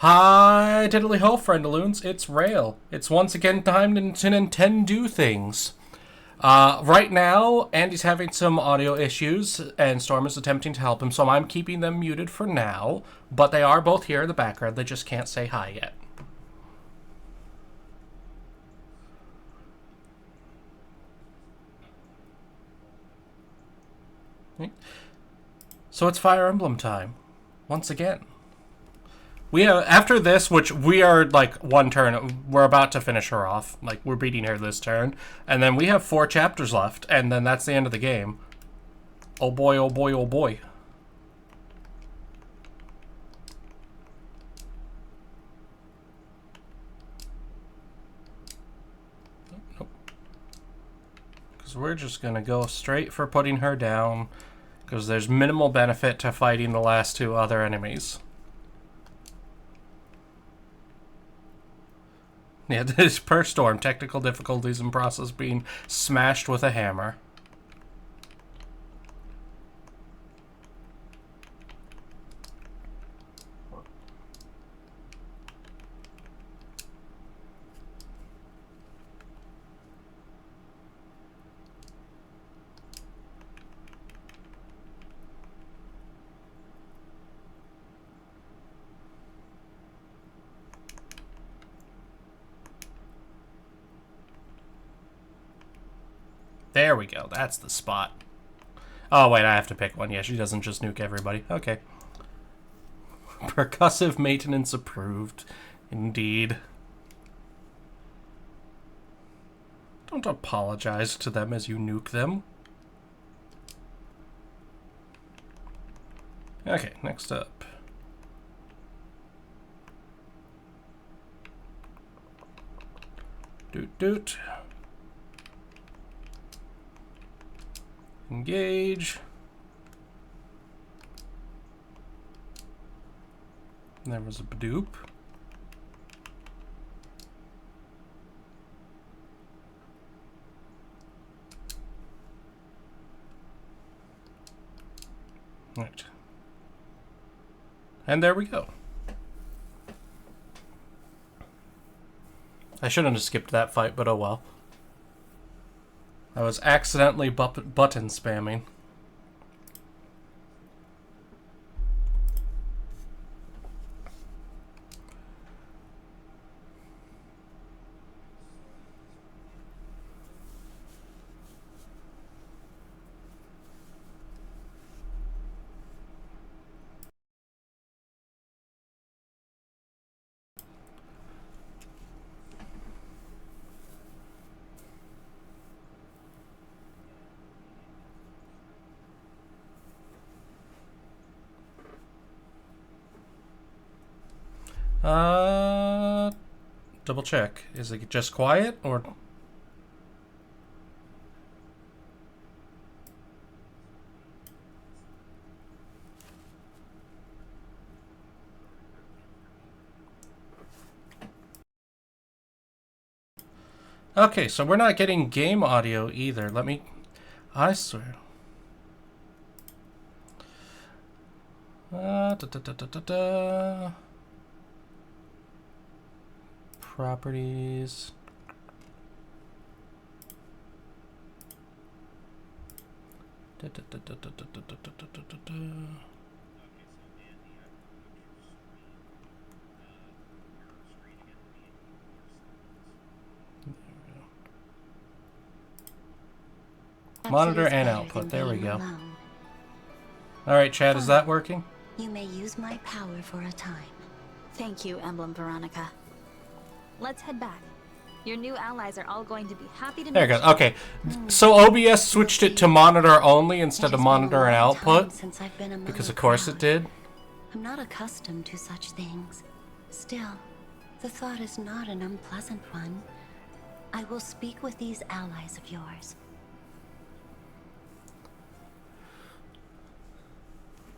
Hi, diddly ho, friendaloons. It's Rale. It's once again time to Nintendo things. Right now, Andy's having some audio issues, and Storm is attempting to help him, so I'm keeping them muted for now. But they are both here in the background. They just can't say hi yet. So it's Fire Emblem time. Once again. We after this, which we are like one turn, we're about to finish her off. Like we're beating her this turn, and then we have 4 chapters left, and then that's the end of the game. Oh boy! Oh boy! Oh boy! Nope. Because we're just gonna go straight for putting her down, because there's minimal benefit to fighting the last 2 other enemies. Yeah, this per storm, technical difficulties in process being smashed with a hammer. There we go, that's the spot. Oh wait, I have to pick one. Yeah, she doesn't just nuke everybody. Okay. Percussive maintenance approved. Indeed. Don't apologize to them as you nuke them. Okay, next up. Doot doot. Engage. And there was a Badoop. Right. And there we go. I shouldn't have skipped that fight, but oh well. I was accidentally button spamming. Double check. Is it just quiet or? Okay, so we're not getting game audio either. Let me. I swear. Da, da, da, da, da, da. Properties. Da, da, da, da, da, da, da, da, da, da, da. Monitor and output. There we go. Alright, Chad, is that working? You may use my power for a time. Thank you, Emblem Veronica. Let's head back. Your new allies are all going to be happy to There meet it goes. Okay, so OBS switched it to monitor only instead of monitor and output. Because of course it did. I'm not accustomed to such things. Still, the thought is not an unpleasant one. I will speak with these allies of yours.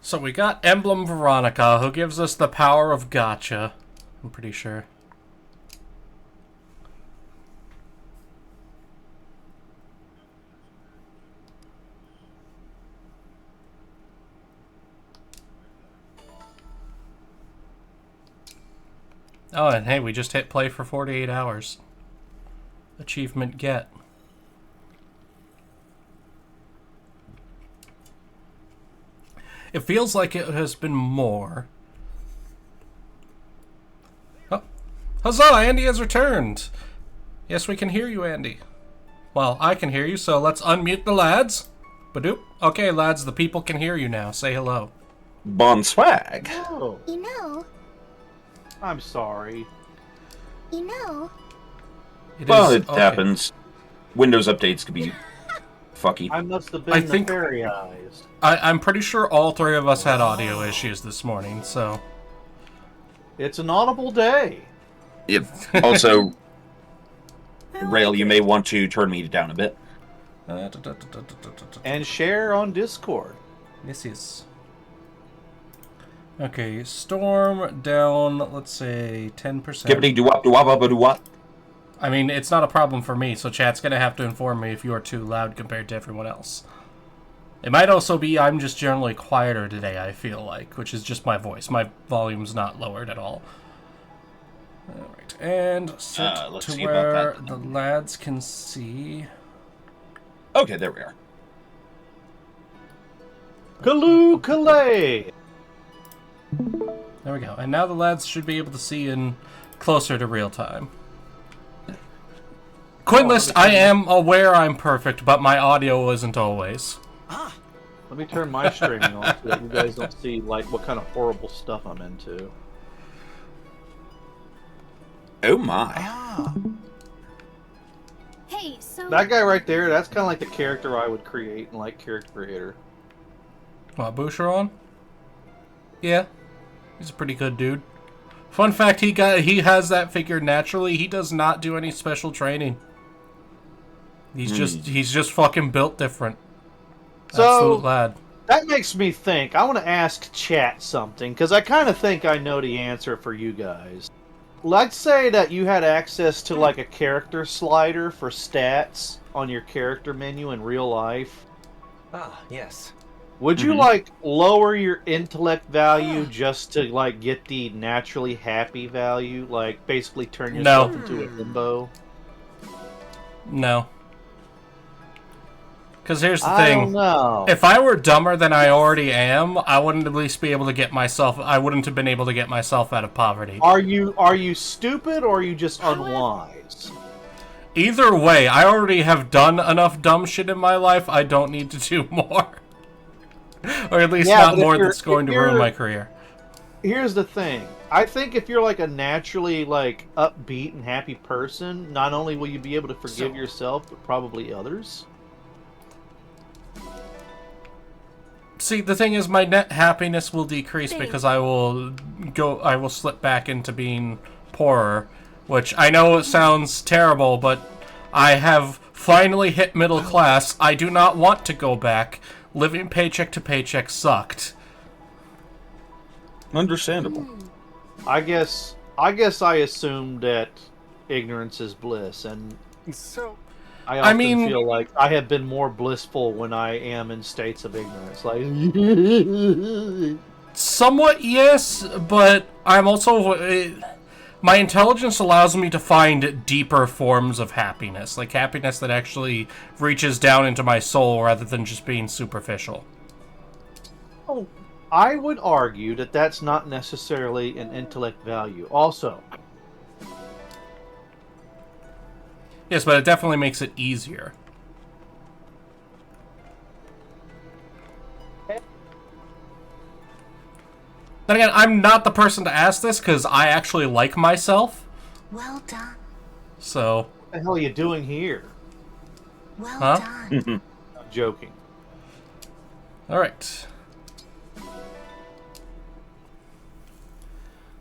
So we got Emblem Veronica, who gives us the power of gotcha. I'm pretty sure. Oh, and hey, we just hit play for 48 hours. Achievement get. It feels like it has been more. Oh. Huzzah! Andy has returned! Yes, we can hear you, Andy. Well, I can hear you, so let's unmute the lads. Badoop. Okay, lads, the people can hear you now. Say hello. Bon swag. Oh, You know, I'm sorry. you know. It happens. Windows updates could be fucky. I must have I been think- nefarious. I'm pretty sure all three of us had audio issues this morning, so... It's an audible day. Yep. Also, Rale, you may want to turn me down a bit. And share on Discord. Yes. Okay, storm down, let's say, 10%. Skippity doo-wop doo-wop doo-wop. I mean, it's not a problem for me, so chat's gonna have to inform me if you are too loud compared to everyone else. It might also be I'm just generally quieter today, I feel like, which is just my voice. My volume's not lowered at all. Alright, and set let's to see about where that. the lads can see. Okay, there we are. Kaloo Kalay! There we go. And now the lads should be able to see in closer to real time. Quintlist, I am aware I'm perfect, but my audio isn't always. Let me turn my streaming on so that you guys don't see like what kind of horrible stuff I'm into. Oh my. Hey, so That guy right there, that's kind of like the character I would create in like Character Creator. What, Boucheron? Yeah. He's a pretty good dude. Fun fact, he has that figure naturally. He does not do any special training. He's just fucking built different. So- Absolute lad. That makes me think. I want to ask chat something because I kind of think I know the answer for you guys. Let's say that you had access to like a character slider for stats on your character menu in real life. Ah, yes. Would you like lower your intellect value just to like get the naturally happy value? Like basically turn yourself into a himbo? No. Because here's the I thing. don't know. If I were dumber than I already am, I wouldn't at least be able to get myself... I wouldn't have been able to get myself out of poverty. Are you stupid or are you just unwise? Either way, I already have done enough dumb shit in my life. I don't need to do more. Or at least Yeah, not but if more you're- that's going if to ruin you're- my career. Here's the thing. I think if you're like a naturally like upbeat and happy person, not only will you be able to forgive yourself, but probably others. See, the thing is, my net happiness will decrease because I will slip back into being poorer, which I know it sounds terrible, but I have finally hit middle class. I do not want to go back. Living paycheck to paycheck sucked. Understandable. I guess I assumed that ignorance is bliss, and So, I often mean- feel like I have been more blissful when I am in states of ignorance. Like, Somewhat, yes, but I'm also... my intelligence allows me to find deeper forms of happiness. Like happiness that actually reaches down into my soul rather than just being superficial. oh, I would argue that that's not necessarily an intellect value. Also, Yes, but it definitely makes it easier. Then again, I'm not the person to ask this because I actually like myself. well done. So, what the hell are you doing here? Well Huh? done. I'm joking. alright.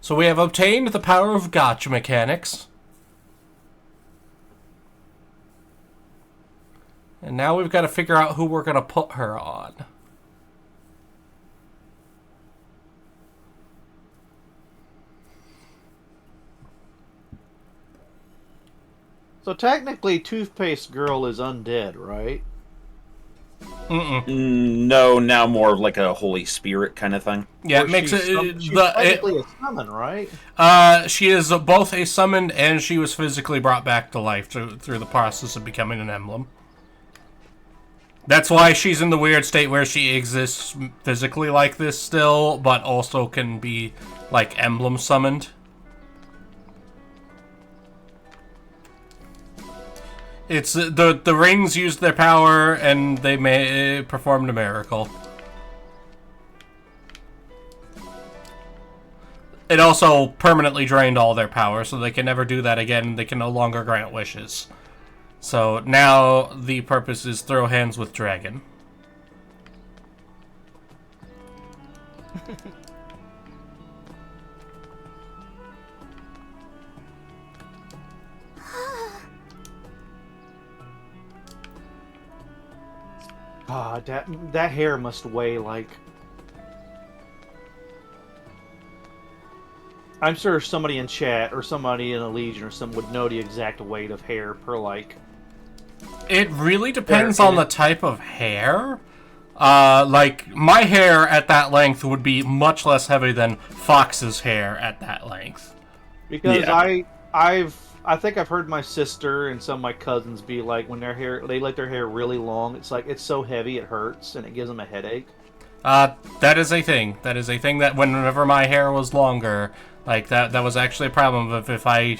So we have obtained the power of gotcha mechanics. And now we've got to figure out who we're going to put her on. So technically, Toothpaste Girl is undead, right? No, now more of like a Holy Spirit kind of thing. Yeah, Or it makes she's it... she's technically a summon, right? She is both a summoned and she was physically brought back to life through the process of becoming an emblem. That's why she's in the weird state where she exists physically like this still, but also can be, like, emblem summoned. It's the rings used their power and they performed a miracle. It also permanently drained all their power, so they can never do that again. They can no longer grant wishes. So now the purpose is throw hands with dragon. God, that hair must weigh like... I'm sure somebody in chat or somebody in a Legion or some would know the exact weight of hair per, like... It really depends on the type of hair. Like, my hair at that length would be much less heavy than Fox's hair at that length. Because Yeah. I think I've heard my sister and some of my cousins be like, when they let their hair really long, it's like, it's so heavy it hurts and it gives them a headache. That is a thing. That is a thing that whenever my hair was longer, like, that was actually a problem. If I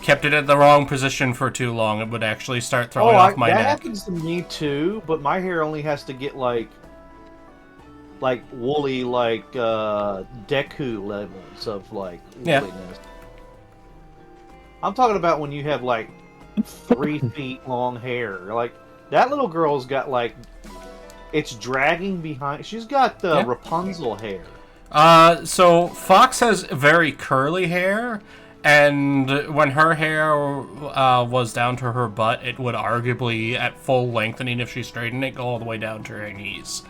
kept it at the wrong position for too long, it would actually start throwing off my that neck. happens to me too, but my hair only has to get like woolly, like Deku levels of like Yeah. woolliness. I'm talking about when you have like 3 feet long hair. Like that little girl's got like it's dragging behind. She's got the Yeah. Rapunzel hair. So Fox has very curly hair, and when her hair was down to her butt, it would arguably, at full length, and even if she straightened it, go all the way down to her knees.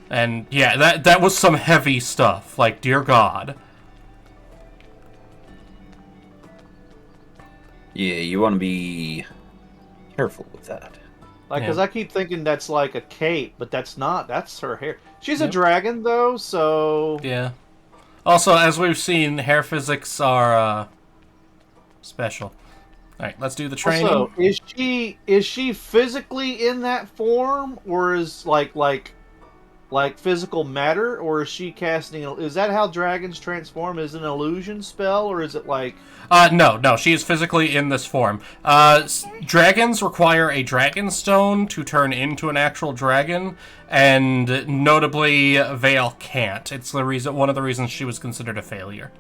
And yeah, that was some heavy stuff. Like, dear God. Yeah, you want to be careful with that. Like, because Yeah. I keep thinking that's like a cape, but that's not. That's her hair. She's a dragon, though, so... Yeah. Also, as we've seen, hair physics are special. Alright, let's do the training. Also, is she physically in that form, or is like physical matter, or is she casting? Is that how dragons transform? Is it an illusion spell, or is it like? No, she is physically in this form. Dragons require a dragon stone to turn into an actual dragon, and notably, Vale can't. It's one of the reasons she was considered a failure.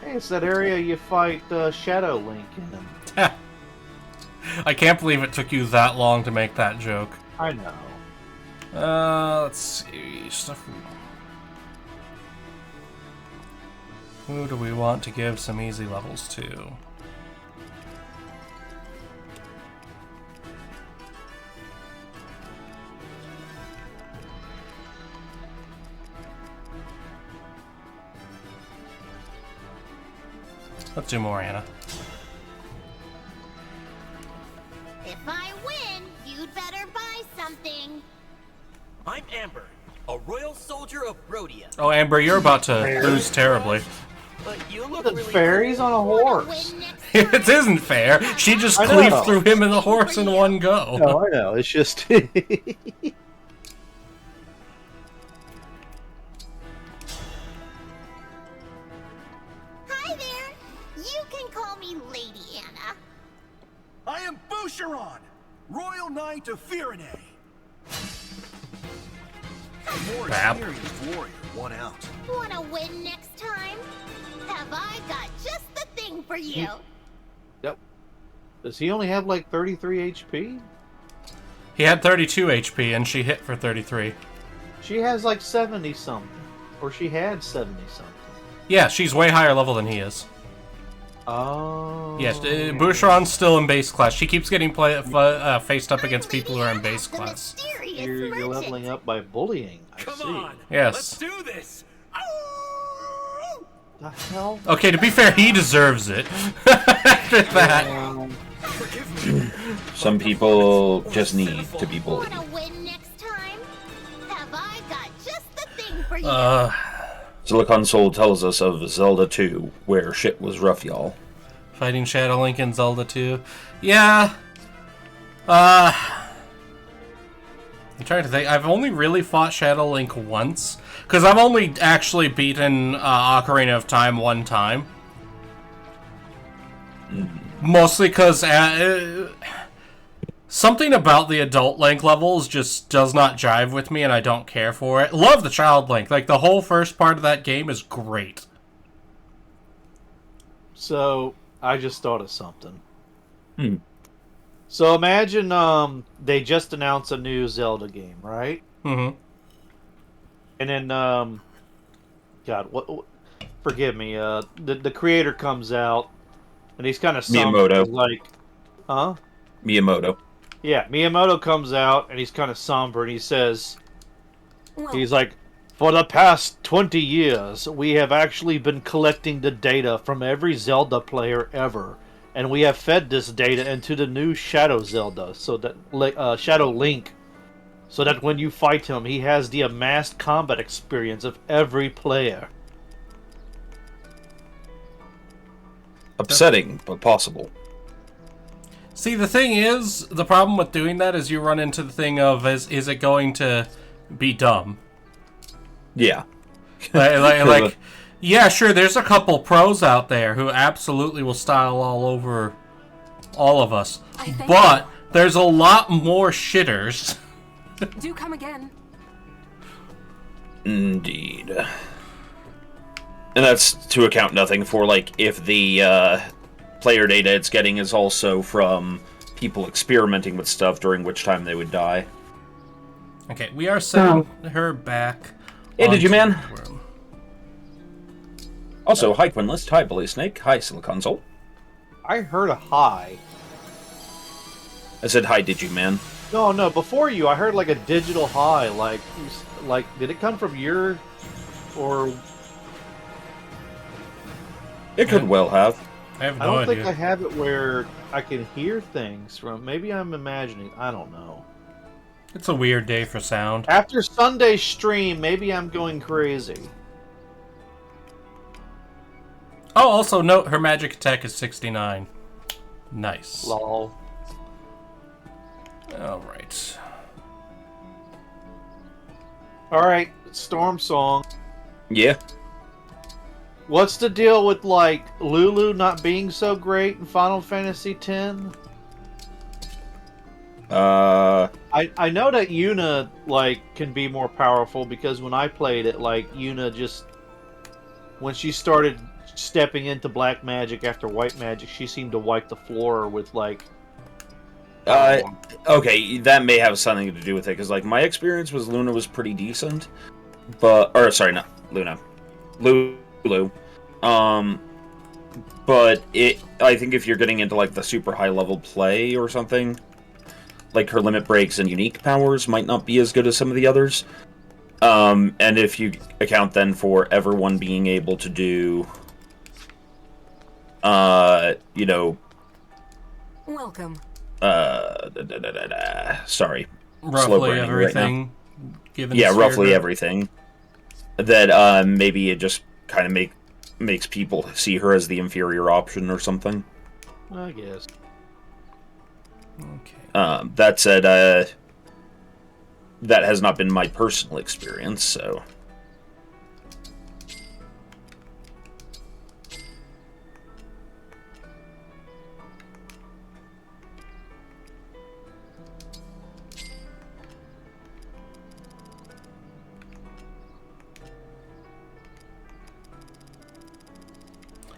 Hey, it's that area you fight Shadow Link in. I can't believe it took you that long to make that joke. I know. Let's see. Stuff. Who do we want to give some easy levels to? Let's do Morana. If I win, you'd better buy something. I'm Amber, a royal soldier of Rhodia. Oh, Amber, you're about to lose terribly. But you look The really fairies on a Wanna horse. win next It isn't fair. She just I cleaved know. through him and the horse in one go. No, I know. It's just. Hi there. You can call me Lady Anna. I am Boucheron, Royal Knight of Firene. A more Bap. experienced warrior won out. Wanna win next time? Have I got just the thing for you? Yep. Does he only have like 33 HP? He had 32 HP and she hit for 33. She has like 70 something, or she had 70 something. Yeah, she's way higher level than he is. Oh. Yes, Boucheron's still in base class. She keeps getting faced up against people who are in base class. You're leveling up by bullying. I Come see. on. Yes. Let's do this. The hell? Okay, to be fair, he deserves it. After that. Some people just need to be bullied. Wanna win next time? Have I got just the thing for you? Silicon Soul tells us of Zelda 2, where shit was rough, y'all. Fighting Shadow Link in Zelda 2. Yeah. I'm trying to think. I've only really fought Shadow Link once. Because I've only actually beaten Ocarina of Time one time. Mostly because something about the adult Link levels just does not jive with me and I don't care for it. Love the child Link. Like, the whole first part of that game is great. So, I just thought of something. So imagine they just announced a new Zelda game, right? Mm-hmm. And then, God, what forgive me, the creator comes out, and he's kind of Miyamoto. like, huh? Miyamoto. Yeah, Miyamoto comes out, and he's kind of somber, and he says, he's like, for the past 20 years, we have actually been collecting the data from every Zelda player ever, and we have fed this data into the new Shadow Zelda, so that Shadow Link, so that when you fight him, he has the amassed combat experience of every player. Upsetting, but possible. See, the thing is, the problem with doing that is you run into the thing of, is it going to be dumb? Yeah. like, yeah, sure, there's a couple pros out there who absolutely will style all over all of us. But there's a lot more shitters. Do come again. Indeed. And that's to account nothing for, like, if the player data it's getting is also from people experimenting with stuff, during which time they would die. Okay, we are sending her back. Hey, did you, man? Room. Also, hi Quinlist, hi Bully Snake, hi Silicon Soul. I heard a hi. I said hi, did you, man? No, before you, I heard like a digital hi, like, did it come from your, or... It could well have. I have no I don't idea. think I have it where I can hear things from. Maybe I'm imagining. I don't know. It's a weird day for sound. After Sunday's stream, maybe I'm going crazy. Oh, also note, her magic attack is 69. Nice. Lol. Alright. Alright, Storm Song. Yeah. What's the deal with, like, Lulu not being so great in Final Fantasy X? I know that Yuna, like, can be more powerful, because when I played it, like, Yuna just... When she started stepping into black magic after white magic, she seemed to wipe the floor with, like... Okay, that may have something to do with it, because, like, my experience with Luna was pretty decent, but... Or, sorry, not Luna. Lulu. But I think if you're getting into, like, the super high-level play or something, like, her limit breaks and unique powers might not be as good as some of the others. And if you account, then, for everyone being able to do, you know... Welcome. Sorry. Roughly Slow burning everything. Right now. Yeah, roughly everything. That, maybe it just kind of makes people see her as the inferior option or something. I guess. Okay. That said, that has not been my personal experience, so...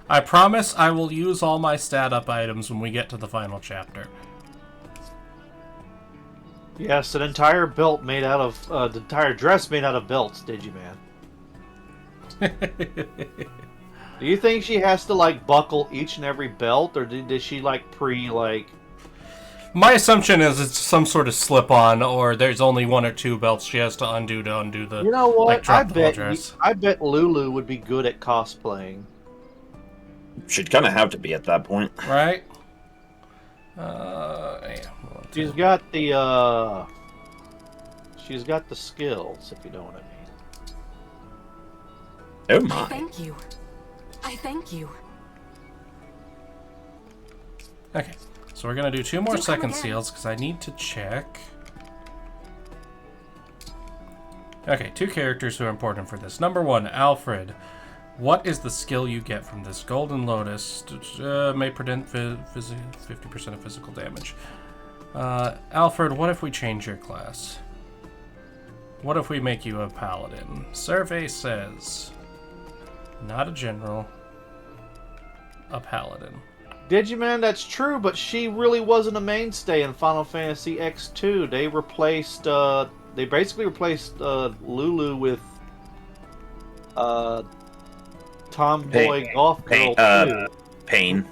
I promise I will use all my stat-up items when we get to the final chapter. Yes, an entire belt made out of... the entire dress made out of belts, Digimon. Do you think she has to like buckle each and every belt, or did she like like? My assumption is it's some sort of slip-on, or there's only one or two belts she has to undo the. You know what? Like, drop the whole dress. I bet Lulu would be good at cosplaying. She'd kind of have to be at that point, right? Yeah. She's got the skills, if you know what I mean. Oh my! Thank you. I thank you. Okay. So we're going to do 2 more Do come second again. seals, because I need to check. Okay, 2 characters who are important for this. Number 1, Alfred. What is the skill you get from this? Golden Lotus may prevent 50% of physical damage. Alfred, what if we change your class? What if we make you a paladin? Survey says, not a general, a paladin. Digiman, that's true, but she really wasn't a mainstay in Final Fantasy X2. They basically replaced Lulu with Tomboy Golf Girl too. Pain.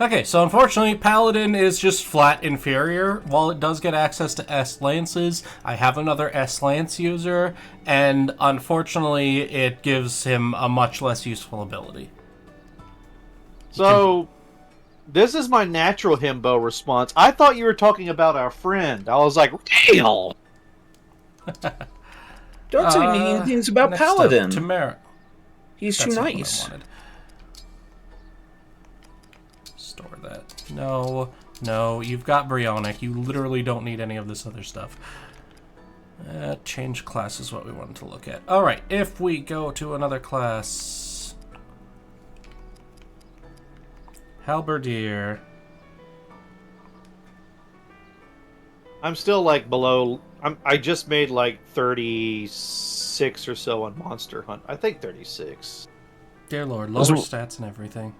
Okay, so unfortunately, Paladin is just flat inferior. While it does get access to S Lances, I have another S Lance user, and unfortunately, it gives him a much less useful ability. So, this is my natural himbo response. I thought you were talking about our friend. I was like, Rale! Don't say mean things about next Paladin. Up, Tamara. He's That's too not what I nice. wanted. Store that. No, you've got Brionic. You literally don't need any of this other stuff. Change class is what we wanted to look at. Alright, if we go to another class... Halberdier. I'm still like below. I just made like 36 or so on Monster Hunt. I think 36. Dear Lord, lower stats and everything.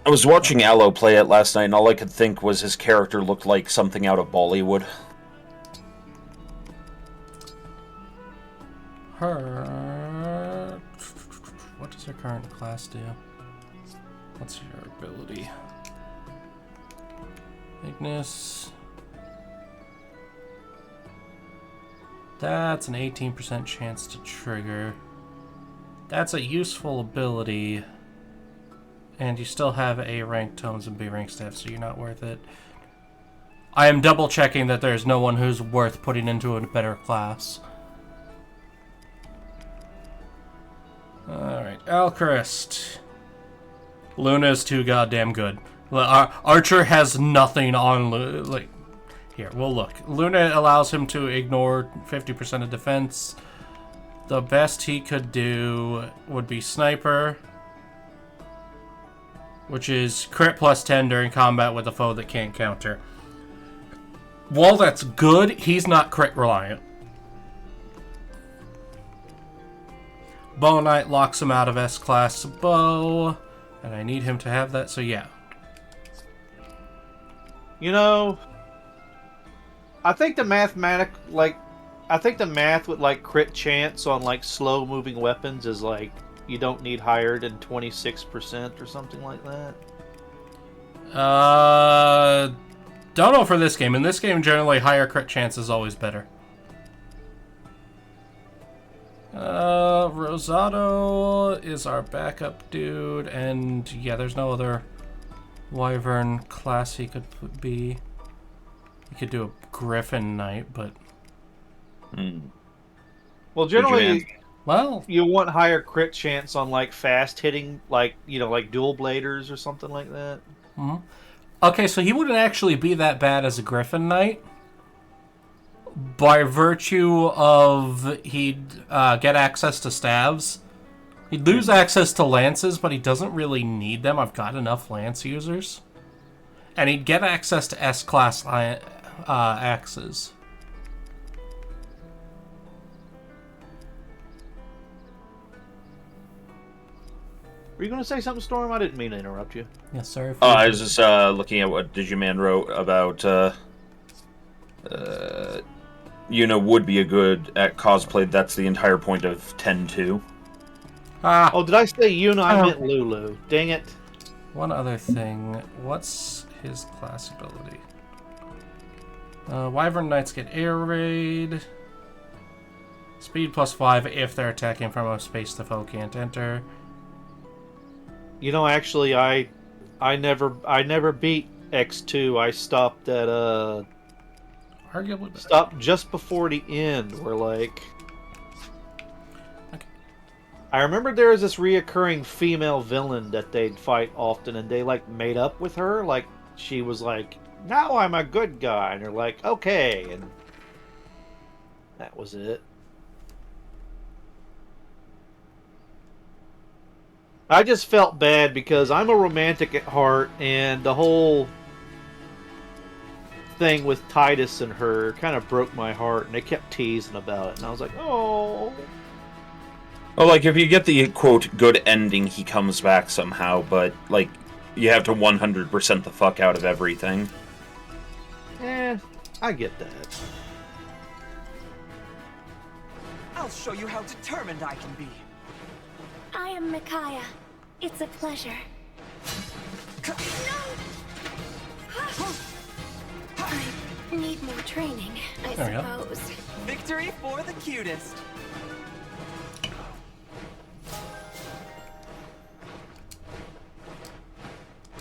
I was watching Aloe play it last night, and all I could think was his character looked like something out of Bollywood. Her... What does her current class do? What's your ability? Ignis. That's an 18% chance to trigger. That's a useful ability. And you still have A rank tomes and B rank staff, so you're not worth it. I am double checking that there's no one who's worth putting into a better class. Alright, Alchrist. Luna's too goddamn good. Archer has nothing on like. Here, we'll look. Luna allows him to ignore 50% of defense. The best he could do would be Sniper, which is crit plus 10 during combat with a foe that can't counter. While that's good, he's not crit reliant. Bow Knight locks him out of S-Class bow, and I need him to have that, so yeah. You know, I think the math with like crit chance on like slow moving weapons is like you don't need higher than 26% or something like that. Don't know for this game. In this game, generally higher crit chance is always better. Rosado is our backup dude, and yeah, there's no other Wyvern class he could be. He could do a Griffin Knight, but... Well, generally, well, you want higher crit chance on like fast hitting, like, you know, like dual bladers or something like that. Mm-hmm. Okay, so he wouldn't actually be that bad as a Griffin Knight. By virtue of he'd get access to staves. He'd lose access to lances, but he doesn't really need them. I've got enough lance users. And he'd get access to S-Class axes. Were you going to say something, Storm? I didn't mean to interrupt you. Yes, sir. I was just looking at what Digiman wrote about Yuna would be a good at cosplay. That's the entire point of 10-2. Ah. Oh, did I say Yuna? I meant Lulu. Dang it. One other thing. What's his class ability? Wyvern Knights get air raid. Speed +5 if they're attacking from a space the foe can't enter. You know, actually, I never beat X2. I stopped at Arguably better. stopped just before the end. Where like, Okay. I remember there was this reoccurring female villain that they'd fight often, and they like made up with her. Like she was like, "Now I'm a good guy," and they're like, "Okay," and that was it. I just felt bad because I'm a romantic at heart, and the whole thing with Titus and her kind of broke my heart, and they kept teasing about it, and I was like, oh. Well, like, if you get the, quote, good ending, he comes back somehow, but, like, you have to 100% the fuck out of everything. I get that. I'll show you how determined I can be. I am Micaiah. It's a pleasure. I need more training, I There we go. suppose. Victory for the cutest.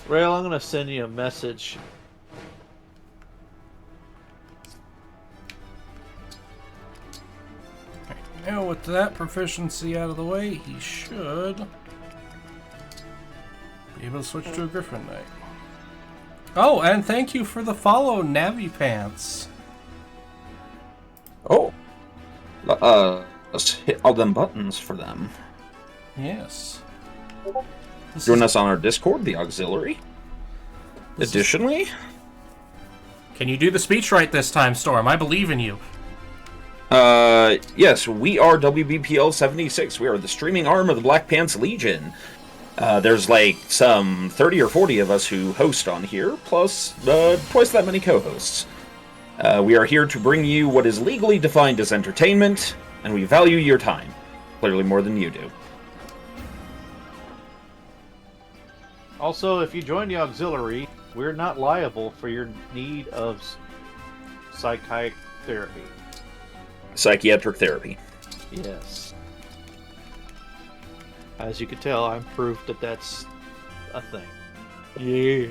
Rale, I'm gonna send you a message. Now with that proficiency out of the way, he should be able to switch to a Griffin Knight. Oh, and thank you for the follow, Navi Pants. Oh. Let's hit all them buttons for them. Yes. Join us on our Discord, the auxiliary. Additionally... Can you do the speech right this time, Storm? I believe in you. Yes, we are WBPL 76. We are the streaming arm of the Black Pants Legion. There's like some 30 or 40 of us who host on here, plus twice that many co-hosts. We are here to bring you what is legally defined as entertainment, and we value your time. Clearly more than you do. Also, if you join the auxiliary, we're not liable for your need of psychiatric therapy. Psychiatric therapy. Yes. As you can tell, I'm proof that that's a thing. Yeah.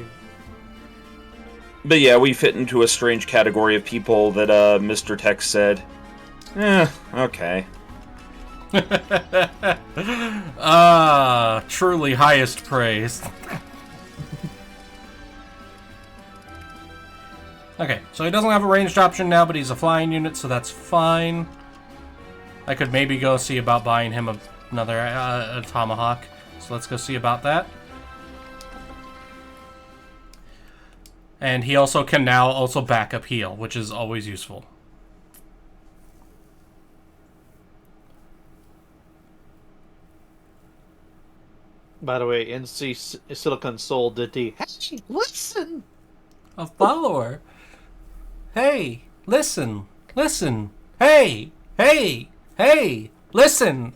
But yeah, we fit into a strange category of people that Mr. Tech said, okay. Truly highest praise. Okay, so he doesn't have a ranged option now, but he's a flying unit, so that's fine. I could maybe go see about buying him another a Tomahawk, so let's go see about that. And he also can now also backup heal, which is always useful. By the way, NC Silicon Soul did the hey, listen! A follower? Hey, listen, listen, hey, hey, hey, listen!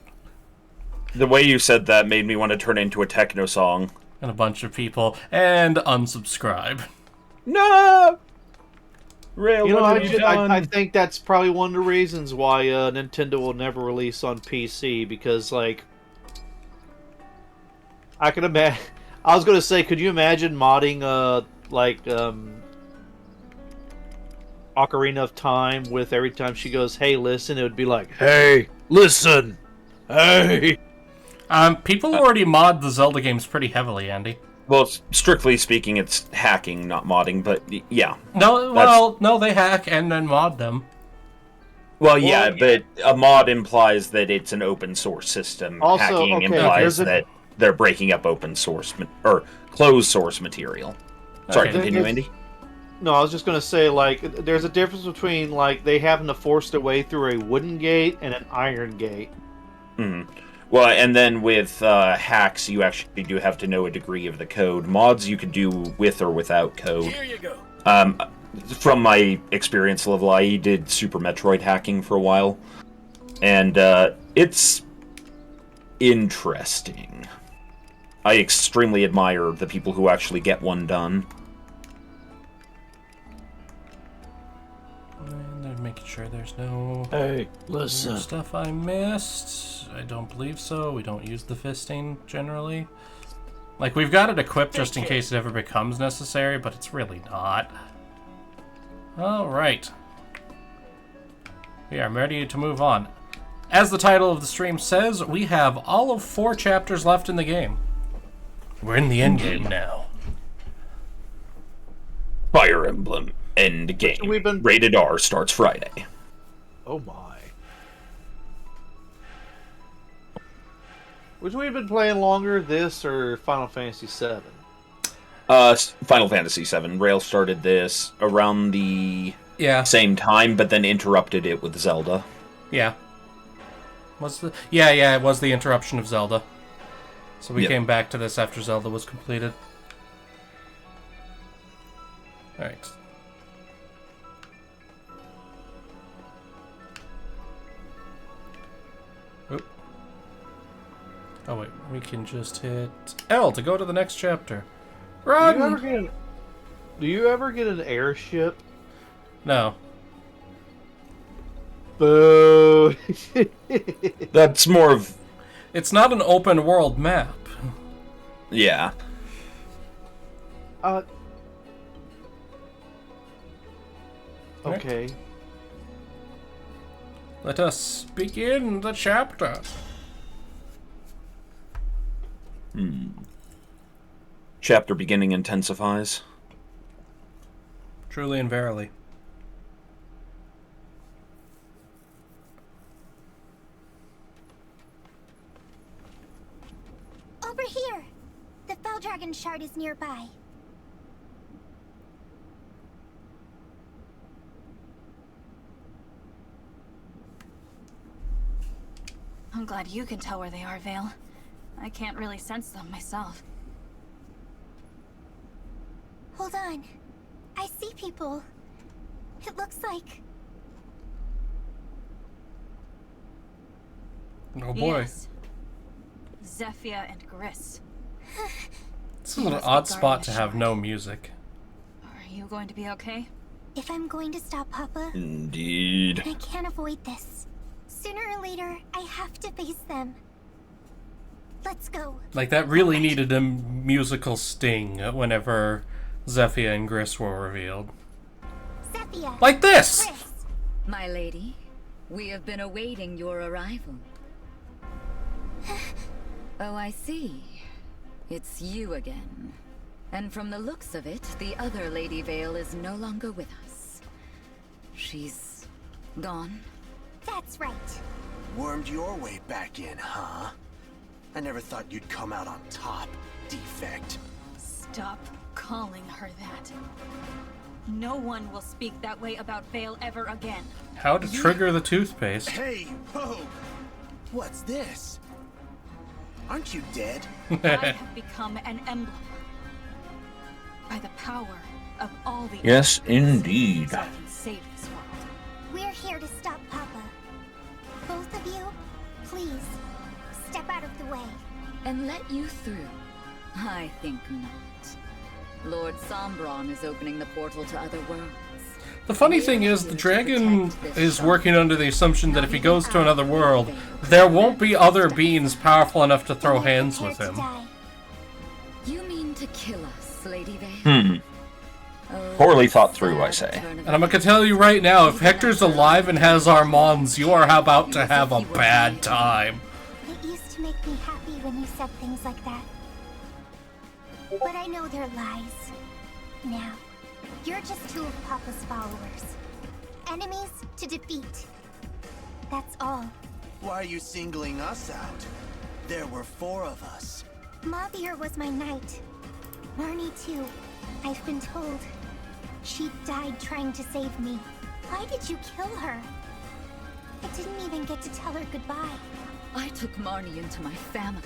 The way you said that made me want to turn into a techno song. And a bunch of people, and unsubscribe. No! Rale, You know, what have you done? I think that's probably one of the reasons why Nintendo will never release on PC, because, like, I can imagine. I was gonna say, could you imagine modding, Ocarina of Time with every time she goes, "Hey, listen," it would be like, "Hey, listen, hey." People already mod the Zelda games pretty heavily, Andy. Well, strictly speaking, it's hacking, not modding, but yeah. No, well, no, they hack and then mod them. Well, yeah, but a mod implies that it's an open source system. Also, Hacking okay, implies that they're breaking up open source or closed source material. Sorry, Okay. continue, Andy. No, I was just gonna say, like, there's a difference between, like, they having to force their way through a wooden gate and an iron gate. Well, and then with hacks, you actually do have to know a degree of the code. Mods you could do with or without code. Here you go. From my experience level, I did Super Metroid hacking for a while, and it's interesting. I extremely admire the people who actually get one done. And I'm making sure there's no stuff I missed. I don't believe so. We don't use the fisting generally. Like, we've got it equipped just in case it ever becomes necessary, but it's really not. Alright. We are ready to move on. As the title of the stream says, we have all of 4 chapters left in the game. We're in the endgame now. Fire Emblem Endgame. Rated R starts Friday. Oh my. Which we've been playing longer, this or Final Fantasy VII? Final Fantasy VII. Rale started this around the same time, but then interrupted it with Zelda. Yeah. It was the interruption of Zelda. So we came back to this after Zelda was completed. Alright. Oop. Oh wait, we can just hit L to go to the next chapter. Run! Do you ever get an airship? No. Boo! That's more of... It's not an open world map. Yeah. Okay. Let us begin the chapter. Chapter beginning intensifies. Truly and verily. Over here! The Fell Dragon Shard is nearby. I'm glad you can tell where they are, Vale. I can't really sense them myself. Hold on. I see people. It looks like... Oh boy. Yes. Zephyr and Gris. This is an odd spot to have no music. Are you going to be okay? If I'm going to stop Papa... Indeed. I can't avoid this. Sooner or later, I have to face them. Let's go. Like, that really needed a musical sting whenever Zephyr and Gris were revealed. Zephyr! Like this! Gris. My lady, we have been awaiting your arrival. Oh, I see. It's you again. And from the looks of it, the other Lady Vale is no longer with us. She's gone? That's right. Wormed your way back in, huh? I never thought you'd come out on top, defect. Stop calling her that. No one will speak that way about Vale ever again. How to trigger the toothpaste. Hey, whoa! What's this? Aren't you dead? I have become an emblem. By the power of all the... Yes, indeed. So I can save this world. We're here to stop Papa. Both of you, please, step out of the way. And let you through? I think not. Lord Sombron is opening the portal to other worlds. The funny thing is, the dragon is working under the assumption that if he goes to another world, there won't be other beings powerful enough to throw hands with him. You mean to kill us, Lady Vale? Poorly thought through, I say. And I'm gonna tell you right now, if Hector's alive and has Armands, you are about to have a bad time. It used to make me happy when you said things like that. But I know they're lies. Now, you're just two of Papa's followers. Enemies to defeat. That's all. Why are you singling us out? There were 4 of us. Mothier was my knight. Marnie too. I've been told. She died trying to save me. Why did you kill her? I didn't even get to tell her goodbye. I took Marnie into my family.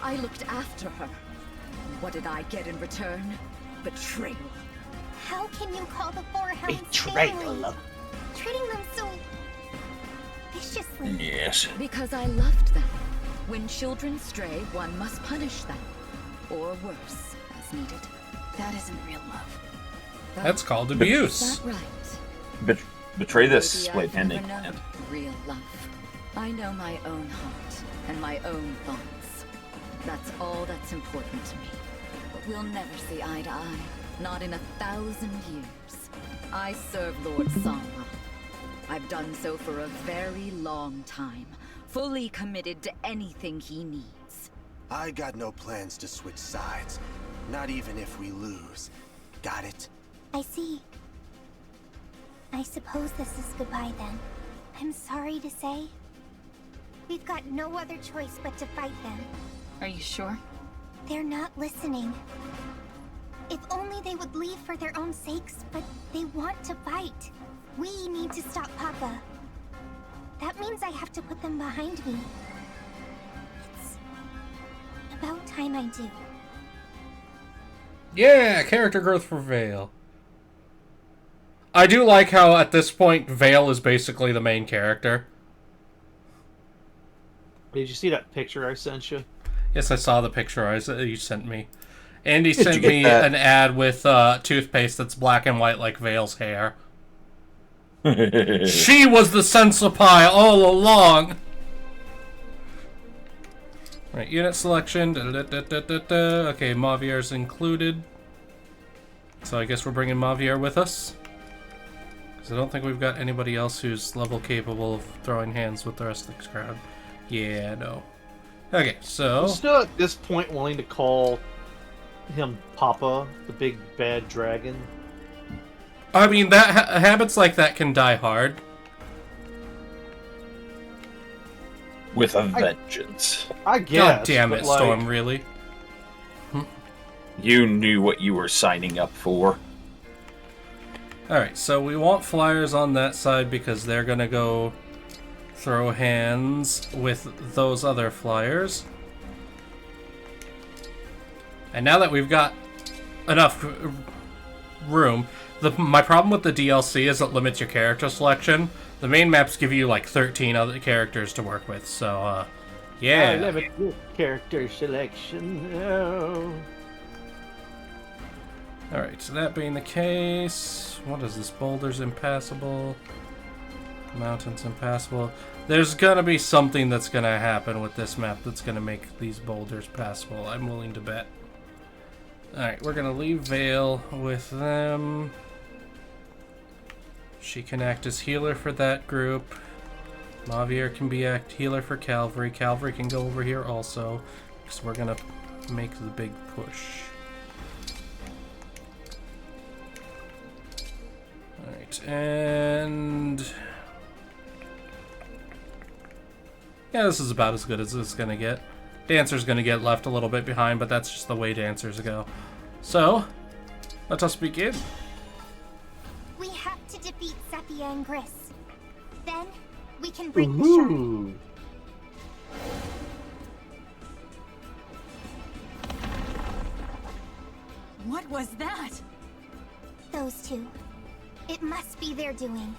I looked after her. What did I get in return? Betrayal. How can you call the 4 Hounds family? Treating them so... viciously. Yes. Because I loved them. When children stray, one must punish them. Or worse, as needed. That isn't real love. That's called abuse. Is that right? Betray this. Maybe Wait, I've and never they known can't. real love. I know my own heart and my own thoughts. That's all that's important to me. But we'll never see eye to eye. Not in 1,000 years. I serve Lord Samra. I've done so for a very long time. Fully committed to anything he needs. I got no plans to switch sides. Not even if we lose. Got it? I see. I suppose this is goodbye then. I'm sorry to say. We've got no other choice but to fight them. Are you sure? They're not listening. If only they would leave for their own sakes, but they want to fight. We need to stop Papa. That means I have to put them behind me. It's about time I do. Yeah, character growth for Vale. I do like how at this point Vale is basically the main character. Did you see that picture I sent you? Yes, I saw the picture you sent me. Andy Did you sent get me that? an ad with toothpaste that's black and white like Vale's hair. She was the Sensipai all along! Right, unit selection. Okay, Mavier's included. So I guess we're bringing Mavier with us. Because I don't think we've got anybody else who's level capable of throwing hands with the rest of the crowd. Yeah, no. Okay, so... I'm still at this point willing to call him Papa, the big bad dragon. I mean, that habits like that can die hard. With a vengeance. I guess. God damn it, but, like, Storm, really? You knew what you were signing up for. Alright, so we want flyers on that side because they're gonna go throw hands with those other flyers. And now that we've got enough room, my problem with the DLC is it limits your character selection. The main maps give you like 13 other characters to work with, so yeah. I limit your character selection. No. Alright, so that being the case, what is this? Boulders impassable. Mountains impassable. There's gonna be something that's gonna happen with this map that's gonna make these boulders passable. I'm willing to bet. Alright, we're gonna leave Vale with them. She can act as healer for that group. Mavier can be act healer for Cavalry. Cavalry can go over here also, because we're gonna make the big push. Alright, and... yeah, this is about as good as it's gonna get. Dancer's gonna get left a little bit behind, but that's just the way dancers go. So, let us begin. We have to defeat Sepia and Gris. Then, we can break the shard. Ooh. What was that? Those two. It must be their doing.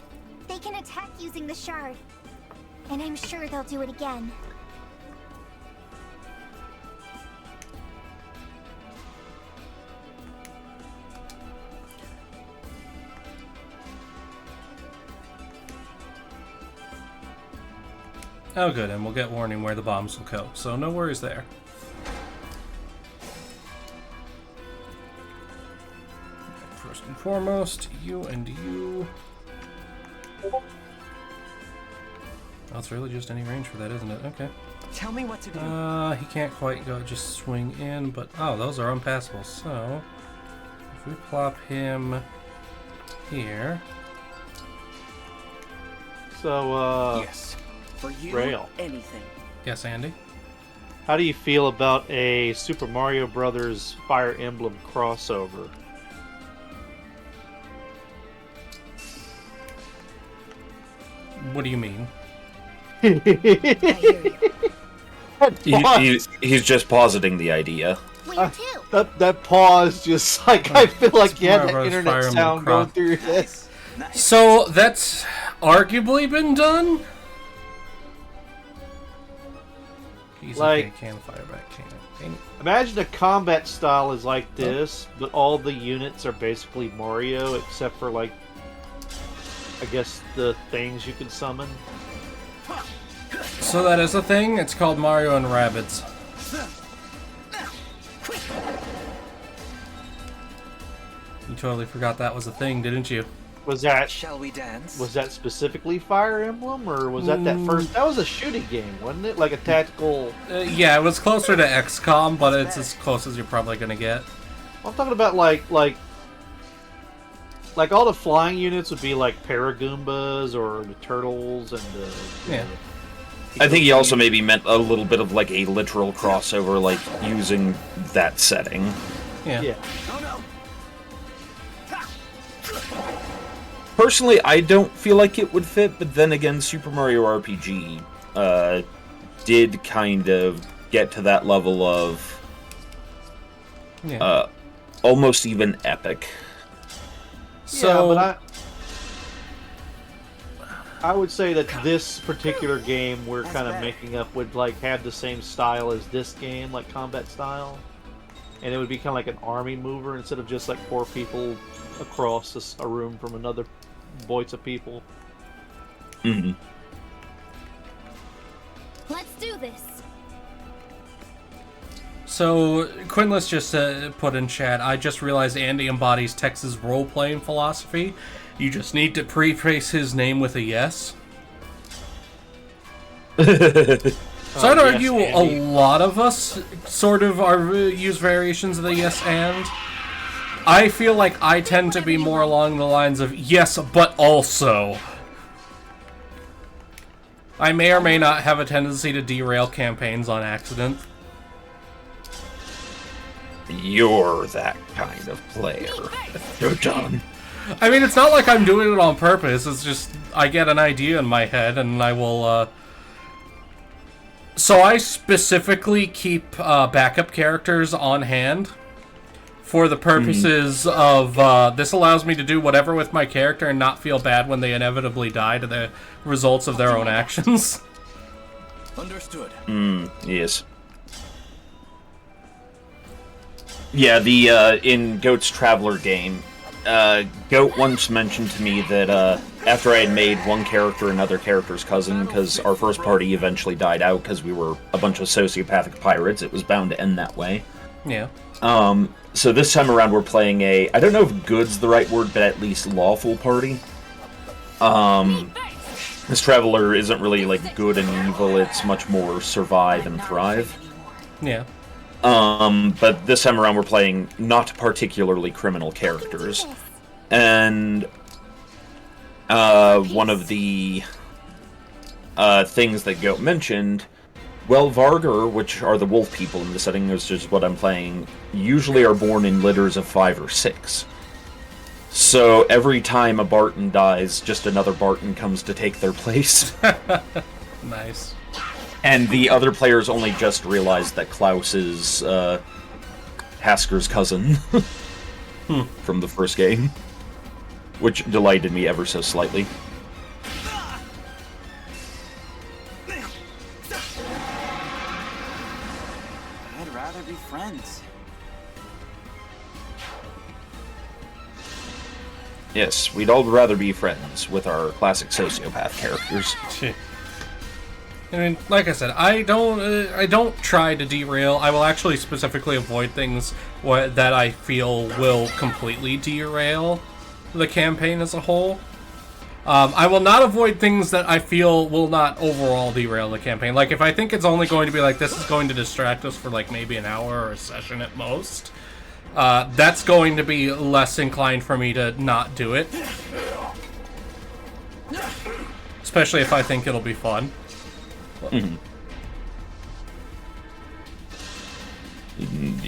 They can attack using the shard. And I'm sure they'll do it again. Oh good, and we'll get warning where the bombs will go, so no worries there. First and foremost, you and you. Oh, it's really just any range for that, isn't it? Okay. Tell me what to do. He can't quite go just swing in, but oh, those are unpassable. So if we plop him here. So, yes. For you, Rale. anything. Yes, Andy? How do you feel about a Super Mario Brothers Fire Emblem crossover? What do you mean? I hear you. He's just positing the idea. Where to? That pause just like I feel like you had Tomorrow that Brothers internet Fire Emblem sound going Cross. through your head. So that's arguably been done. Easy Like- can fire back can. Imagine a combat style is like this, but all the units are basically Mario, except for, like, I guess the things you can summon. So that is a thing. It's called Mario and Rabbids. You totally forgot that was a thing, didn't you? Was that Shall we dance? was that specifically Fire Emblem, or was that first? That was a shooting game, wasn't it? Like a tactical. Yeah, it was closer to XCOM, but it's as close as you're probably gonna get. I'm talking about like all the flying units would be like Paragoombas or the turtles and the. Yeah. I think he also maybe meant a little bit of like a literal crossover, like using that setting. Yeah. Yeah. Personally, I don't feel like it would fit, but then again, Super Mario RPG did kind of get to that level of almost even epic. So, yeah, but I would say that this particular game we're kind of making up would like have the same style as this game, like combat style, and it would be kind of like an army mover instead of just like 4 people across a room from another voice of people. Mm-hmm. Let's do this. So Quinless just put in chat, I just realized Andy embodies Tex's role-playing philosophy. You just need to preface his name with a yes. So I'd argue a lot of us sort of use variations of the yes and. I feel like I tend to be more along the lines of yes, but also. I may or may not have a tendency to derail campaigns on accident. You're that kind of player. You're done. I mean, it's not like I'm doing it on purpose. It's just I get an idea in my head and I will, So I specifically keep backup characters on hand for the purposes of, this allows me to do whatever with my character and not feel bad when they inevitably die to the results of their own actions. Understood. Yes. Yeah, the, in Goat's Traveler game, Goat once mentioned to me that, after I had made one character another character's cousin, because our first party eventually died out because we were a bunch of sociopathic pirates, it was bound to end that way. Yeah. So this time around we're playing a, I don't know if good's the right word, but at least lawful party. This Traveler isn't really like good and evil, it's much more survive and thrive. Yeah. But this time around we're playing not particularly criminal characters. And, one of the, things that Goat mentioned, well, Vargar, which are the wolf people in the setting, is just what I'm playing, usually are born in litters of 5 or 6. So every time a Barton dies, just another Barton comes to take their place. Nice. And the other players only just realized that Klaus is Hasker's cousin from the first game, which delighted me ever so slightly. I'd rather be friends. Yes, we'd all rather be friends with our classic sociopath characters. I mean, like I said, I don't try to derail. I will actually specifically avoid things that I feel will completely derail the campaign as a whole. I will not avoid things that I feel will not overall derail the campaign. Like, if I think it's only going to be like, this is going to distract us for like maybe an hour or a session at most, that's going to be less inclined for me to not do it. Especially if I think it'll be fun.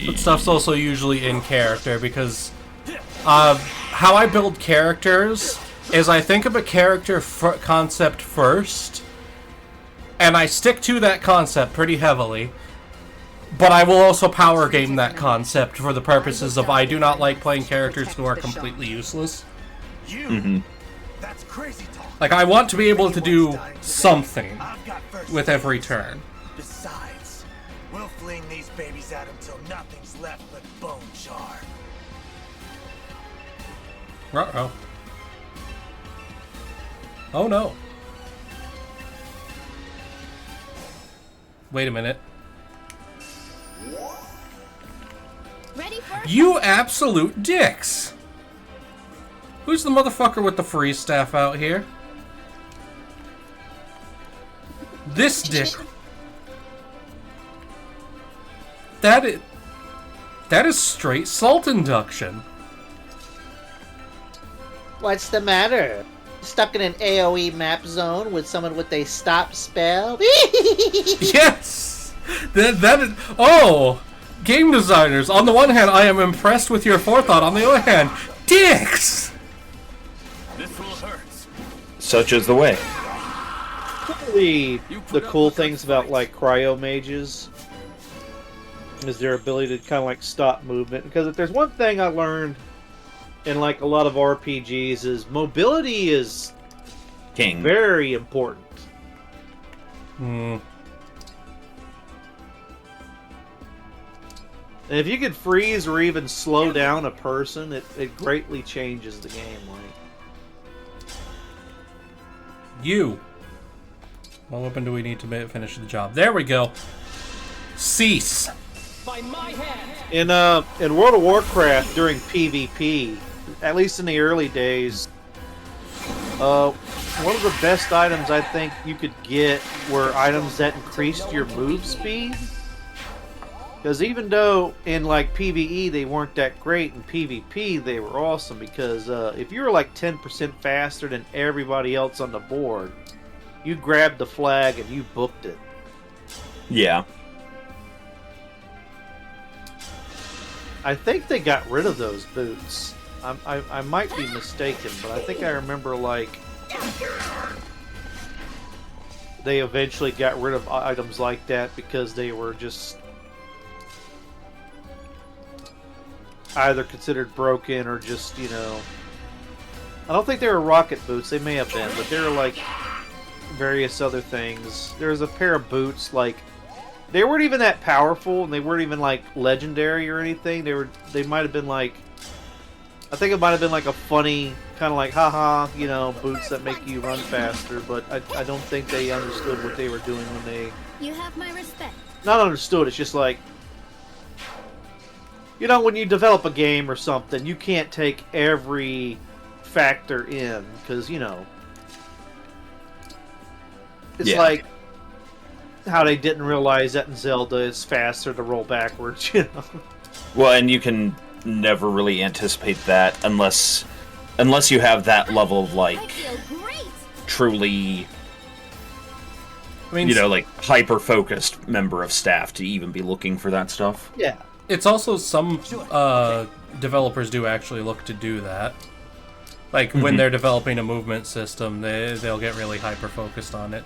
But stuff's also usually in character because how I build characters is I think of a character concept first, and I stick to that concept pretty heavily, but I will also power game that concept for the purposes of I do not like playing characters who are completely useless. That's crazy talk. Like, I want to be able to do something with every turn. Besides, We'll fling these babies out until nothing's left but bone char. Uh-oh. Oh no. Wait a minute. Ready for You absolute dicks! Who's the motherfucker with the freeze staff out here? This dick. That is straight salt induction. What's the matter? Stuck in an AoE map zone with someone with a stop spell? Yes! That is... Oh! Game designers, on the one hand, I am impressed with your forethought. On the other hand, dicks! This will hurt. Such is the way. The cool things about like cryo mages is their ability to kind of like stop movement. Because if there's one thing I learned in like a lot of RPGs is mobility is King. very important. Hmm. And if you could freeze or even slow down a person, it greatly changes the game. Like, You. What weapon do we need to finish the job? There we go. Cease. By my hand. in World of Warcraft during PvP, at least in the early days, one of the best items I think you could get were items that increased your move speed. Because even though in like PvE they weren't that great, in PvP they were awesome. Because if you were like 10% faster than everybody else on the board, you grabbed the flag and you booked it. Yeah. I think they got rid of those boots. I might be mistaken, but I think I remember like they eventually got rid of items like that because they were just either considered broken or just, you know... I don't think they were rocket boots. They may have been, but they were like various other things. There was a pair of boots, like... They weren't even that powerful, and they weren't even, like, legendary or anything. They might have been, like... I think it might have been, like, a funny, kind of like, haha, you know, boots that make you run faster, but I don't think they understood what they were doing when they... You have my respect. Not understood, it's just like... You know, when you develop a game or something, you can't take every factor in, because, you know... It's like... how they didn't realize that in Zelda it's faster to roll backwards, you know. Well, and you can never really anticipate that unless you have that level of like truly, I mean, you know, like hyper focused member of staff to even be looking for that stuff. Yeah. It's also some developers do actually look to do that. Like when they're developing a movement system, they'll get really hyper focused on it.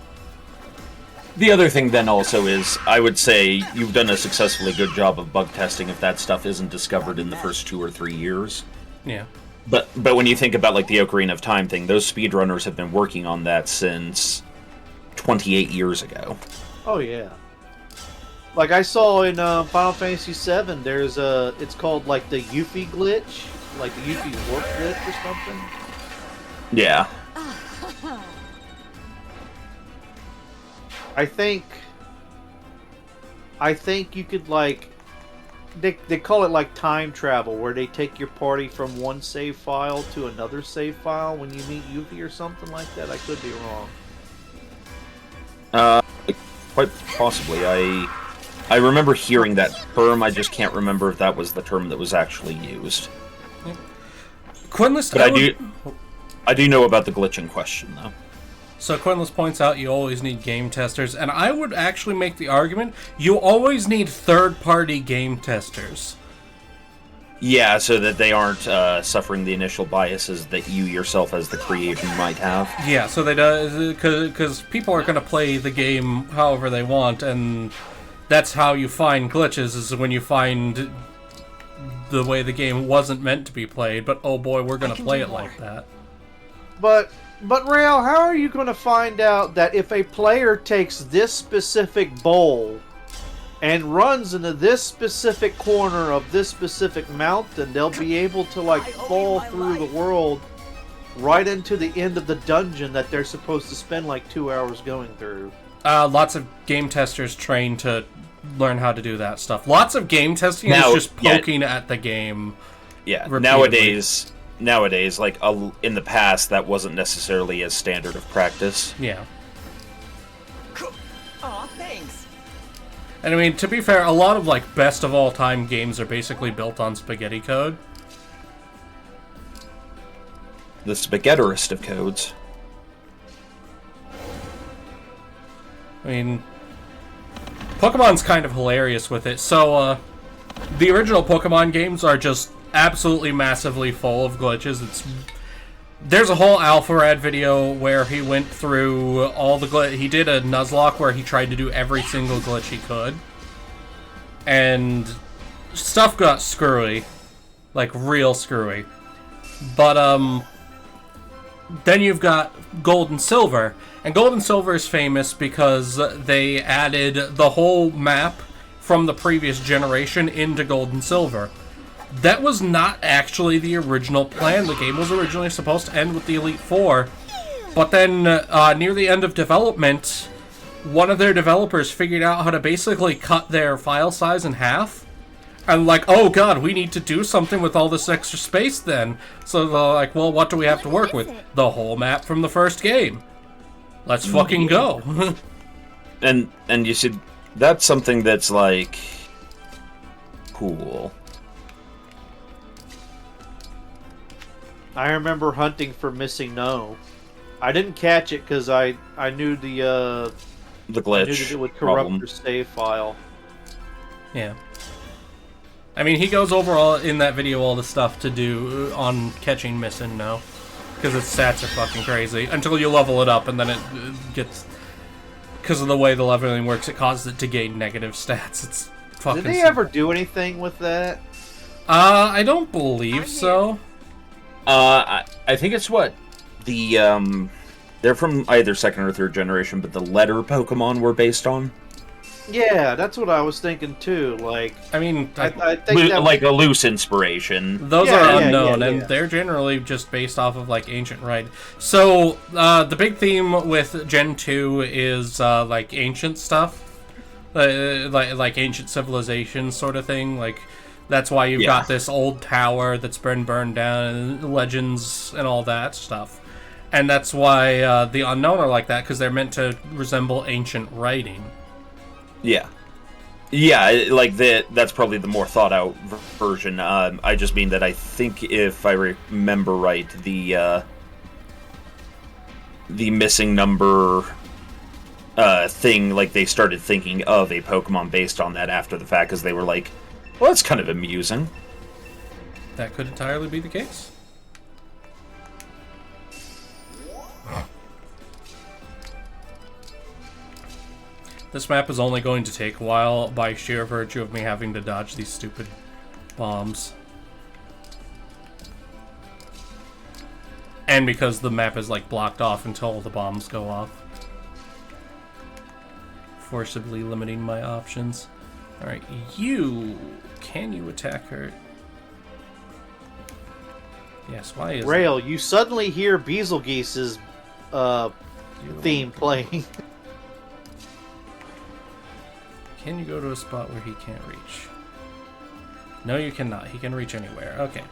The other thing then also is, I would say you've done a successfully good job of bug testing if that stuff isn't discovered in the first 2 or 3 years. Yeah. But when you think about like the Ocarina of Time thing, those speedrunners have been working on that since 28 years ago. Oh yeah. Like I saw in Final Fantasy VII, there's it's called like the Yuffie glitch, like the Yuffie warp glitch or something. Yeah. I think you could like they call it like time travel, where they take your party from one save file to another save file when you meet Yuffie or something like that. I could be wrong. Quite possibly. I remember hearing that term. I just can't remember if that was the term that was actually used. Quinless, but I do know about the glitch in question, though. So Quinless points out you always need game testers, and I would actually make the argument you always need third-party game testers. Yeah, so that they aren't suffering the initial biases that you yourself as the creator might have. Yeah, so they do, because people are going to play the game however they want, and that's how you find glitches, is when you find the way the game wasn't meant to be played, but oh boy, we're going to play it like that. But Rale, how are you going to find out that if a player takes this specific bowl and runs into this specific corner of this specific mountain, they'll be able to like fall through the world right into the end of the dungeon that they're supposed to spend like 2 hours going through. Lots of game testers train to learn how to do that stuff. Lots of game testing is just poking at the game. Yeah, repeatedly. nowadays, like in the past, that wasn't necessarily as standard of practice. Yeah. Aw, thanks. And I mean, to be fair, a lot of like best of all time games are basically built on spaghetti code. The spaghetterist of codes. I mean, Pokemon's kind of hilarious with it. So, the original Pokemon games are just absolutely massively full of glitches. There's a whole Alpharad video where he went through all the he did a Nuzlocke where he tried to do every single glitch he could. And stuff got screwy. Like, real screwy. But, then you've got Gold and Silver. And Gold and Silver is famous because they added the whole map from the previous generation into Gold and Silver. That was not actually the original plan. The game was originally supposed to end with the Elite Four. But then, near the end of development, one of their developers figured out how to basically cut their file size in half. And like, oh god, we need to do something with all this extra space then. So they're like, well, what do we have to work with? The whole map from the first game. Let's fucking go. And you see, that's something that's like cool. I remember hunting for Missing No. I didn't catch it because I knew the glitch I knew that it would corrupt problem. your save file. Yeah. I mean, he goes over all in that video all the stuff to do on catching Missing No. Because its stats are fucking crazy. Until you level it up and then it gets... Because of the way the leveling works, it causes it to gain negative stats. It's fucking... Did they ever do anything with that? I don't believe so. I think it's what? The, they're from either second or third generation, but the letter Pokemon were based on. Yeah, that's what I was thinking too. Like, I mean, I think that like a loose inspiration. Those are unknown, and they're generally just based off of like ancient rite. So the big theme with Gen 2 is like ancient stuff, like ancient civilization sort of thing. Like that's why you've got this old tower that's been burned down, and legends and all that stuff. And that's why the unknown are like that, because they're meant to resemble ancient writing. Yeah. Yeah, like that's probably the more thought out version. I just mean that I think if I remember right, the missing number thing, like they started thinking of a Pokemon based on that after the fact, because they were like, well, that's kind of amusing. That could entirely be the case. This map is only going to take a while by sheer virtue of me having to dodge these stupid bombs. And because the map is like blocked off until the bombs go off. Forcibly limiting my options. Alright, can you attack her? Yes, why is Rale, you suddenly hear Betelgeese's theme playing. Can you go to a spot where he can't reach? No, you cannot. He can reach anywhere. Okay.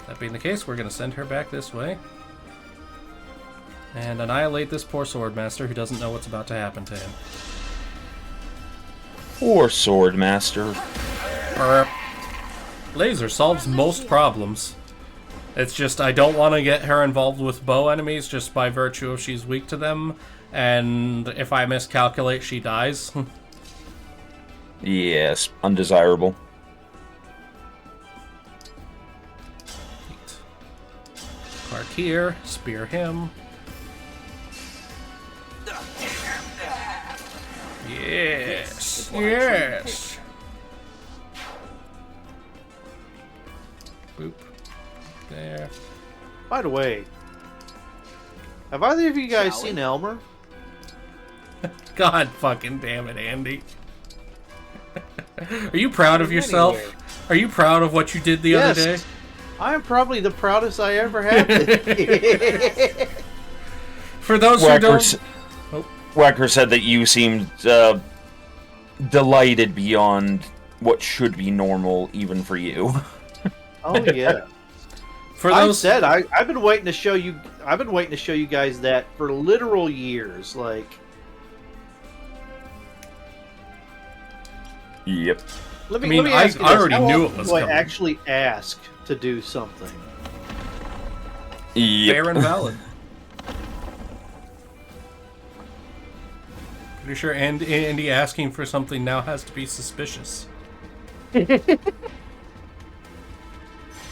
That being the case, we're going to send her back this way. And annihilate this poor Swordmaster who doesn't know what's about to happen to him. Poor Swordmaster. Laser solves most problems. It's just I don't want to get her involved with bow enemies just by virtue of she's weak to them. And if I miscalculate, she dies. Yes, undesirable. Park here, spear him. Yes, yes. Boop. There. By the way, have either of you guys seen Elmer? God fucking damn it, Andy. Are you proud of yourself? Anywhere. Are you proud of what you did the other day? I am probably the proudest I ever have been. For those who don't... Wacker said that you seemed delighted beyond what should be normal, even for you. Oh yeah. For those... I've been waiting to show you. I've been waiting to show you guys that for literal years. Like. Yep. Let me ask you I this. already How knew often it was do coming. I actually ask to do something? Yep. Fair and valid. Pretty sure Andy asking for something now has to be suspicious.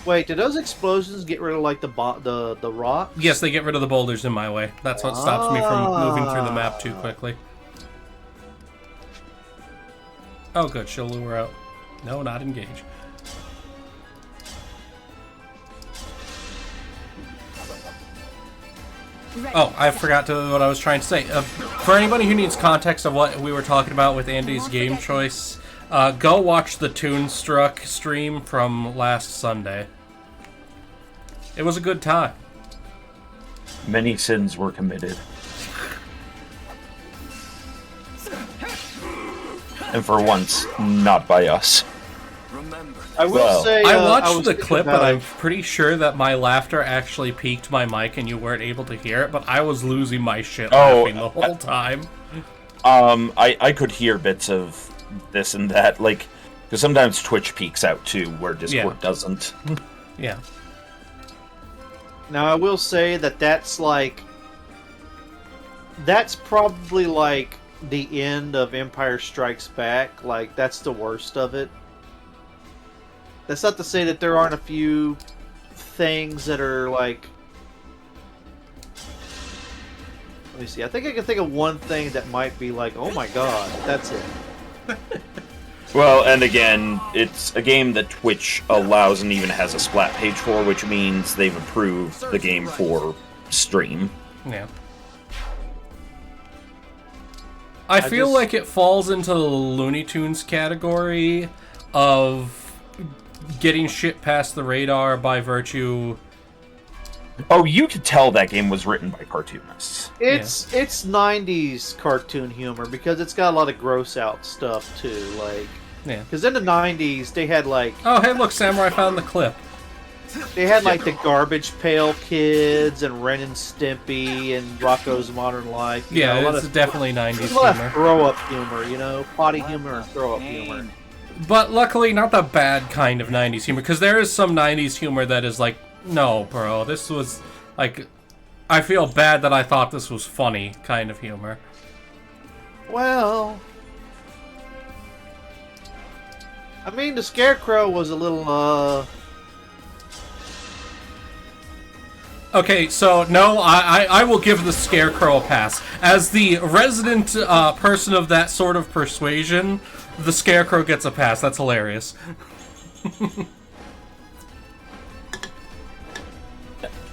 Wait, do those explosions get rid of like the rocks? Yes, they get rid of the boulders in my way. That's what stops me from moving through the map too quickly. Oh good, she'll lure out. No, not engage. Oh, I forgot what I was trying to say. For anybody who needs context of what we were talking about with Andy's game choice, go watch the Toonstruck stream from last Sunday. It was a good time. Many sins were committed. And for once, not by us. I will say I watched was the thinking clip, about and I'm it. pretty sure that my laughter actually peaked my mic, and you weren't able to hear it. But I was losing my shit laughing the whole time. I could hear bits of this and that, like, because sometimes Twitch peaks out too, where Discord doesn't. Yeah. Now I will say that's probably like the end of Empire Strikes Back. Like that's the worst of it. That's not to say that there aren't a few things that are like. Let me see. I think I can think of one thing that might be like, oh my god, that's it. Well, and again, it's a game that Twitch allows and even has a splat page for, which means they've approved the game for stream. Yeah. I feel like it falls into the Looney Tunes category of getting shit past the radar by virtue. Oh, you could tell that game was written by cartoonists. It's 90s cartoon humor because it's got a lot of gross out stuff too, like. Yeah. Because in the 90s they had like. Oh hey look, Samurai found the clip. They had like the Garbage Pail Kids and Ren and Stimpy and Rocko's Modern Life. Yeah, it's definitely 90s There's a lot humor. of throw-up humor, you know? Potty humor and throw-up humor. But luckily, not the bad kind of 90s humor, because there is some 90s humor that is like, no, bro, this was, like, I feel bad that I thought this was funny kind of humor. Well... I mean, the Scarecrow was a little, Okay, so no, I will give the Scarecrow a pass. As the resident person of that sort of persuasion, the Scarecrow gets a pass. That's hilarious.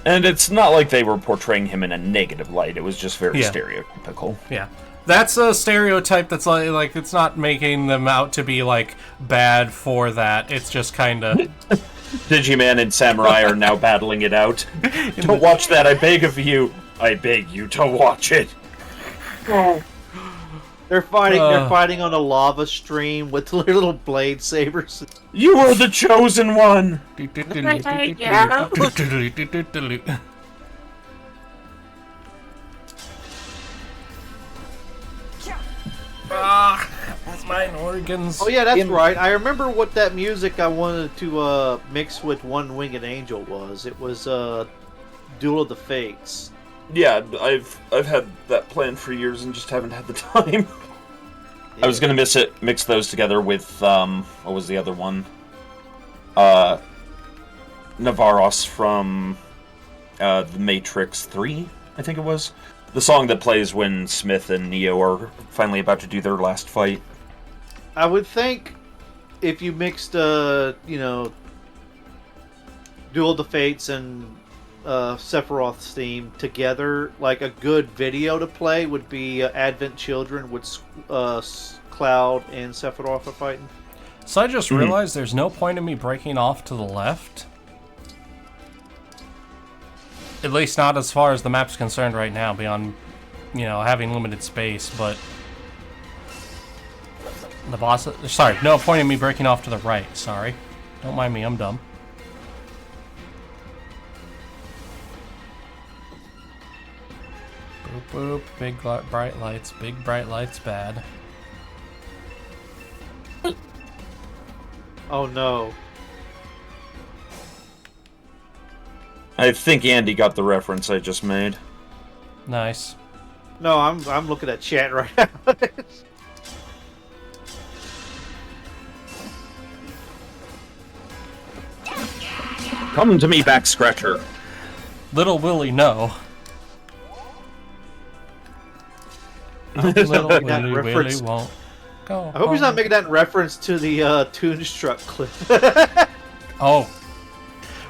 And it's not like they were portraying him in a negative light. It was just very stereotypical. Yeah. That's a stereotype that's like it's not making them out to be like bad for that. It's just kind of Digiman and Samurai are now battling it out. Don't watch that, I beg of you. I beg you to watch it. They're fighting on a lava stream with little blade sabers. You are the chosen one. That's mine organs. Oh yeah, that's right. I remember what that music I wanted to mix with One Winged Angel was. It was Duel of the Fates. Yeah, I've had that planned for years and just haven't had the time. Yeah. I was gonna mix those together with what was the other one? Navarros from The Matrix 3, I think it was. The song that plays when Smith and Neo are finally about to do their last fight. I would think if you mixed, Duel of the Fates and Sephiroth's theme together, like a good video to play would be Advent Children with Cloud and Sephiroth are fighting. So I just realized there's no point in me breaking off to the left. At least not as far as the map's concerned right now, beyond, you know, having limited space, but... The boss... Sorry, no point in me breaking off to the right, sorry. Don't mind me, I'm dumb. Boop, boop, big bright lights, bad. Oh no. I think Andy got the reference I just made. Nice. No, I'm looking at chat right now. Come to me, back scratcher. Little Willie, no. Little Willie won't go. I hope he's not making that in reference to the Toonstruck clip. Oh.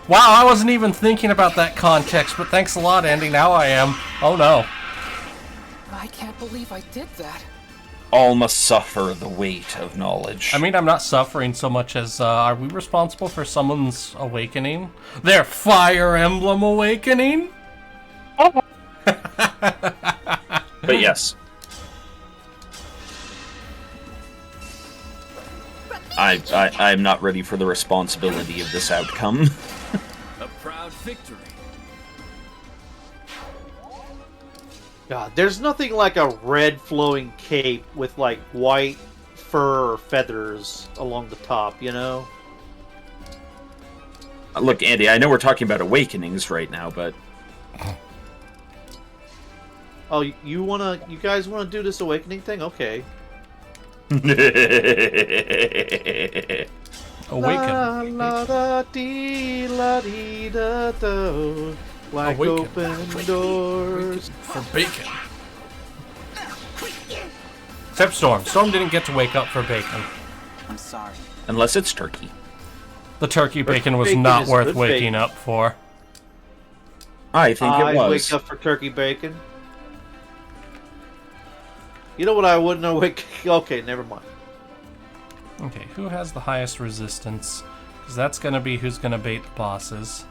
Wow, I wasn't even thinking about that context, but thanks a lot, Andy. Now I am. Oh no. I can't believe I did that. All must suffer the weight of knowledge. I mean, I'm not suffering so much as, are we responsible for someone's awakening? Their Fire Emblem awakening? But yes. I'm not ready for the responsibility of this outcome. A proud victory. God, there's nothing like a red flowing cape with like white fur or feathers along the top, you know? Look, Andy, I know we're talking about awakenings right now, but... Oh, you guys wanna do this awakening thing? Okay. Awaken. La da dee la dee da do. Like Awaken. open doors. For bacon. Except Storm. Storm didn't get to wake up for bacon. I'm sorry. Unless it's turkey. The turkey bacon was Bacon not is worth good waking bacon. up for. I think it I was. wake up for turkey bacon. You know what I wouldn't awake? Okay, never mind. Okay, who has the highest resistance? Because that's going to be who's going to bait the bosses.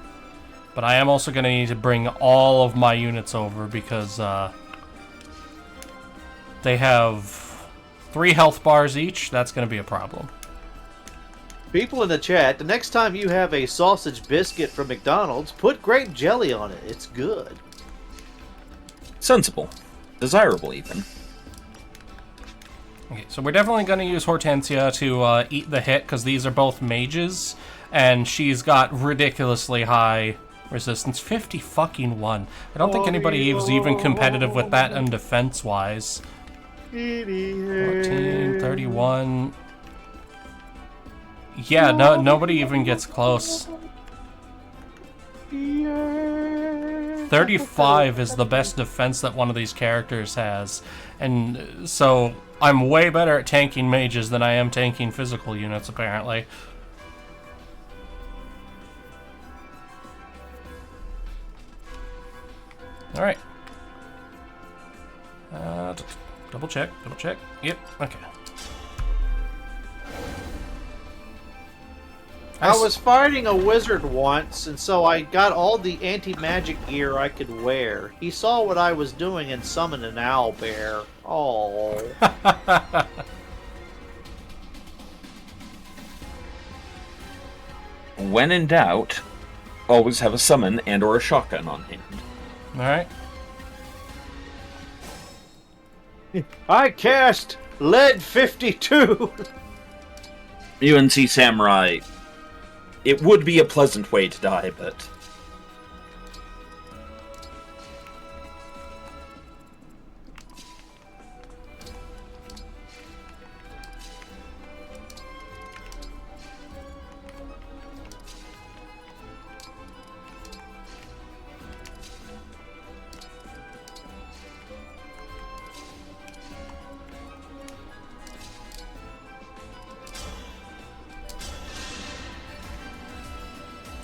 But I am also going to need to bring all of my units over because they have 3 health bars each. That's going to be a problem. People in the chat, the next time you have a sausage biscuit from McDonald's, put grape jelly on it. It's good. Sensible. Desirable, even. Okay, so we're definitely going to use Hortensia to eat the hit, because these are both mages, and she's got ridiculously high resistance. 50 fucking 1. I don't think anybody is even competitive with that in defense-wise. 14, 31... Yeah, nobody even gets close. 35 is the best defense that one of these characters has. And so I'm way better at tanking mages than I am tanking physical units, apparently. Alright. Double check. Yep, okay. I was fighting a wizard once, and so I got all the anti-magic gear I could wear. He saw what I was doing and summoned an owl bear. Oh. When in doubt, always have a summon and or a shotgun on hand. Alright. I cast Lead 52! UNC Samurai... It would be a pleasant way to die, but...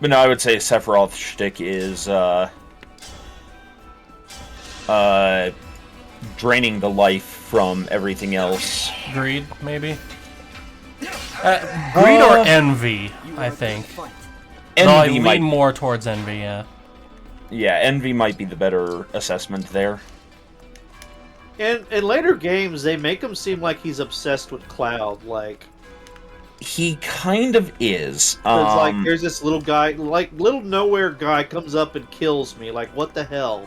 But no, I would say Sephiroth's shtick is draining the life from everything else. Greed, maybe? Greed or envy, I think. No, I lean more towards envy, yeah. Yeah, envy might be the better assessment there. In later games, they make him seem like he's obsessed with Cloud, like... He kind of is. It's like, there's this little guy, like, little nowhere guy comes up and kills me, like, what the hell?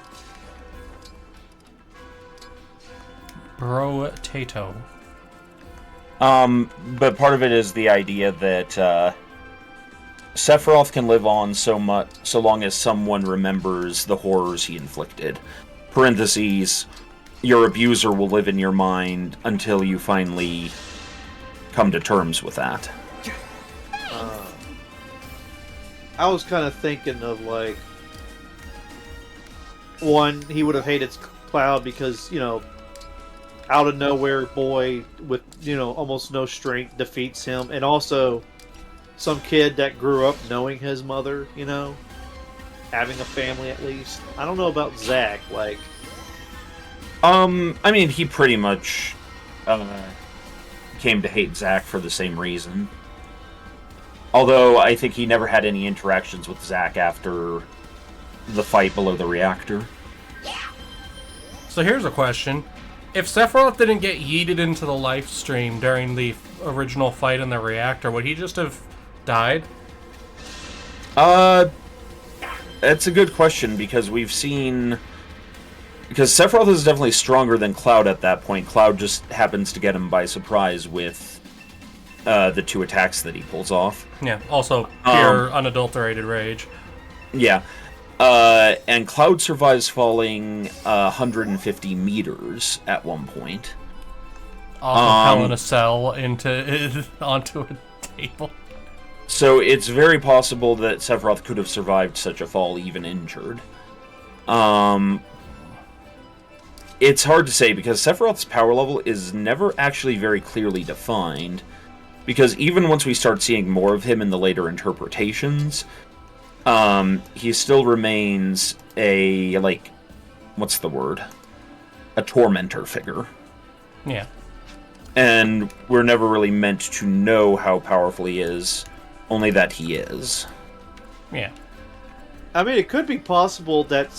Bro-tato. But part of it is the idea that, Sephiroth can live on so long as someone remembers the horrors he inflicted. Parentheses, your abuser will live in your mind until you finally come to terms with that. I was kind of thinking of, like... One, he would have hated Cloud because, you know, out of nowhere boy with, you know, almost no strength defeats him. And also... some kid that grew up knowing his mother, you know? Having a family, at least. I don't know about Zack, like... I mean, he pretty much, came to hate Zack for the same reason. Although, I think he never had any interactions with Zack after the fight below the reactor. So here's a question. If Sephiroth didn't get yeeted into the life stream during the original fight in the reactor, would he just have died? That's a good question, because we've seen... Because Sephiroth is definitely stronger than Cloud at that point. Cloud just happens to get him by surprise with the 2 attacks that he pulls off. Yeah, also pure unadulterated rage. Yeah. And Cloud survives falling 150 meters at one point. Off of Hell in a Cell onto a table. So it's very possible that Sephiroth could have survived such a fall, even injured. It's hard to say, because Sephiroth's power level is never actually very clearly defined. Because even once we start seeing more of him in the later interpretations, he still remains a, like, what's the word? A tormentor figure. Yeah. And we're never really meant to know how powerful he is, only that he is. Yeah. I mean, it could be possible that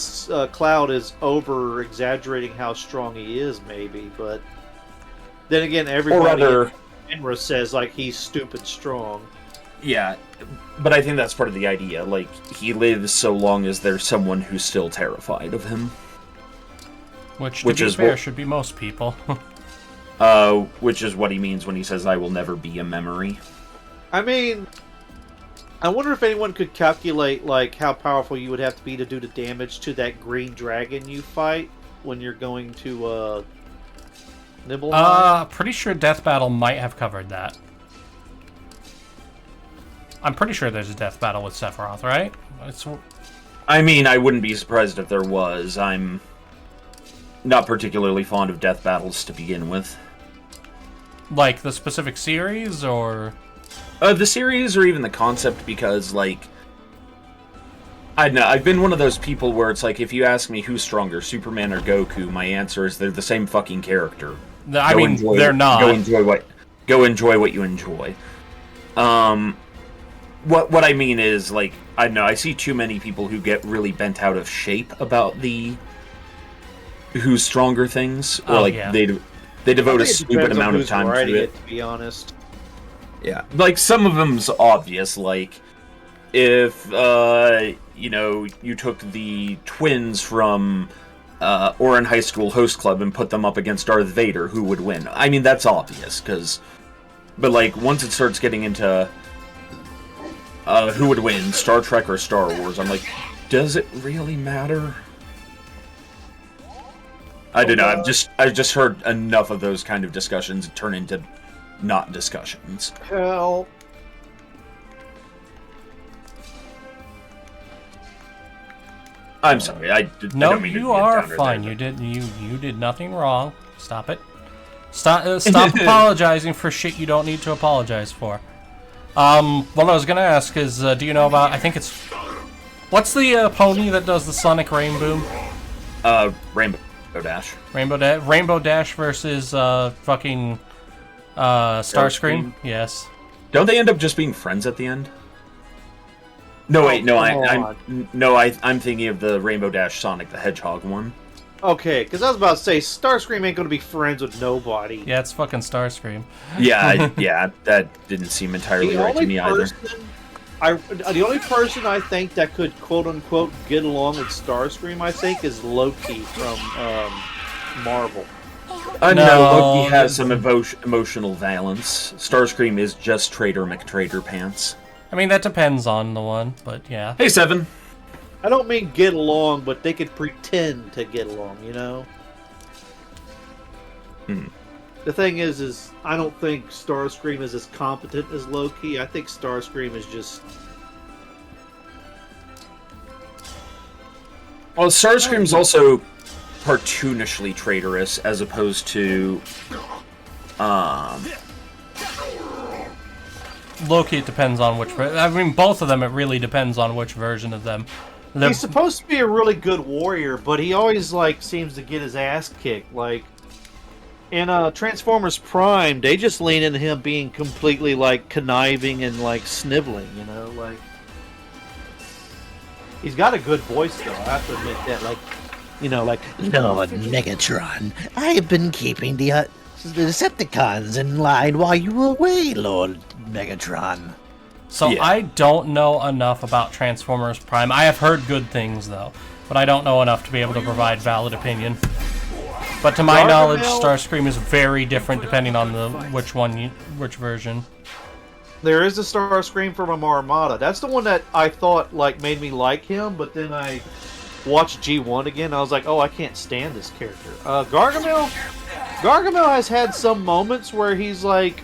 Cloud is over-exaggerating how strong he is, maybe, but... Then again, everybody in Enra says, like, he's stupid strong. Yeah, but I think that's part of the idea. Like, he lives so long as there's someone who's still terrified of him. Which to be fair, should be most people. Which is what he means when he says, I will never be a memory. I mean... I wonder if anyone could calculate, like, how powerful you would have to be to do the damage to that green dragon you fight when you're going to, Nibelheim? Pretty sure Death Battle might have covered that. I'm pretty sure there's a Death Battle with Sephiroth, right? I mean, I wouldn't be surprised if there was. I'm not particularly fond of Death Battles to begin with. Like, the specific series, or...? The series, or even the concept, because, like... I don't know, I've been one of those people where it's like, if you ask me who's stronger, Superman or Goku, my answer is they're the same fucking character. I mean, they're not. Go enjoy what you enjoy. What I mean is, like, I don't know, I see too many people who get really bent out of shape about the who's stronger things, or they devote a stupid amount of time to it. To be honest. Yeah, like, some of them's obvious, like, if, you know, you took the twins from Orin High School Host Club and put them up against Darth Vader, who would win? I mean, that's obvious, but, like, once it starts getting into who would win, Star Trek or Star Wars, I'm like, does it really matter? I don't know, I've just heard enough of those kind of discussions turn into not discussions. Hell. I'm sorry. I don't mean you are fine. You did nothing wrong. Stop it. Stop apologizing for shit you don't need to apologize for. What I was gonna ask is, do you know about? I think it's what's the pony that does the Sonic Rain Boom? Rainbow Dash. Rainbow Dash versus fucking Starscream. Yes. Don't they end up just being friends at the end? No, wait, no, I'm thinking of the Rainbow Dash Sonic the Hedgehog one. Okay, because I was about to say Starscream ain't gonna be friends with nobody. Yeah, it's fucking Starscream. Yeah, that didn't seem entirely right to me either. The only person I think that could quote unquote get along with Starscream, I think, is Loki from Marvel. No, Loki has some emotional valence. Starscream is just Trader McTrader Pants. I mean, that depends on the one, but yeah. Hey, Seven. I don't mean get along, but they could pretend to get along, you know? The thing is I don't think Starscream is as competent as Loki. I think Starscream is just... Well, Starscream's also cartoonishly traitorous, as opposed to... Loki, it depends on which... I mean, both of them, it really depends on which version of them. He's supposed to be a really good warrior, but he always, like, seems to get his ass kicked. Like, in Transformers Prime, they just lean into him being completely, like, conniving and, like, sniveling, you know? Like, he's got a good voice, though. I have to admit that. Like, you know, like, Lord Megatron, I have been keeping the Decepticons in line while you were away, Lord Megatron. So yeah. I don't know enough about Transformers Prime. I have heard good things, though, but I don't know enough to be able to provide valid opinion. But to my knowledge, Starscream is very different depending on which version. There is a Starscream from Armada. That's the one that I thought like made me like him, but then I watched G1 again. And I was like, oh, I can't stand this character. Gargamel has had some moments where he's like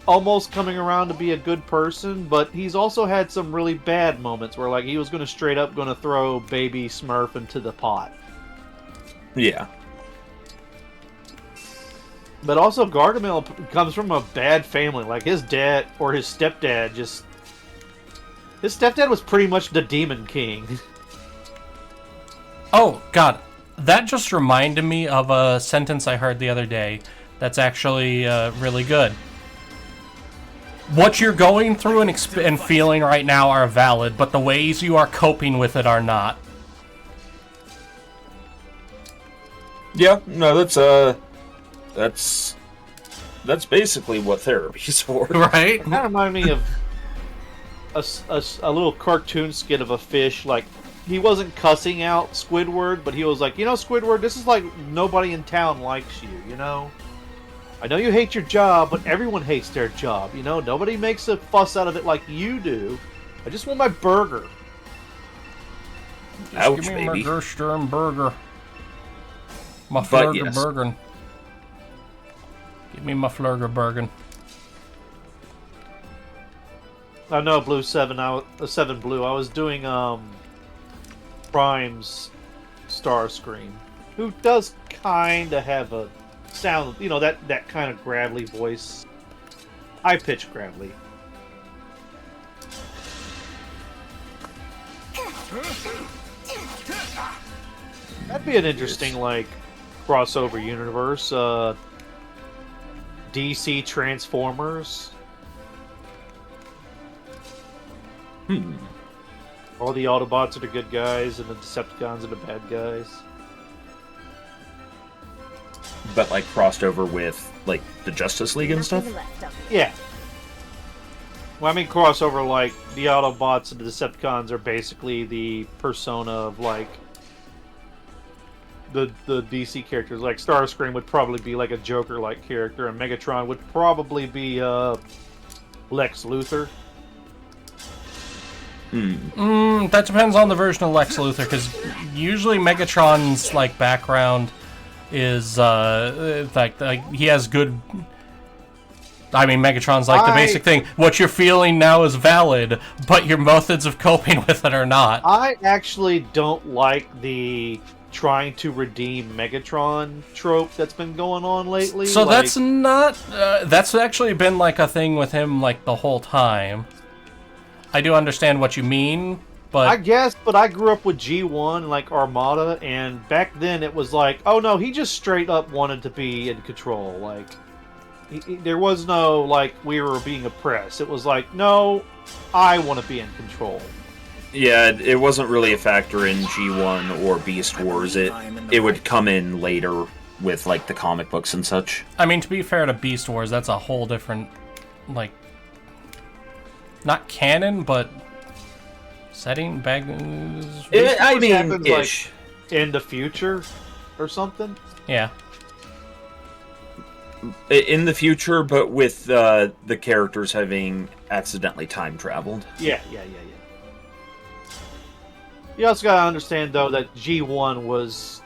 almost coming around to be a good person, but he's also had some really bad moments where like he was going to straight up going to throw baby Smurf into the pot. Yeah. But also Gargamel comes from a bad family. Like his dad or his stepdad just... His stepdad was pretty much the Demon King. Oh, God. That just reminded me of a sentence I heard the other day that's actually really good. What you're going through and feeling right now are valid, but the ways you are coping with it are not. Yeah, no, that's basically what therapy's for. Right? It kind of reminded me of a little cartoon skit of a fish. Like, he wasn't cussing out Squidward, but he was like, you know, Squidward, this is like nobody in town likes you, you know? I know you hate your job, but everyone hates their job, you know? Nobody makes a fuss out of it like you do. I just want my burger. Ouch, give me baby. my Gerstern burger. My Flurger Burger. Give me my Flurger Burger. I know, Blue 7. 7 Blue. I was doing Prime's Starscream, who does kind of have a sound, you know, that kind of gravelly voice, high pitched gravelly. That'd be an interesting like crossover universe. DC Transformers. All the Autobots are the good guys, and the Decepticons are the bad guys. But like crossed over with like the Justice League and stuff. Yeah. Well, I mean crossover like the Autobots and the Decepticons are basically the persona of like the DC characters. Like Starscream would probably be like a Joker-like character, and Megatron would probably be Lex Luthor. That depends on the version of Lex Luthor, because usually Megatron's like background is like he has good I mean, Megatron's like the basic thing. What you're feeling now is valid, but your methods of coping with it are not. I actually don't like the trying to redeem Megatron trope that's been going on lately. So that's not... that's actually been, like, a thing with him, like, the whole time. I do understand what you mean, but... I guess, but I grew up with G1, like Armada, and back then it was like, oh no, he just straight up wanted to be in control. Like, there was no, like, we were being oppressed. It was like, no, I want to be in control. Yeah, it wasn't really a factor in G1 or Beast Wars. It would come in later with, like, the comic books and such. I mean, to be fair to Beast Wars, that's a whole different, like... not canon, but... setting back... I mean, happens, ish. Like, in the future or something? Yeah. In the future, but with the characters having accidentally time traveled. Yeah. You also gotta understand, though, that G1 was...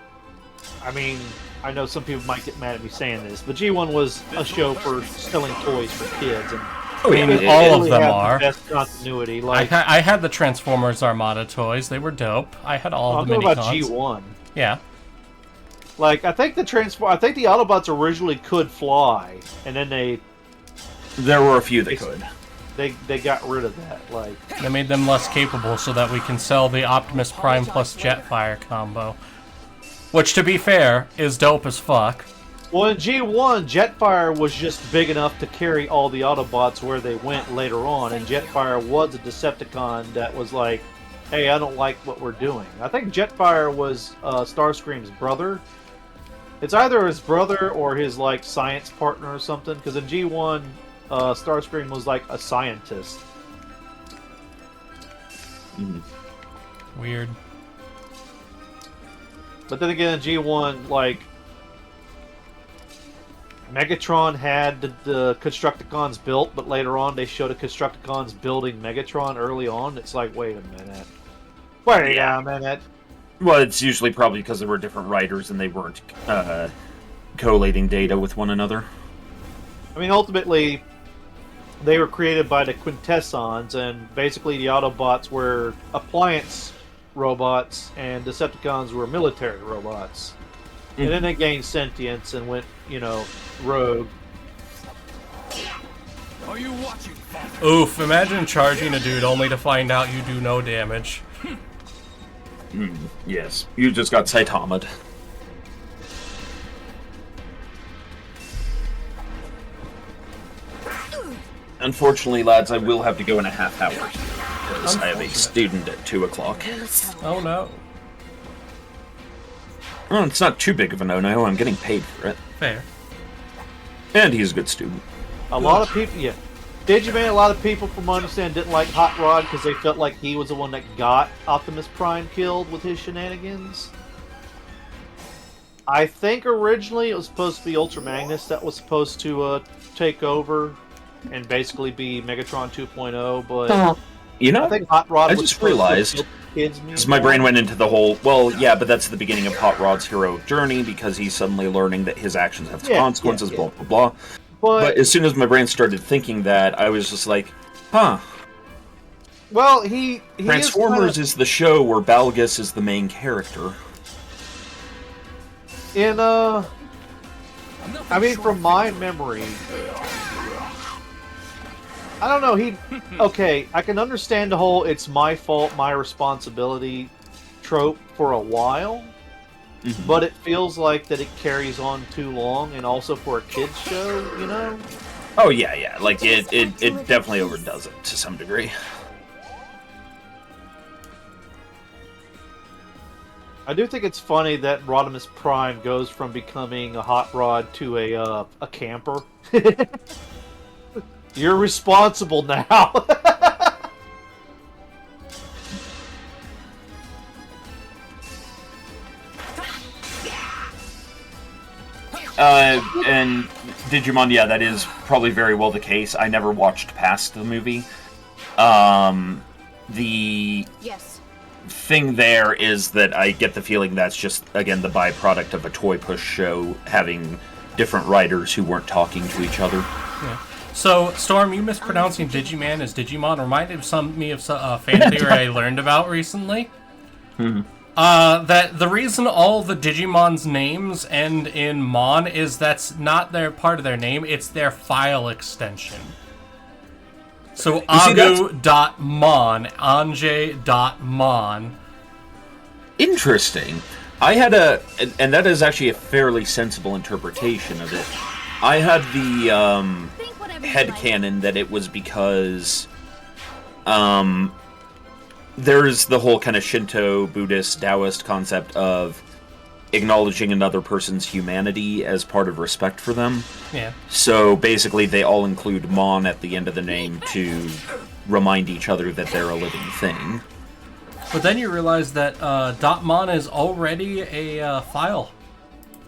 I mean, I know some people might get mad at me saying this, but G1 was a show for selling toys for kids, and I mean, all of them are. The best continuity. Like, I had the Transformers Armada toys. They were dope. I had all the mini-cons. I'm talking about G1. Yeah. Like, I think the Autobots originally could fly, and then there were a few that could. They got rid of that. Like, they made them less capable so that we can sell the Optimus Prime plus Jetfire combo, which, to be fair, is dope as fuck. Well, in G1, Jetfire was just big enough to carry all the Autobots where they went later on, and Jetfire was a Decepticon that was like, hey, I don't like what we're doing. I think Jetfire was Starscream's brother. It's either his brother or his, like, science partner or something, because in G1, Starscream was like a scientist. Weird. But then again, in G1, like, Megatron had the Constructicons built, but later on they showed the Constructicons building Megatron early on. It's like, wait a minute. Wait a minute. Well, it's usually probably because there were different writers and they weren't collating data with one another. I mean, ultimately, they were created by the Quintessons, and basically the Autobots were appliance robots, and Decepticons were military robots. And then they gained sentience and went, rogue. Are you watching? Oof, imagine charging a dude only to find out you do no damage. Yes, you just got Saitama'd. Unfortunately, lads, I will have to go in a half hour because I have a student at 2 o'clock. Oh no. Well, it's not too big of a no-no. I'm getting paid for it. Fair. And he's a good student. A lot of people, a lot of people, from what I understand, didn't like Hot Rod because they felt like he was the one that got Optimus Prime killed with his shenanigans. I think originally it was supposed to be Ultra Magnus that was supposed to take over and basically be Megatron 2.0, but I think Hot Rod was just realized, because my brain went into the whole, well, yeah, but that's the beginning of Hot Rod's heroic journey because he's suddenly learning that his actions have consequences, blah, blah, blah. But as soon as my brain started thinking that, I was just like, huh. Well, he Transformers is the show where Balgus is the main character. I mean, from my memory, I don't know, okay, I can understand the whole it's my fault, my responsibility trope for a while, but it feels like that it carries on too long, and also for a kid's show, Oh, yeah, like, it definitely overdoes it to some degree. I do think it's funny that Rodimus Prime goes from becoming a hot rod to a camper. You're responsible now. And Digimon, yeah, that is probably very well the case. I never watched past the movie. The thing there is that I get the feeling that's just, again, the byproduct of a toy push show having different writers who weren't talking to each other. Yeah. So, Storm, you mispronouncing Digimon as Digimon reminded me of a fan theory I learned about recently. That the reason all the Digimon's names end in Mon is that's not their part of their name, it's their file extension. So agu.mon, anje.mon. Interesting. I had and that is actually a fairly sensible interpretation of it. I had the headcanon that it was because there's the whole kind of Shinto, Buddhist, Taoist concept of acknowledging another person's humanity as part of respect for them. Yeah. So basically they all include Mon at the end of the name to remind each other that they're a living thing. But then you realize that .mon is already a file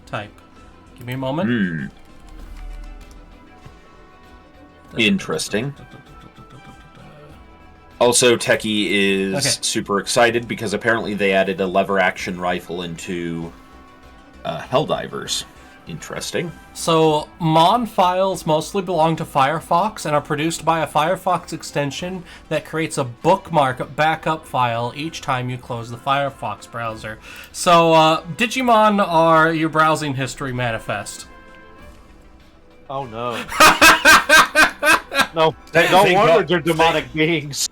type. Give me a moment. Interesting. Also, Techie is super excited because apparently they added a lever-action rifle into Helldivers. Interesting. So, Mon files mostly belong to Firefox and are produced by a Firefox extension that creates a bookmark backup file each time you close the Firefox browser. So, Digimon are your browsing history manifest. Oh no. No wonder they're demonic beings.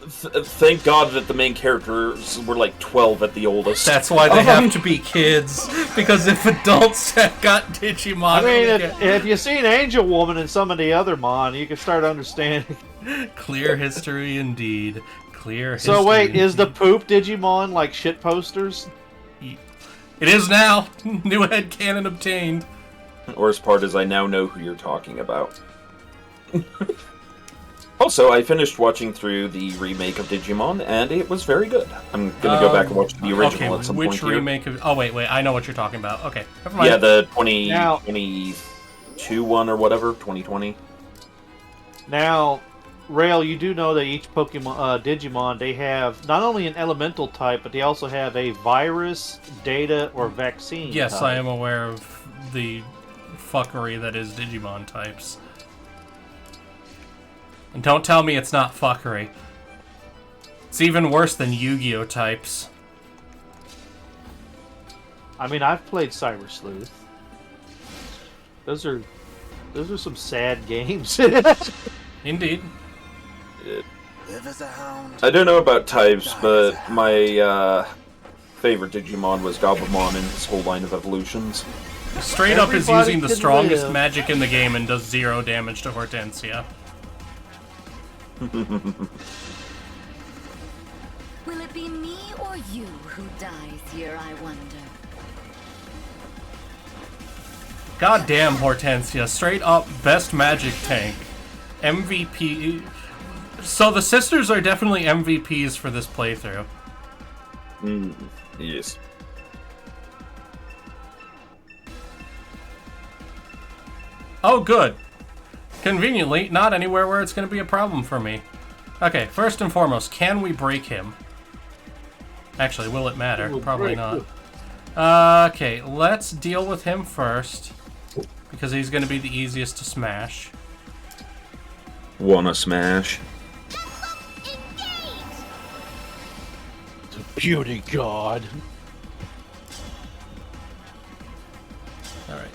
Thank God that the main characters were like 12 at the oldest. That's why they have to be kids, because if adults have got Digimon... I mean, if you've seen Angel Woman and some of the other Mon, you can start understanding. Clear history indeed. Clear history. So wait, is the poop Digimon like shit posters? It is now. New headcanon obtained. Worst part is I now know who you're talking about. Also, I finished watching through the remake of Digimon, and it was very good. I'm going to go back and watch the original at some point here. Which remake of... Oh, wait, I know what you're talking about. Okay, never mind. Yeah, the 2022 one or whatever, 2020. Now, Rale, you do know that each Pokemon, Digimon, they have not only an elemental type, but they also have a virus, data, or vaccine Yes, type. I am aware of the fuckery that is Digimon types. And don't tell me it's not fuckery. It's even worse than Yu-Gi-Oh types. I mean, I've played Cyber Sleuth. Those are some sad games. Indeed. I don't know about types, but my favorite Digimon was Gabumon and his whole line of evolutions. Straight up is using the strongest magic in the game and does 0 damage to Hortensia. Will it be me or you who dies here, I wonder? Goddamn Hortensia, straight up best magic tank. MVP. So the sisters are definitely MVPs for this playthrough. Yes. Oh, good. Conveniently, not anywhere where it's going to be a problem for me. Okay, first and foremost, can we break him? Actually, will it matter? Probably not. Okay, let's deal with him first, because he's going to be the easiest to smash. Wanna smash? The beauty god. Alright.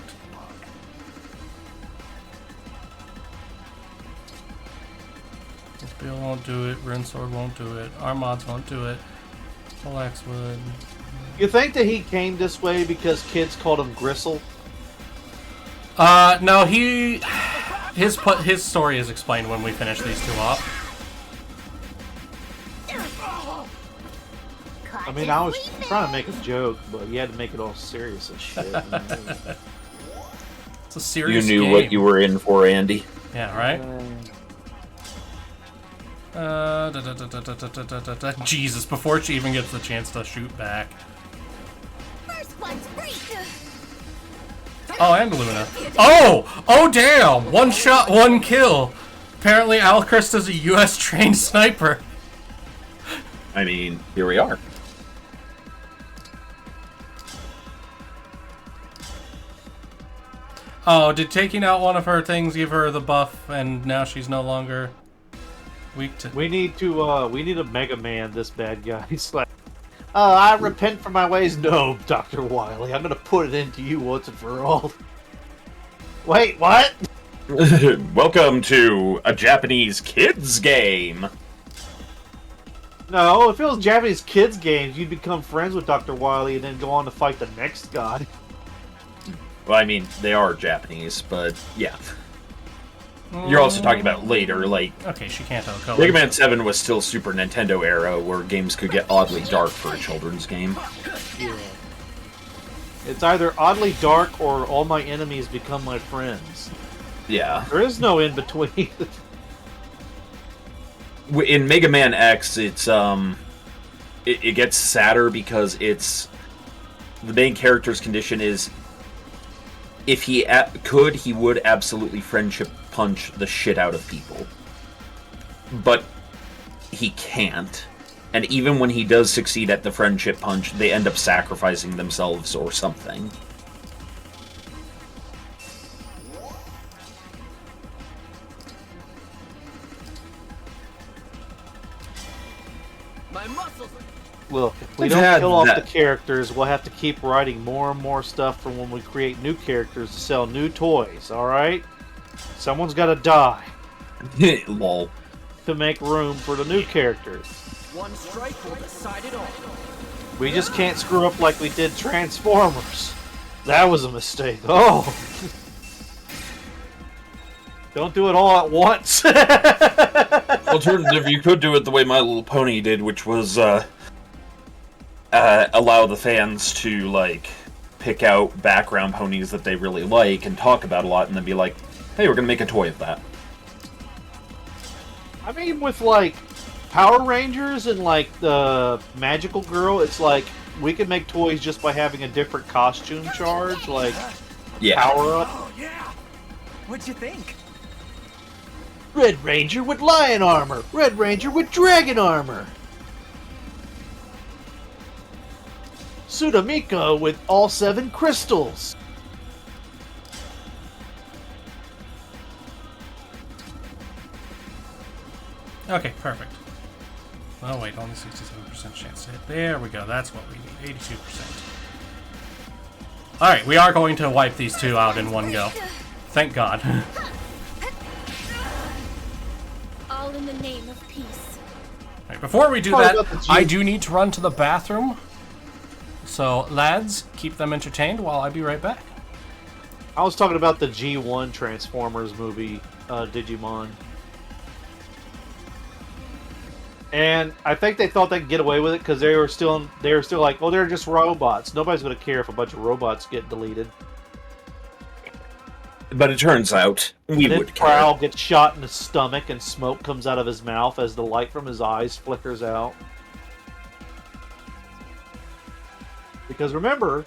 Bill won't do it, Rune Sword won't do it, our mods won't do it, Relax would. You think that he came this way because kids called him Gristle? No, his story is explained when we finish these two off. I mean, I was trying to make a joke, but you had to make it all serious and shit. It's a serious game. You knew game. what you were in for, Andy. Yeah, right? Jesus, before she even gets the chance to shoot back. Oh, and Luna. Oh! Oh, damn! One shot, one kill! Apparently, Alchrist is a US trained sniper. I mean, here we are. Oh, did taking out one of her things give her the buff, and now she's no longer weak to... We need a Mega Man this bad guy. He's like, I repent for my ways. No, Dr. Wily, I'm gonna put it into you once and for all. Wait, what? Welcome to a Japanese kids game. No, if it was Japanese kids games, you'd become friends with Dr. Wily and then go on to fight the next god. Well, I mean, they are Japanese, but yeah. You're also talking about later, like... Okay, she can't outgo Mega Man 7 was still Super Nintendo era, where games could get oddly dark for a children's game. Yeah. It's either oddly dark or all my enemies become my friends. Yeah. There is no in-between. In Mega Man X, it's, it gets sadder because it's... The main character's condition is... If he could, he would absolutely friendship punch the shit out of people. But he can't. And even when he does succeed at the friendship punch, they end up sacrificing themselves or something. My muscles. Look, if we don't kill off the characters, we'll have to keep writing more and more stuff for when we create new characters to sell new toys, alright? Someone's gotta die. Lol. To make room for the new characters. One strike will decide it all. We just can't screw up like we did Transformers. That was a mistake. Oh! Don't do it all at once. Alternative, you could do it the way My Little Pony did, which was, allow the fans to, like, pick out background ponies that they really like and talk about a lot, and then be like, hey, we're gonna make a toy of that. I mean, with, like, Power Rangers and, like, the Magical Girl, it's like, we can make toys just by having a different costume charge, like, Power Up. Oh, yeah. What'd you think? Red Ranger with lion armor! Red Ranger with dragon armor! Sudamiko with all 7 crystals! Okay, perfect. Oh wait, only 67% chance to hit. There we go, that's what we need, 82%. Alright, we are going to wipe these two out in one go. Thank God. All in the name of peace. Right, before we do that, I do need to run to the bathroom. So, lads, keep them entertained while I be right back. I was talking about the G1 Transformers movie, Digimon. And I think they thought they could get away with it because they were still like, oh, they're just robots. Nobody's going to care if a bunch of robots get deleted. But it turns out we would care. Prowl gets shot in the stomach and smoke comes out of his mouth as the light from his eyes flickers out. Because remember,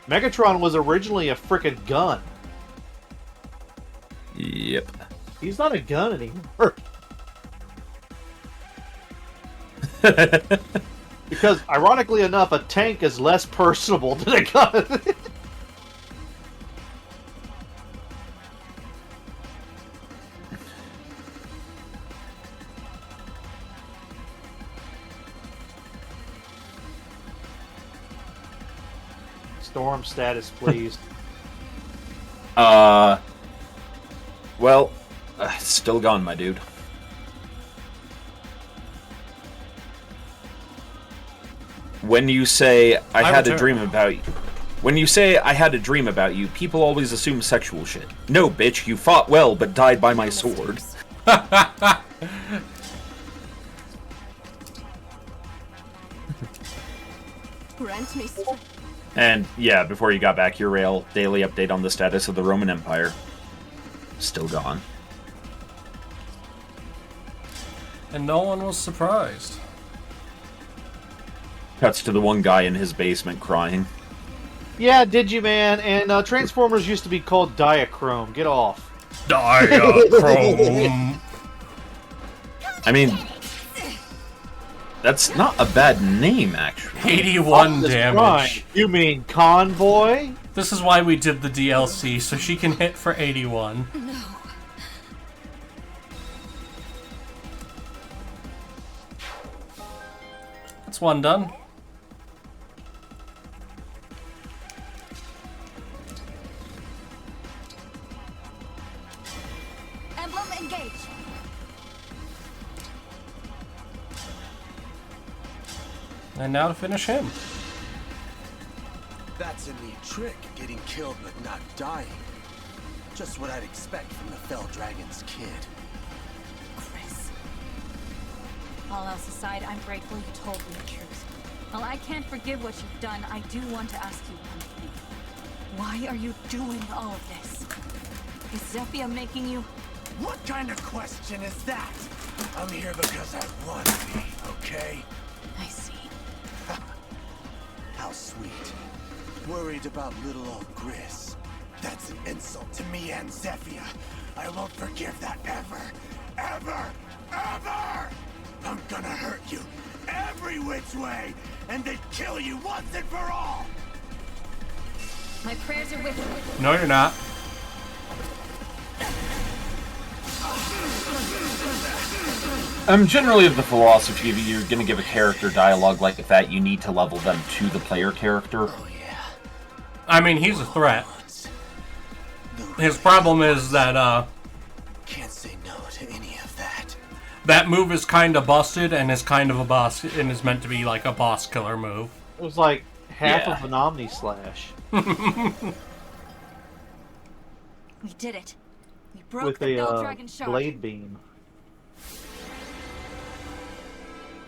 Megatron was originally a frickin' gun. Yep. He's not a gun anymore. Because, ironically enough, a tank is less personable than a gun. Storm status, please. Well, still gone, my dude. When you say I had a dream about you, when you say I had a dream about you, people always assume sexual shit. No, bitch, you fought well but died by my sword. Grant me strength. And yeah, before you got back, your Rale daily update on the status of the Roman Empire. Still gone. And no one was surprised. Cuts to the one guy in his basement crying. Yeah, Digiman, and Transformers used to be called Diachrome. Get off. Diachrome. I mean, That's not a bad name, actually. 81 Optimus damage. Prime. You mean Convoy? This is why we did the DLC, so she can hit for 81. No. That's one done. Emblem Engage. And now to finish him. That's a neat trick, getting killed but not dying. Just what I'd expect from the Fell Dragon's kid. Chris. All else aside, I'm grateful you told me the truth. While I can't forgive what you've done, I do want to ask you one thing. Why are you doing all of this? Is Zephyr making you... What kind of question is that? I'm here because I want to be, okay? I see. How sweet. Worried about little old Gris. That's an insult to me and Zephyr. I won't forgive that ever. Ever! Ever! I'm gonna hurt you every which way, and then kill you once and for all! My prayers are with you. No, you're not. I'm generally of the philosophy if you're going to give a character dialogue like that, you need to level them to the player character. I mean, he's a threat. His problem is that, Can't say no to any of that. that move is kind of busted and is kind of a boss, and is meant to be like a boss killer move. It was like half of an Omni Slash. We did it. We broke With the Bell a Dragon Shard. blade beam.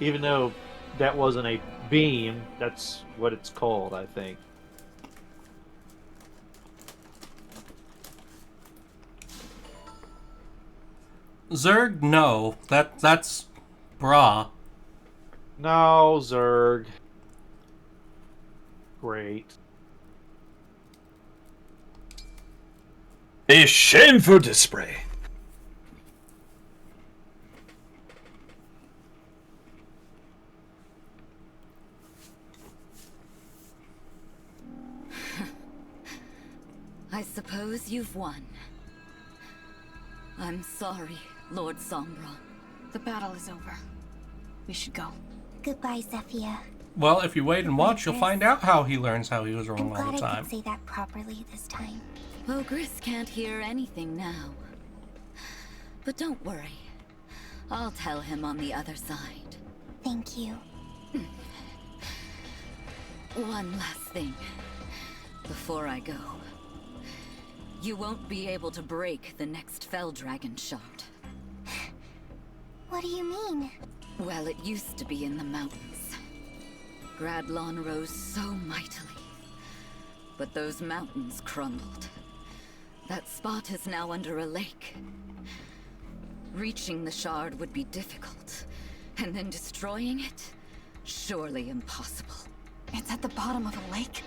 Even though that wasn't a beam, that's what it's called, I think. Zerg, no. That's bra. No, Zerg. Great. A shameful display. I suppose you've won. I'm sorry, Lord Sombra. The battle is over. We should go. Goodbye, Zephyr. Well, if you wait and watch, you'll find out how he learns how he was I'm wrong all glad the I time. could say that properly this time. Oh, Gris can't hear anything now. But don't worry. I'll tell him on the other side. Thank you. One last thing. Before I go. You won't be able to break the next Fell Dragon Shard. What do you mean? Well, it used to be in the mountains. Gradlon rose so mightily. But those mountains crumbled. That spot is now under a lake. Reaching the shard would be difficult. And then destroying it? Surely impossible. It's at the bottom of a lake?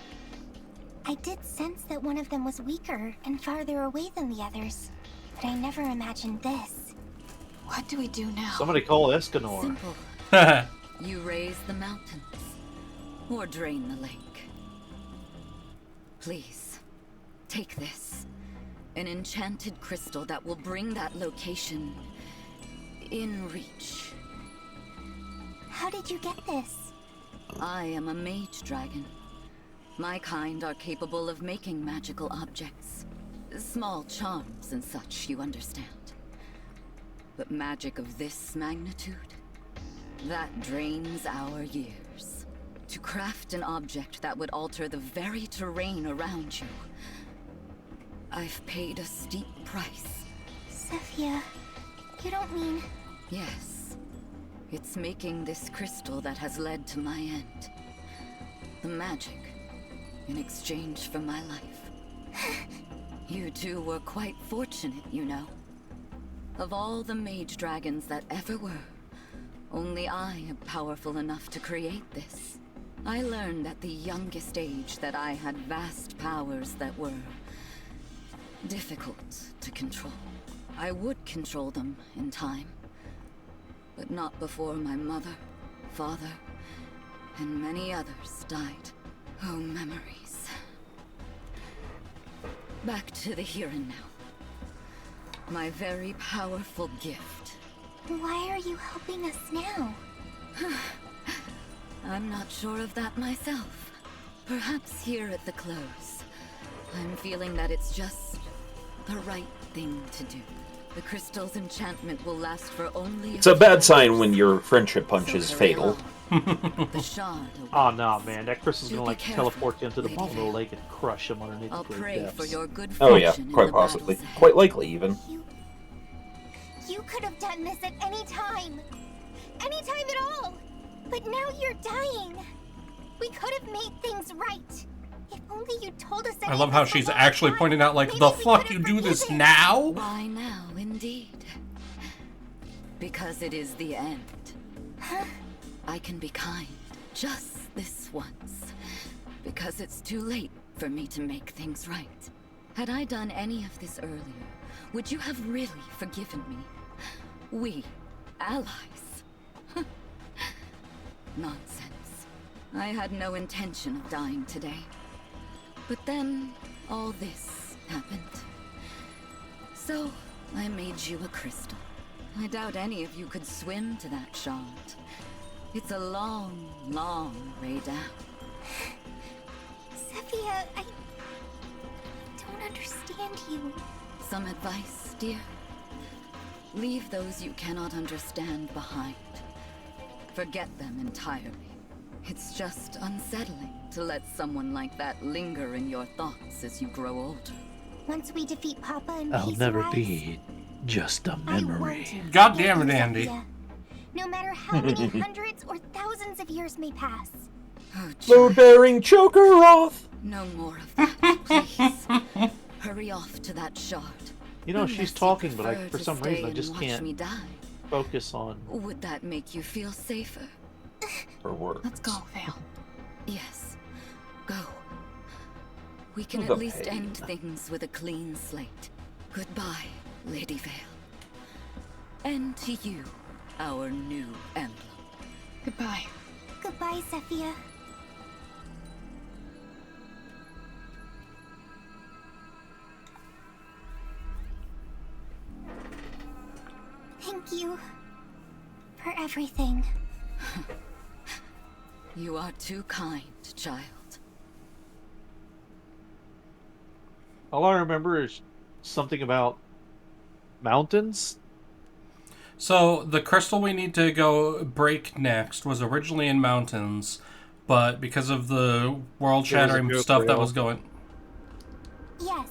I did sense that one of them was weaker and farther away than the others. But I never imagined this. What do we do now? Somebody call Escanor. Simple. You raise the mountains. Or drain the lake. Please, take this. An enchanted crystal that will bring that location in reach. How did you get this? I am a mage dragon. My kind are capable of making magical objects. Small charms and such, you understand. But magic of this magnitude? That drains our years. To craft an object that would alter the very terrain around you, I've paid a steep price. Zephyr, you don't mean... Yes. It's making this crystal that has led to my end. The magic, in exchange for my life. You two were quite fortunate, you know. Of all the mage dragons that ever were, only I am powerful enough to create this. I learned at the youngest age that I had vast powers that were difficult to control. I would control them in time, but not before my mother, father, and many others died. Oh, memories. Back to the here and now. My very powerful gift. Why are you helping us now? I'm not sure of that myself. Perhaps here at the close, I'm feeling that it's just the right thing to do. The crystal's enchantment will last for only It's a bad sign when your friendship punch is fatal. The shard. Oh no, man, that crystal's gonna like teleport you into the bottom of the lake and crush him underneath I'll the great pray depths. for your good Oh yeah, fortune in quite the possibly. battles ahead. Quite likely, even. You could have done this at any time. Any time at all. But now you're dying. We could have made things right. If only you told us that. I love how she's actually pointing out, like, the fuck, you do this now? Why now, indeed? Because it is the end. I can be kind, just this once. Because it's too late for me to make things right. Had I done any of this earlier, would you have really forgiven me? We, allies. Nonsense. I had no intention of dying today. But then, all this happened. So, I made you a crystal. I doubt any of you could swim to that shard. It's a long, long way down. Zephyr, I don't understand you. Some advice, dear? Leave those you cannot understand behind. Forget them entirely. It's just unsettling to let someone like that linger in your thoughts as you grow older. Once we defeat Papa and I'll peace never arrives, be just a memory. God damn it, Andy. Zephyr. No matter how many hundreds or thousands of years may pass. Oh, Load-bearing choker off! no more of that, please. Hurry off to that shard. You know, she's talking, but prefer for to some stay reason I and just watch can't me die. focus on Would that make you feel safer? Her words. Let's go, Vale. Yes. Go. We can The at least pain. end things with a clean slate. Goodbye, Lady Vale. And to you, our new emblem. Goodbye. Goodbye, Zephyr. Thank you for everything. You are too kind, child. all I remember is something about mountains. So, the crystal we need to go break next was originally in mountains, but because of the world-shattering stuff that was going... Yes.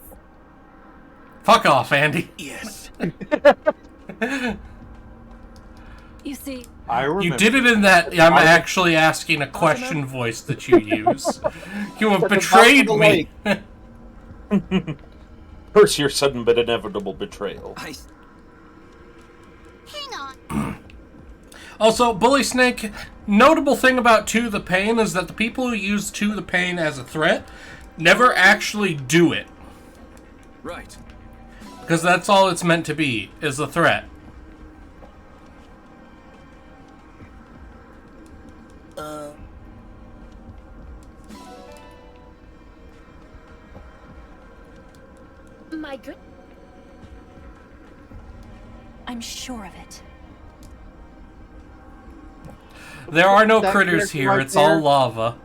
Fuck off, Andy. Yes. You see, I remember. You did it in that I'm actually asking a question voice that you use. You have betrayed me. Curse your sudden but inevitable betrayal. Hang on. Also, Bully Snake, notable thing about To the Pain is that the people who use To the Pain as a threat never actually do it. Right. Because that's all it's meant to be, is a threat. my good. I'm sure of it. There are no That critters character here, right it's there? all lava.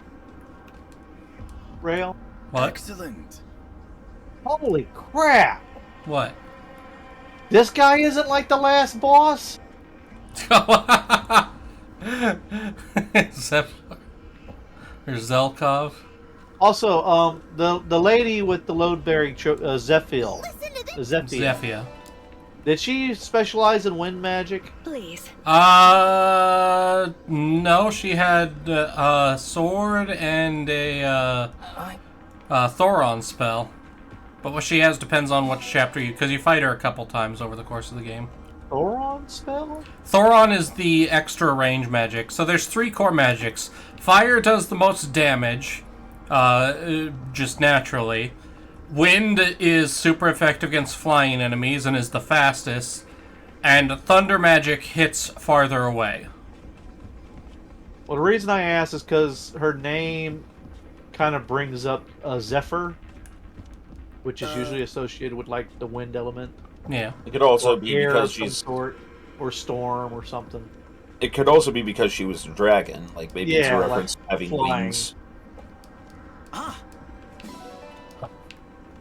Rale. What? Excellent. Holy crap! What? This guy isn't like the last boss? There's Zelkov. Also, the lady with the load-bearing Zephyr. Zephia. Did she specialize in wind magic? Please. No, she had a sword and a Thoron spell. But what she has depends on which chapter you... Because you fight her a couple times over the course of the game. Thoron spell? Thoron is the extra range magic. So there's 3 core magics. Fire does the most damage, just naturally. Wind is super effective against flying enemies and is the fastest. And thunder magic hits farther away. Well, the reason I asked is because her name kind of brings up Zephyr, which is usually associated with like the wind element. Yeah. It could also Or be air because of some she's. sort, or storm, or something. It could also be because she was a dragon. Like maybe it's a Yeah, like reference to having flying. wings.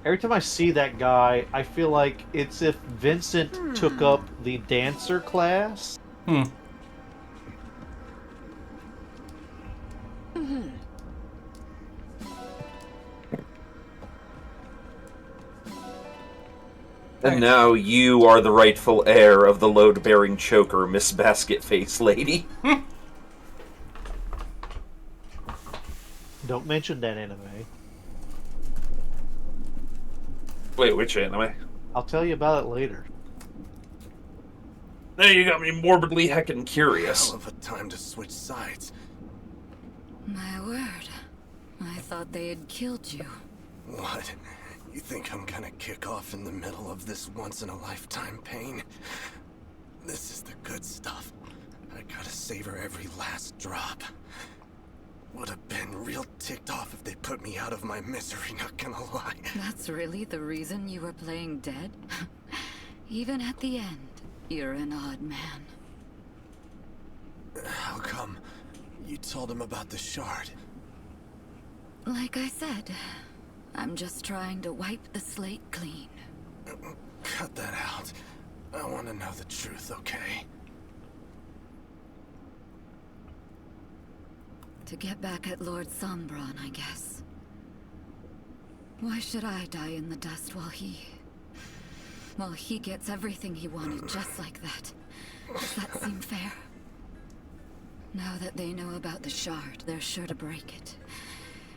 Every time I see that guy, I feel like it's if Vincent took up the dancer class. Hmm. And now you are the rightful heir of the load-bearing choker, Miss Basket-Face Lady. Don't mention that anime. Wait, which anime? I'll tell you about it later. Now you got me morbidly heckin' curious. Hell of a time to switch sides. My word. I thought they had killed you. What? You think I'm gonna kick off in the middle of this once-in-a-lifetime pain? This is the good stuff. I gotta savor every last drop. Would have been real ticked off if they put me out of my misery, not gonna lie. That's really the reason you were playing dead? Even at the end, you're an odd man. How come you told him about the shard? Like I said, I'm just trying to wipe the slate clean. Cut that out. I want to know the truth, okay? To get back at Lord Sombron, I guess. Why should I die in the dust while he gets everything he wanted just like that? Does that seem fair? Now that they know about the shard, they're sure to break it.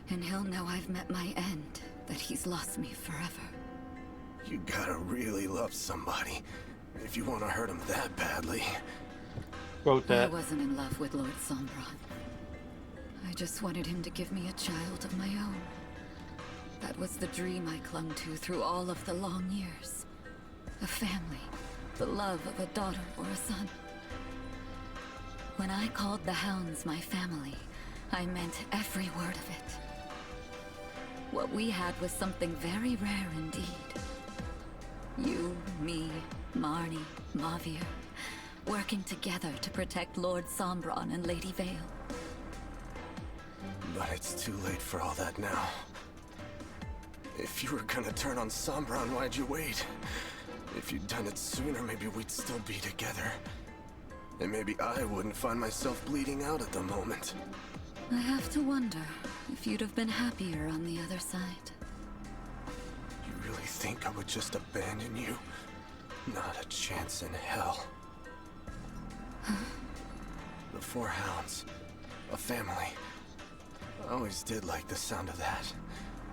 And he'll know I've met my end, that he's lost me forever. You gotta really love somebody if you want to hurt him that badly. Quote that. I wasn't in love with Lord Sombron. I just wanted him to give me a child of my own. That was the dream I clung to through all of the long years. A family, the love of a daughter or a son. When I called the hounds my family, I meant every word of it. What we had was something very rare indeed. You, me, Marnie, Mavir, working together to protect Lord Sombron and Lady Vale. But it's too late for all that now. If you were gonna turn on Sombron, why'd you wait? If you'd done it sooner, maybe we'd still be together. And maybe I wouldn't find myself bleeding out at the moment. I have to wonder if you'd have been happier on the other side. You really think I would just abandon you? Not a chance in hell. The Four Hounds. A family. I always did like the sound of that.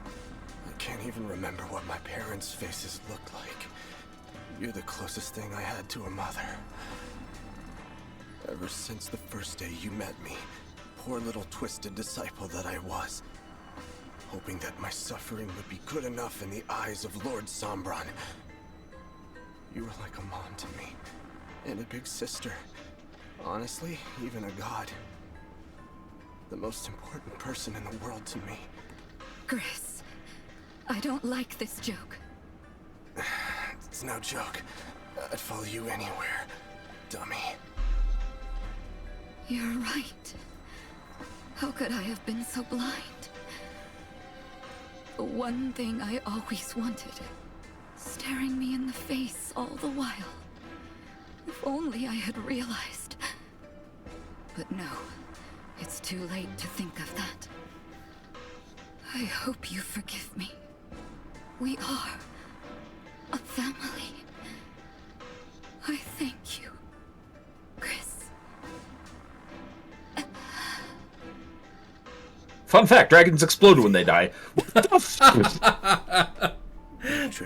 I can't even remember what my parents' faces looked like. You're the closest thing I had to a mother. Ever since the first day you met me, poor little twisted disciple that I was, hoping that my suffering would be good enough in the eyes of Lord Sombron. You were like a mom to me, and a big sister. Honestly, even a god. The most important person in the world to me. Gris, I don't like this joke. It's no joke. I'd follow you anywhere, dummy. You're right. How could I have been so blind? The one thing I always wanted, staring me in the face all the while. If only I had realized. But no, it's too late to think of that. I hope you forgive me. We are a family. I thank you, Chris. Fun fact, dragons explode when they die. What the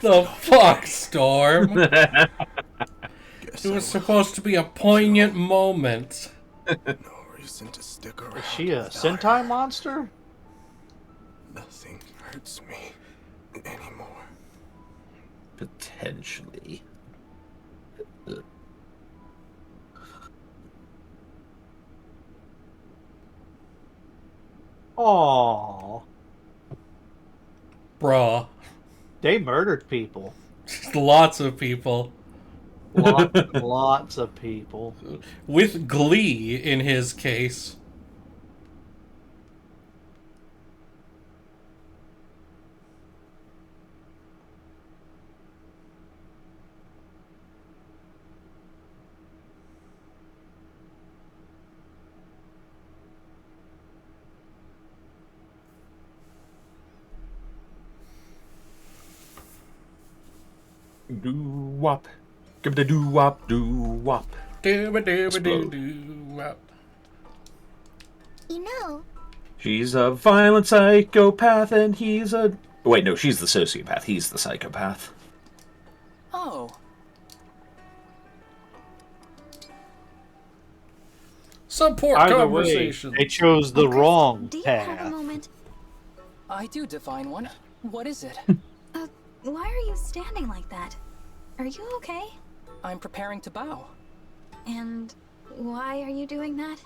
The fuck, Storm? It was supposed to be a poignant moment. No reason to stick around. Is she a Sentai monster? Nothing hurts me anymore. Potentially. I Aww. Bruh. They murdered people. Lots of people. Lots of people. With glee, in his case. Doo-wop. Give it a doo-wop, doo-wop. Doo-ba-doo-ba-doo-doo-wop. You know, She's a violent psychopath and he's a... Wait, no, she's the sociopath. He's the psychopath. Oh. Support Either conversation. way, they chose the wrong Do you have a path. moment? I do, Divine One. What is it? Why are you standing like that? Are you okay? I'm preparing to bow. And why are you doing that?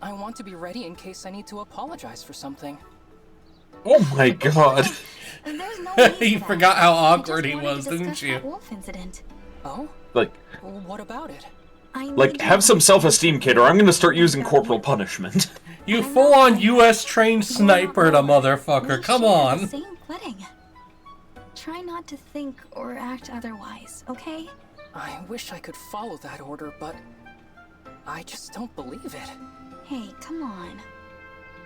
I want to be ready in case I need to apologize for something. Oh my god. There's no need for You that. forgot how I awkward just he wanted to was, discuss didn't you? that wolf incident. Oh? Like, What about it? I like, need have to some know self-esteem, kid, or I'm gonna start using about corporal you. punishment. You full-on U.S. trained sniper, the We motherfucker. Come share the on. same footing. Try not to think or act otherwise, okay? I wish I could follow that order, but I just don't believe it. Hey, come on.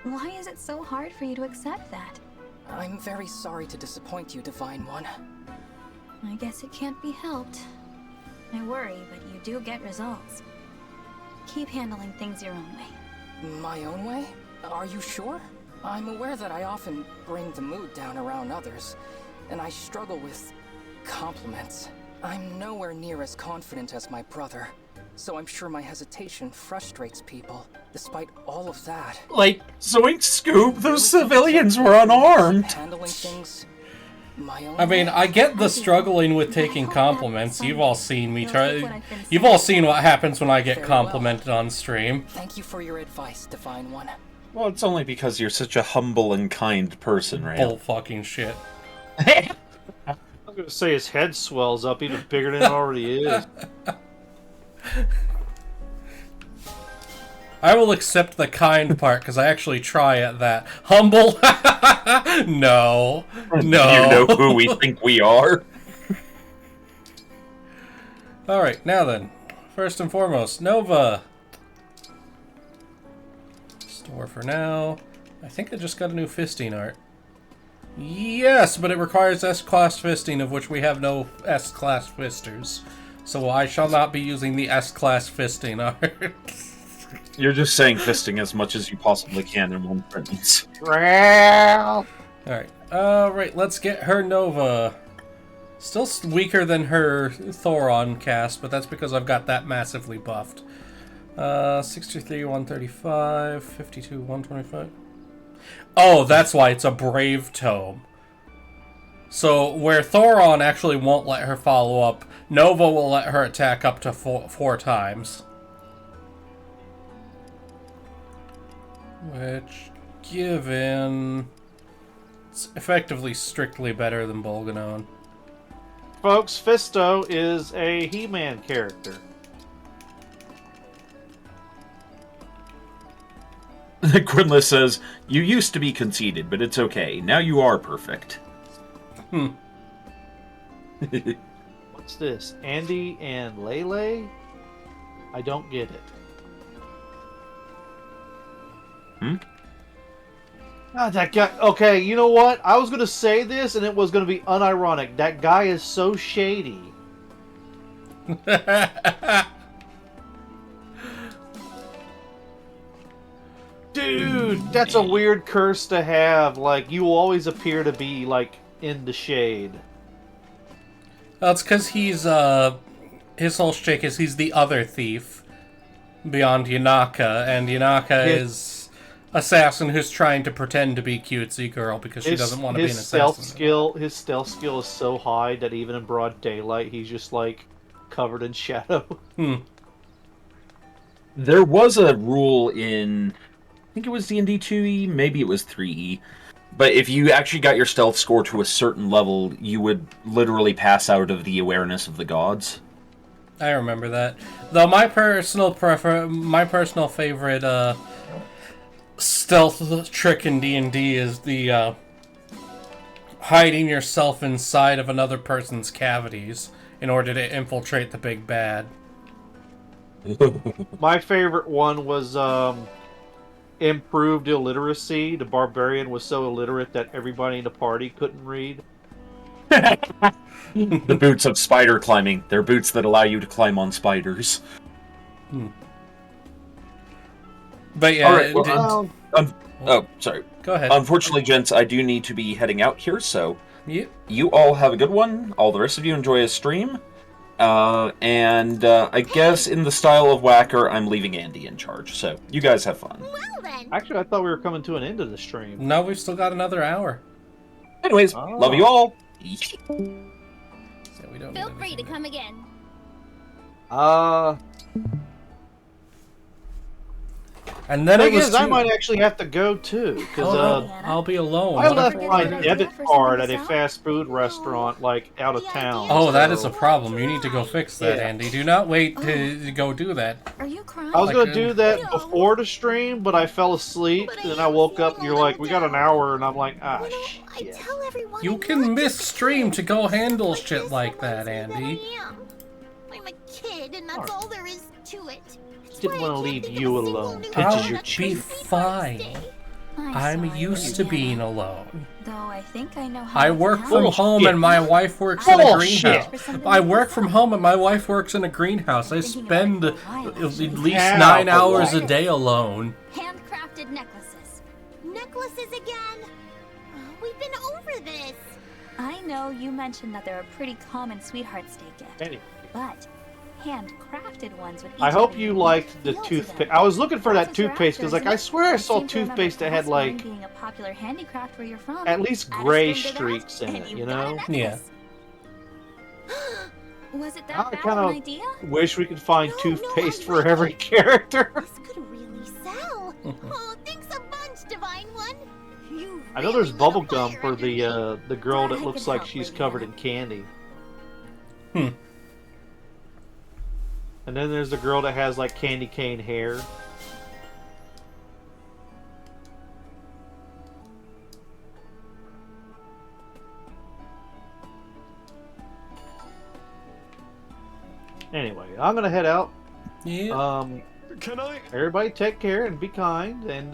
Why is it so hard for you to accept that? I'm very sorry to disappoint you, Divine One. I guess it can't be helped. I worry, but you do get results. Keep handling things your own way. My own way? Are you sure? I'm aware that I often bring the mood down around others, and I struggle with compliments. I'm nowhere near as confident as my brother, so I'm sure my hesitation frustrates people. Despite all of that, Like, Zoink Scoop, those civilians were unarmed. handling things my own I mean, way. I get the struggling with taking compliments. You've all seen me try. You've all seen what happens when I get Very well. complimented on stream. Thank you for your advice, Divine One. Well, it's only because you're such a humble and kind person, right? Bull fucking shit. I was gonna say his head swells up even bigger than it already is. I will accept the kind part because I actually try at that. Humble? No. No. You know who we think we are. Alright, now then. First and foremost, Nova. Store for now. I think I just got a new fisting art. Yes, but it requires S-Class fisting, of which we have no S-Class fisters. So I shall not be using the S-Class fisting art. You're just saying fisting as much as you possibly can in one sentence. Rale. Alright, right, let's get her Nova. Still weaker than her Thoron cast, but that's because I've got that massively buffed. 63, 135, 52, 125. Oh, that's why it's a Brave Tome. So, where Thoron actually won't let her follow up, Nova will let her attack up to four times. Which, given... it's effectively strictly better than Bolganon. Folks, Fisto is a He-Man character. Quinless says, "You used to be conceited, but it's okay. Now you are perfect." What's this? Andy and Lele? I don't get it. God, that guy... Okay, you know what? I was going to say this, and it was going to be unironic. That guy is so shady. Dude, that's a weird curse to have. Like, you will always appear to be, like, in the shade. That's because he's, his whole shtick is he's the other thief beyond Yanaka, and Yanaka is assassin who's trying to pretend to be cutesy girl because she doesn't want to be an assassin. His stealth skill is so high that even in broad daylight, he's just, like, covered in shadow. There was a rule in think it was D&D 2E, maybe it was 3E. But if you actually got your stealth score to a certain level, you would literally pass out of the awareness of the gods. I remember that. Though my personal favorite stealth trick in D&D is the hiding yourself inside of another person's cavities in order to infiltrate the big bad. My favorite one was improved illiteracy. The barbarian was so illiterate that everybody in the party couldn't read. The boots of spider climbing. They're boots that allow you to climb on spiders. But yeah, all right, oh, sorry. Go ahead. Unfortunately, gents, I do need to be heading out here, so yep. You all have a good one. All the rest of you enjoy a stream. I guess in the style of Whacker, I'm leaving Andy in charge, so you guys have fun. Well then. Actually, I thought we were coming to an end of the stream. No, we've still got another hour. Anyways, love you all. So we don't Feel free to come again. And then it was I might actually have to go too, because I'll be alone. I left my debit card at a fast food restaurant, like out of town. Oh, that is a problem. You need to go fix that, Andy. Do not wait to go do that. Are you crying? I was gonna do that before the stream, but I fell asleep, and then I woke up, and you're like, "We got an hour," and I'm like, "Ah, shit." You can miss stream to go handle shit like that, Andy. I'm a kid, and that's all there is to it. Didn't want to leave you alone. I'll be fine. I'm used to being alone. Though I think I know how I work from home and my wife works in a greenhouse. I work from home and my wife works in a greenhouse. I spend at least 9 hours a day alone. Handcrafted necklaces. Necklaces again? We've been over this. I know you mentioned that they're a pretty common sweetheart's day gift. Anyway. But handcrafted ones would. I hope you liked the toothpaste. I was looking for that toothpaste because, like, I swear I saw toothpaste that had like being a popular handicraft where you're from. at least gray streaks in it. You know? Yeah. Was it that I bad kind an of idea? wish we could find toothpaste for every character. This could really sell. Oh, thanks a bunch, Divine One. You I know there's bubble gum for the girl that looks like she's covered in candy. And then there's the girl that has like candy cane hair. Anyway, I'm gonna head out. Yeah. Can I? Everybody take care and be kind, and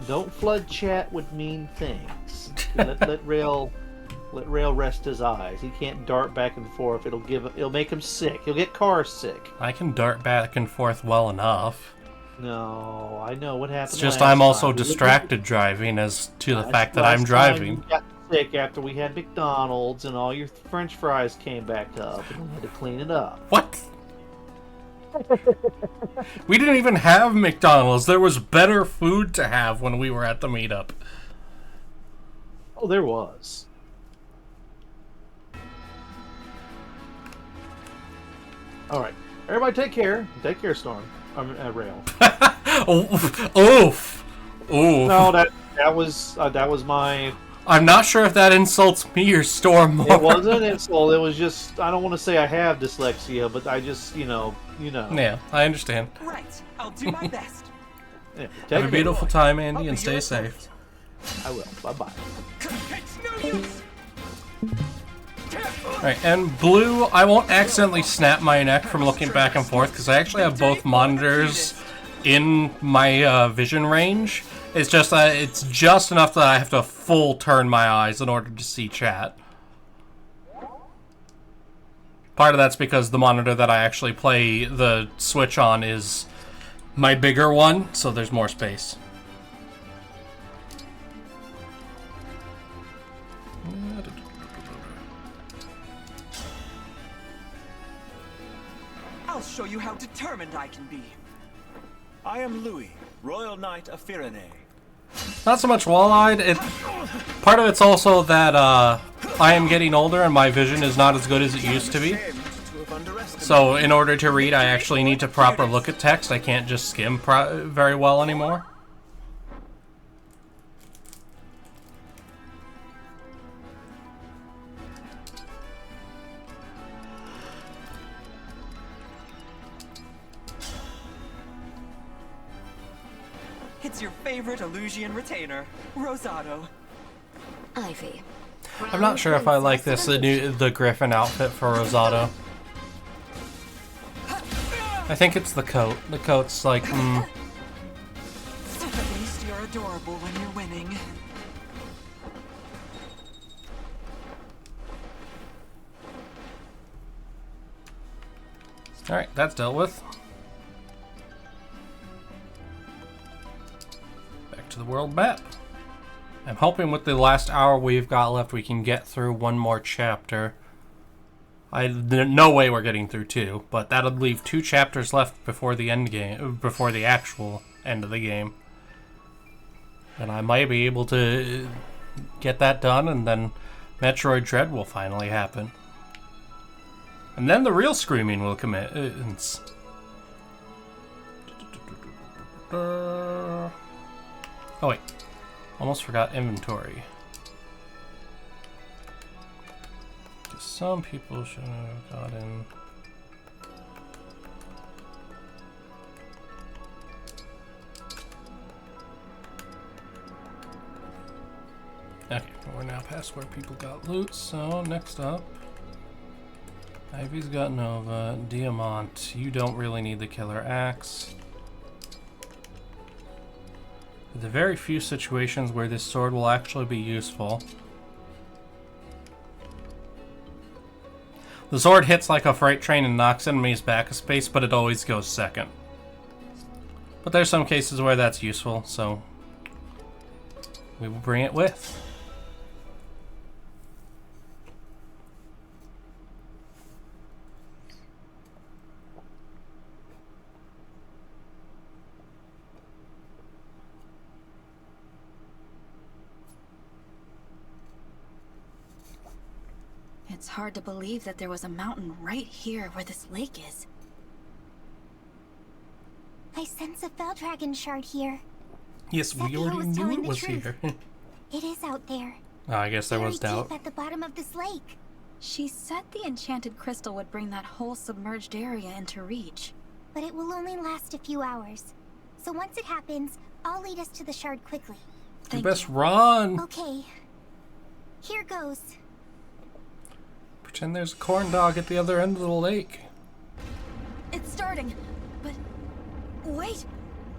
don't flood chat with mean things. Let Rale rest his eyes. He can't dart back and forth. It'll make him sick. He'll get car sick. I can dart back and forth well enough. No, I know what happened. It's just last I'm also time. distracted driving as to the fact that Last I'm time driving. you got sick after we had McDonald's and all your French fries came back up and we had to clean it up. What? We didn't even have McDonald's. There was better food to have when we were at the meetup. Oh, there was. All right, everybody, take care. Take care, Storm. Rale. Oof. No, that was my. I'm not sure if that insults me or Storm more. It wasn't an insult. It was just I don't want to say I have dyslexia, but I just you know. Yeah, I understand. Right, I'll do my best. Yeah, Have a beautiful time, Andy, and stay safe. I will. Bye bye. It's no use. Alright, and Blue, I won't accidentally snap my neck from looking back and forth, because I actually have both monitors in my vision range. It's just enough that I have to full turn my eyes in order to see chat. Part of that's because the monitor that I actually play the Switch on is my bigger one, so there's more space. I'll show you how determined I can be. I am Louis, Royal Knight of Fire Emblem. Not so much wall-eyed. Part of it's also that I am getting older and my vision is not as good as it used to be. So in order to read, I actually need to proper look at text. I can't just skim very well anymore. It's your favorite Illusian retainer, Rosado. Ivy. I'm not sure if I like the Griffin outfit for Rosado. I think it's the coat. The coat's like, At least you're adorable when you're winning. Alright, that's dealt with. Back to the world map. I'm hoping with the last hour we've got left we can get through one more chapter. No way we're getting through 2, but that'll leave 2 chapters left before the end game, before the actual end of the game. And I might be able to get that done, and then Metroid Dread will finally happen. And then the real screaming will commence. Oh wait, almost forgot inventory. Some people should have gotten. Okay, we're now past where people got loot, so next up. Ivy's got Nova. Diamant, you don't really need the killer axe. The very few situations where this sword will actually be useful. The sword hits like a freight train and knocks enemies back a space, but it always goes second. But there's some cases where that's useful, so we will bring it with. It's hard to believe that there was a mountain right here where this lake is. I sense a Fell Dragon shard here. Yes, we already knew it was here. It is out there. Oh, I guess there was doubt. Deep at the bottom of this lake. She said the enchanted crystal would bring that whole submerged area into reach. But it will only last a few hours. So once it happens, I'll lead us to the shard quickly. You best run! Okay. Here goes. Pretend there's a corn dog at the other end of the lake. It's starting, but wait,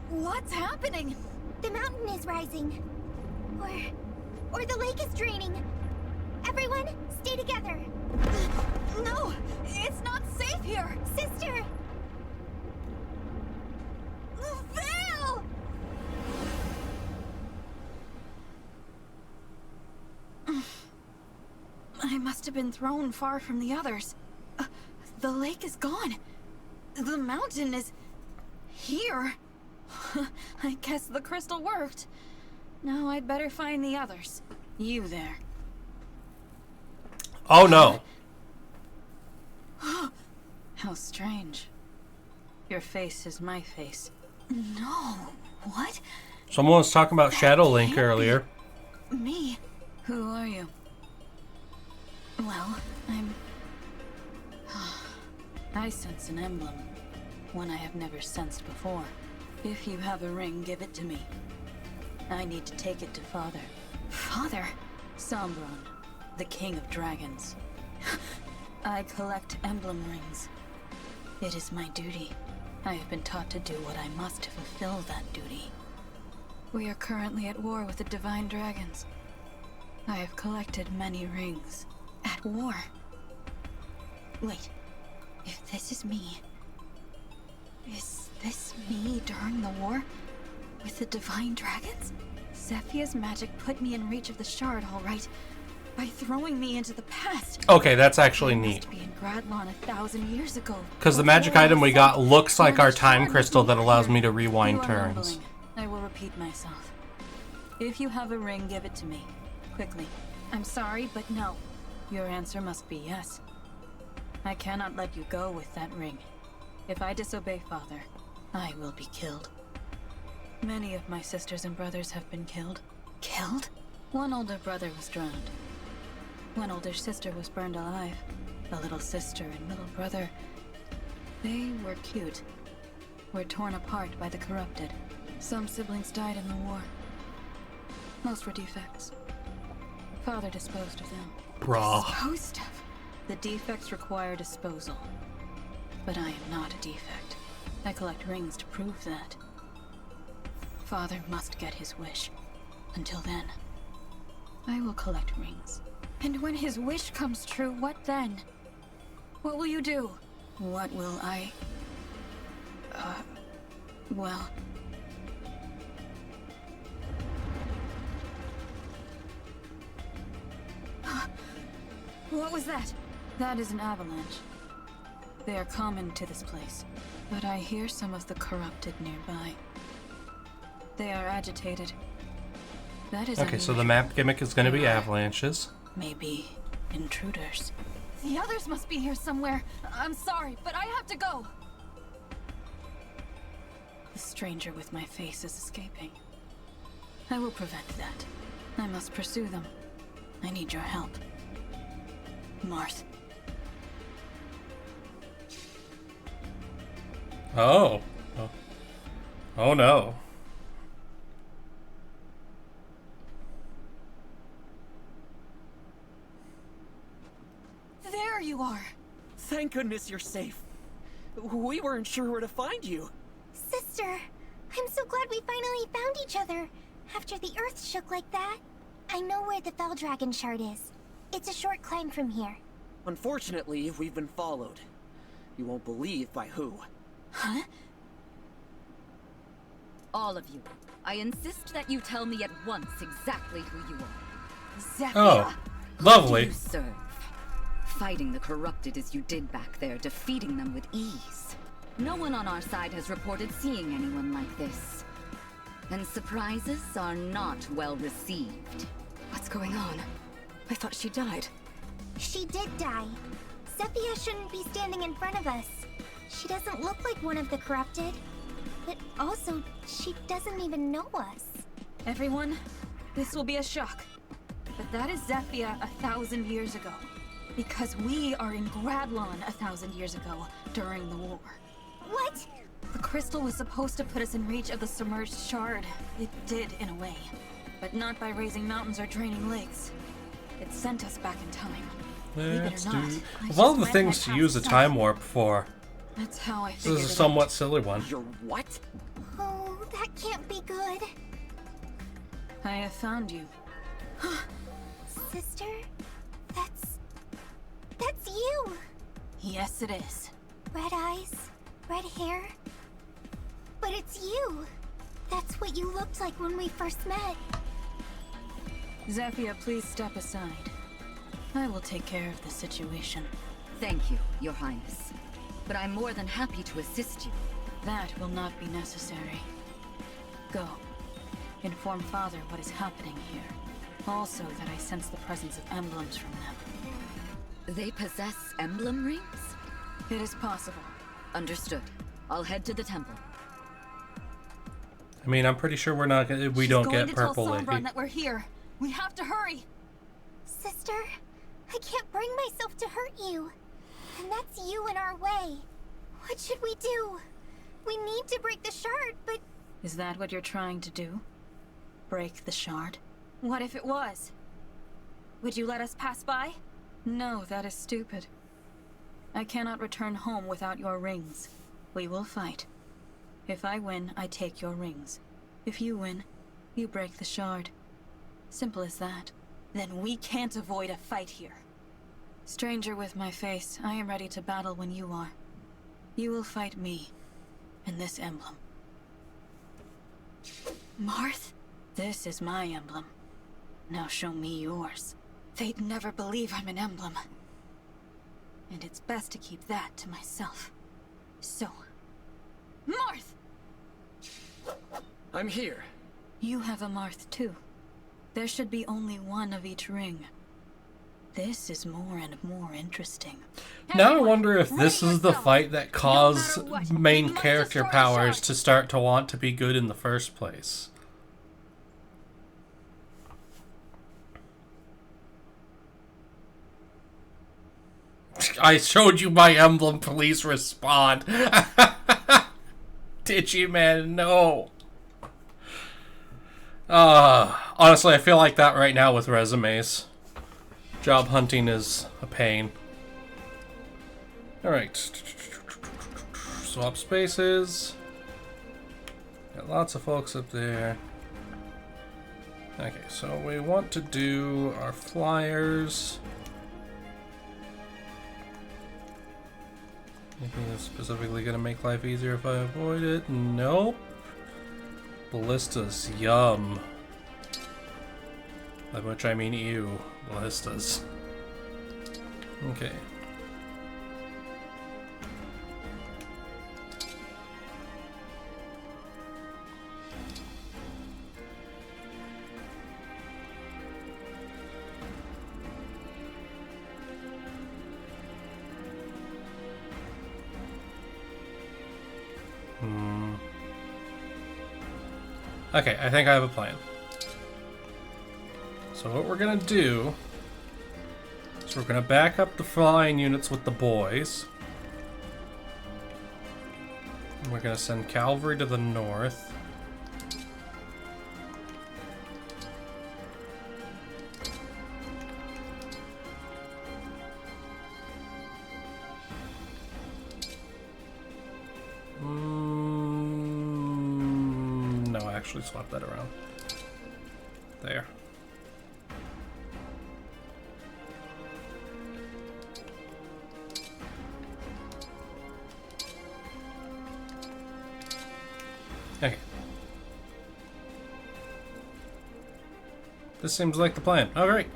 what's happening? The mountain is rising. Or the lake is draining. Everyone, stay together. No, it's not safe here. Sister! Rale! I must have been thrown far from the others. The lake is gone. The mountain is here. I guess the crystal worked. Now I'd better find the others. You there. Oh no. How strange. Your face is my face. No. What? Someone was talking about Shadow Link earlier. Me? Who are you? Well, I sense an emblem. One I have never sensed before. If you have a ring, give it to me. I need to take it to Father. Father? Sombron, the King of Dragons. I collect emblem rings. It is my duty. I have been taught to do what I must to fulfill that duty. We are currently at war with the Divine Dragons. I have collected many rings. At war. Wait, if this is me... Is this me during the war? With the Divine Dragons? Zephia's magic put me in reach of the shard, all right. By throwing me into the past. Okay, that's actually neat. Must be in Gradlon 1,000 years ago. Because the magic item we got looks like our time crystal that allows me to rewind turns. Mumbling. I will repeat myself. If you have a ring, give it to me. Quickly. I'm sorry, but no. Your answer must be yes. I cannot let you go with that ring. If I disobey Father, I will be killed. Many of my sisters and brothers have been killed. Killed? One older brother was drowned. One older sister was burned alive. A little sister and little brother, they were cute. Were torn apart by the corrupted. Some siblings died in the war. Most were defects. Father disposed of them. Bruh. Disposed of? The defects require disposal. But I am not a defect. I collect rings to prove that. Father must get his wish. Until then, I will collect rings. And when his wish comes true, what then? What will you do? What will I... well... What was that? That is an avalanche. They are common to this place, but I hear some of the corrupted nearby. They are agitated. That is Okay, so the map gimmick is going to be avalanches. Maybe intruders. The others must be here somewhere. I'm sorry, but I have to go. The stranger with my face is escaping. I will prevent that. I must pursue them. I need your help. Marth. Oh. Oh no. There you are. Thank goodness you're safe. We weren't sure where to find you. Sister, I'm so glad we finally found each other after the earth shook like that. I know where the Fell Dragon shard is. It's a short climb from here. Unfortunately, we've been followed. You won't believe by who. Huh? All of you, I insist that you tell me at once exactly who you are. Zephyr. Oh, lovely. Who do you serve? Fighting the corrupted as you did back there, defeating them with ease. No one on our side has reported seeing anyone like this. And surprises are not well received. What's going on? I thought she died. She did die. Zephyr shouldn't be standing in front of us. She doesn't look like one of the corrupted. But also, she doesn't even know us. Everyone, this will be a shock. But that is Zephyr 1,000 years ago. Because we are in Gradlon 1,000 years ago, during the war. What? The crystal was supposed to put us in reach of the submerged shard. It did, in a way. But not by raising mountains or draining lakes. It sent us back in time. Let's Believe it or do... not, Of all the things to use a time warp for, that's how I this figured is a it somewhat out. silly one. You're what? Oh, that can't be good. I have found you. Sister? That's you! Yes, it is. Red eyes, red hair. But it's you! That's what you looked like when we first met. Zephyr, please step aside. I will take care of the situation. Thank you, Your Highness. But I'm more than happy to assist you. That will not be necessary. Go. Inform Father what is happening here. Also that I sense the presence of emblems from them. They possess emblem rings? It is possible. Understood. I'll head to the temple. I mean, I'm pretty sure we don't get purple She's going to tell lady. Sombron that we're here. We have to hurry. Sister, I can't bring myself to hurt you. And that's you in our way. What should we do? We need to break the shard, but... Is that what you're trying to do? Break the shard? What if it was? Would you let us pass by? No, that is stupid. I cannot return home without your rings. We will fight. If I win, I take your rings. If you win, you break the shard. Simple as that. Then we can't avoid a fight here. Stranger with my face, I am ready to battle when you are. You will fight me, and this emblem. Marth? This is my emblem. Now show me yours. They'd never believe I'm an emblem. And it's best to keep that to myself. So... Marth! I'm here. You have a Marth too. There should be only one of each ring. This is more and more interesting. Now I wonder if this is the fight that caused main character powers to start to want to be good in the first place. I showed you my emblem, please respond. Digiman, no. Honestly, I feel like that right now with resumes. Job hunting is a pain. Alright. Swap spaces. Got lots of folks up there. Okay, so we want to do our flyers. Anything that's specifically going to make life easier if I avoid it? Nope. Ballistas, yum. By which I mean ew. Ballistas. Okay. Okay, I think I have a plan. So what we're gonna do is we're gonna back up the flying units with the boys. And we're gonna send cavalry to the north. No, actually swap that around. There. Okay. This seems like the plan. Alright.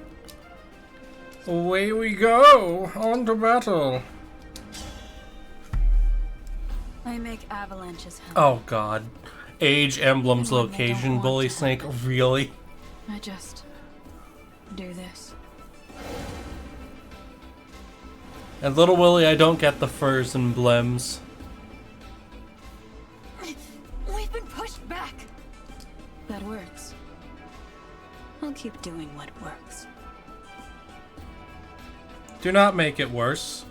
Away we go! On to battle! I make avalanches happen. Oh god. Age, emblems, location, bully snake, really? I just do this. And little Willie, I don't get the furs and emblems. We've been pushed back. That works. I'll keep doing what works. Do not make it worse.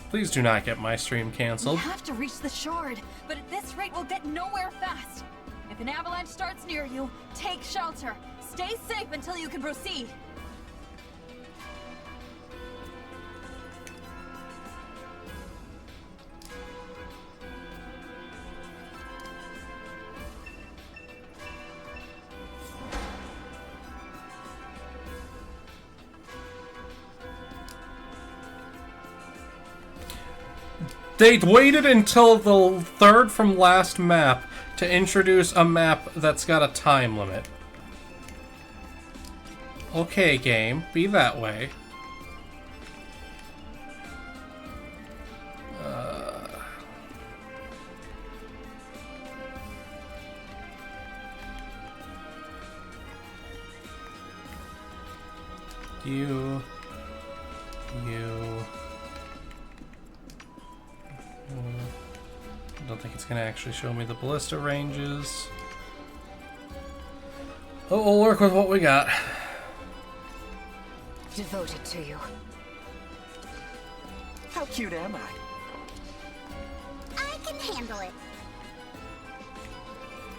Please do not get my stream canceled. We have to reach the shard, but at this rate we'll get nowhere fast. If an avalanche starts near you, take shelter. Stay safe until you can proceed. They waited until the third from last map to introduce a map that's got a time limit. Okay, game, be that way. You. I don't think it's going to actually show me the ballista ranges. Oh, we'll work with what we got. Devoted to you. How cute am I? I can handle it.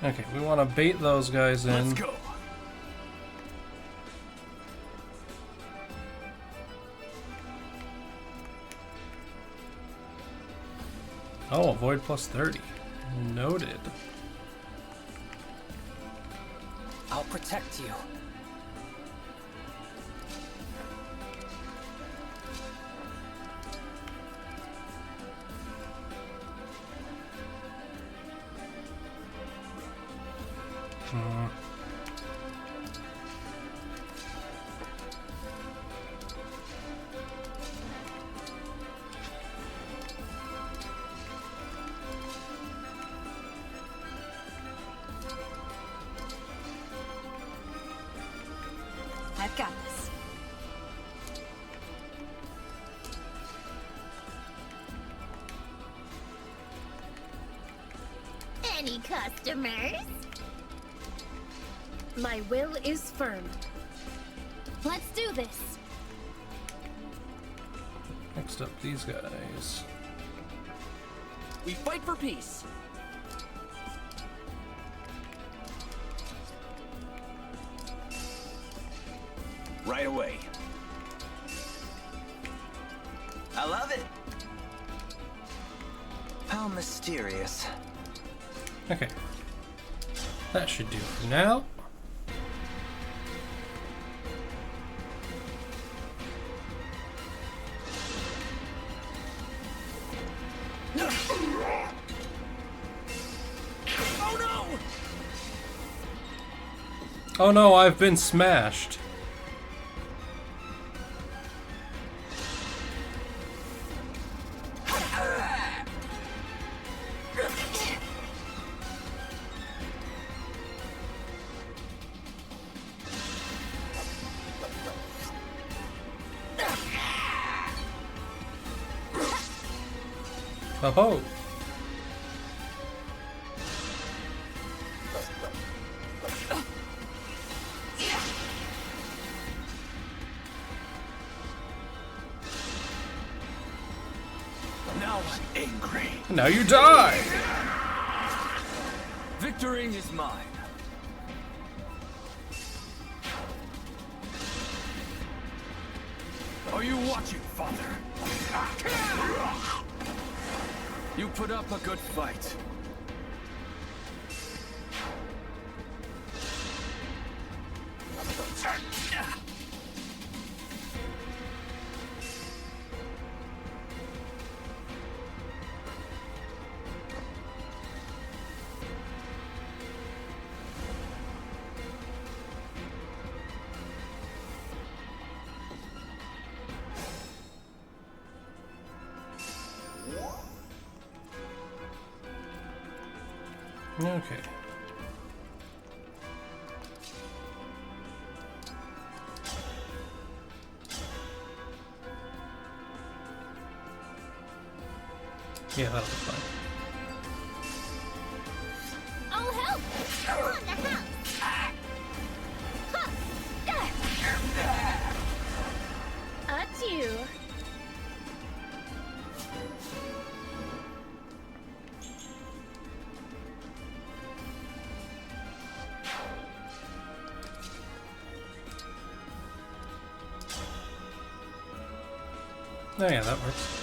Okay, we want to bait those guys in. Let's go. Oh, avoid plus 30. Noted. I'll protect you. I've got this. Any customers? My will is firm. Let's do this. Next up, these guys. We fight for peace. Right away. I love it. How mysterious. Okay. That should do for now. Oh no! Oh no, I've been smashed. Oh-ho. Now I'm angry. Now you die! Victory is mine. Are you watching, Father? You put up a good fight. Okay. Yeah, that'll be fine. I'll help! On the house! Adieu. Oh yeah, that works.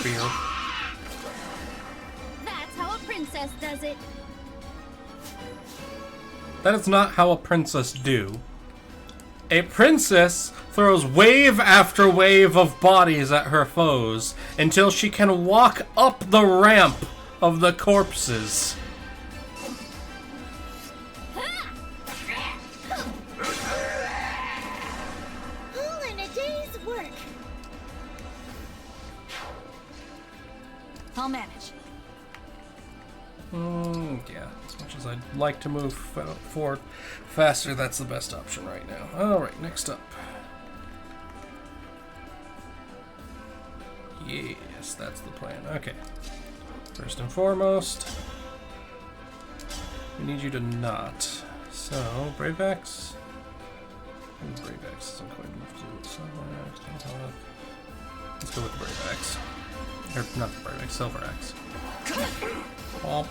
Beer. That's how a princess does it. That is not how a princess do. A princess throws wave after wave of bodies at her foes until she can walk up the ramp of the corpses. All in a day's work. I'll manage. Yeah, as much as I'd like to move forward faster, that's the best option right now. Alright, next up. Yes, that's the plan. Okay. First and foremost, we need you to not. So, Brave Axe. Brave Axe isn't quite enough to do it. Silver Axe, let's go with the Brave Axe. Or, not the Brave Axe, Silver Axe. Womp.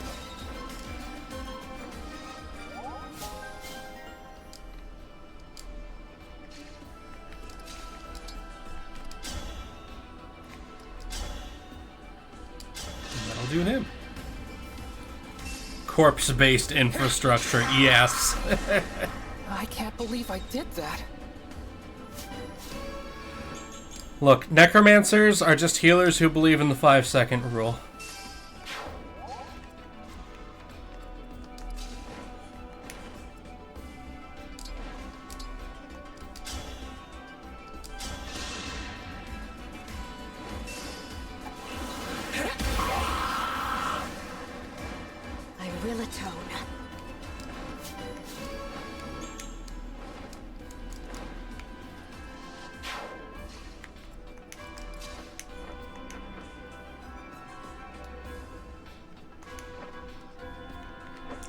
That'll do him. Corpse-based infrastructure, yes. I can't believe I did that. Look, necromancers are just healers who believe in the 5-second rule. I will atone.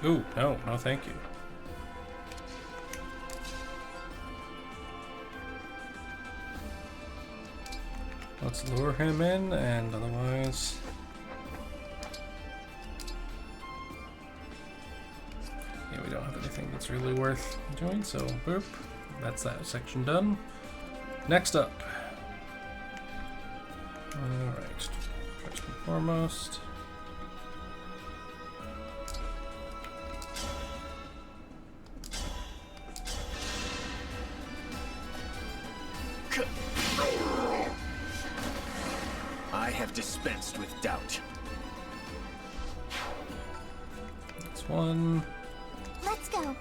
Ooh, no, no thank you. Let's lure him in, and otherwise... yeah, we don't have anything that's really worth doing, so boop. That's that section done. Next up. Alright. First and foremost. I have dispensed with doubt. That's one. Let's go.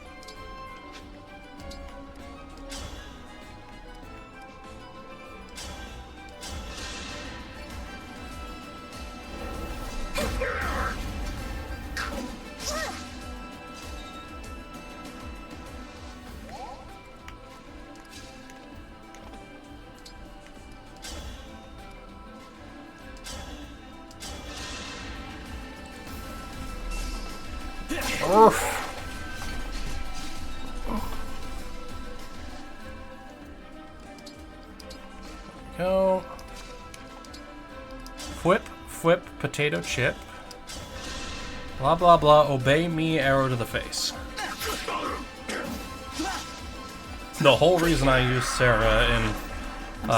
Go. Whip, potato chip. Blah, blah, blah. Obey me, arrow to the face. The whole reason I use Sarah in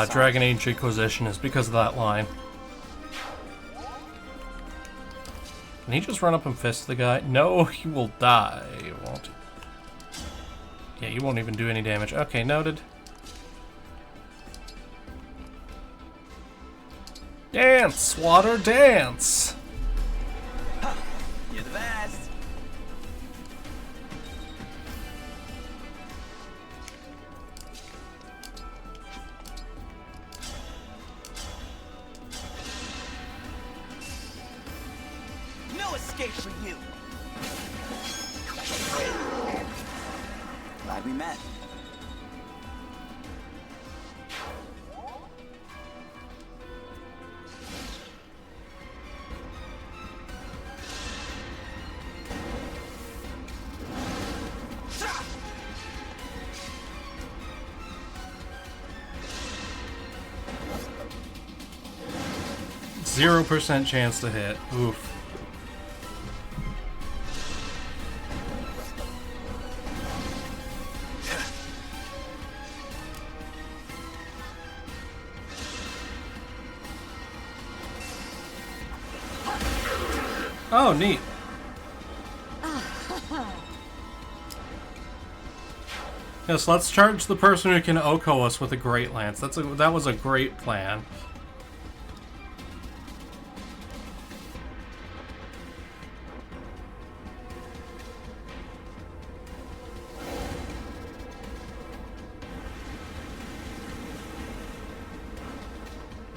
Dragon Age Inquisition is because of that line. Can he just run up and fist the guy? No, he will die, won't he? Yeah, he won't even do any damage. Okay, noted. Dance, water, dance! You're the best! No escape for you! Glad we met. %0 chance to hit. Oof. Oh, neat. Yes, let's charge the person who can Oko us with a Great Lance. That was a great plan.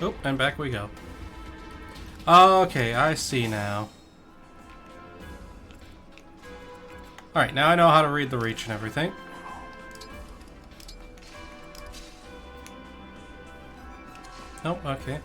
Oh, and back we go. Okay, I see now. Alright, now I know how to read the reach and everything. Nope, okay.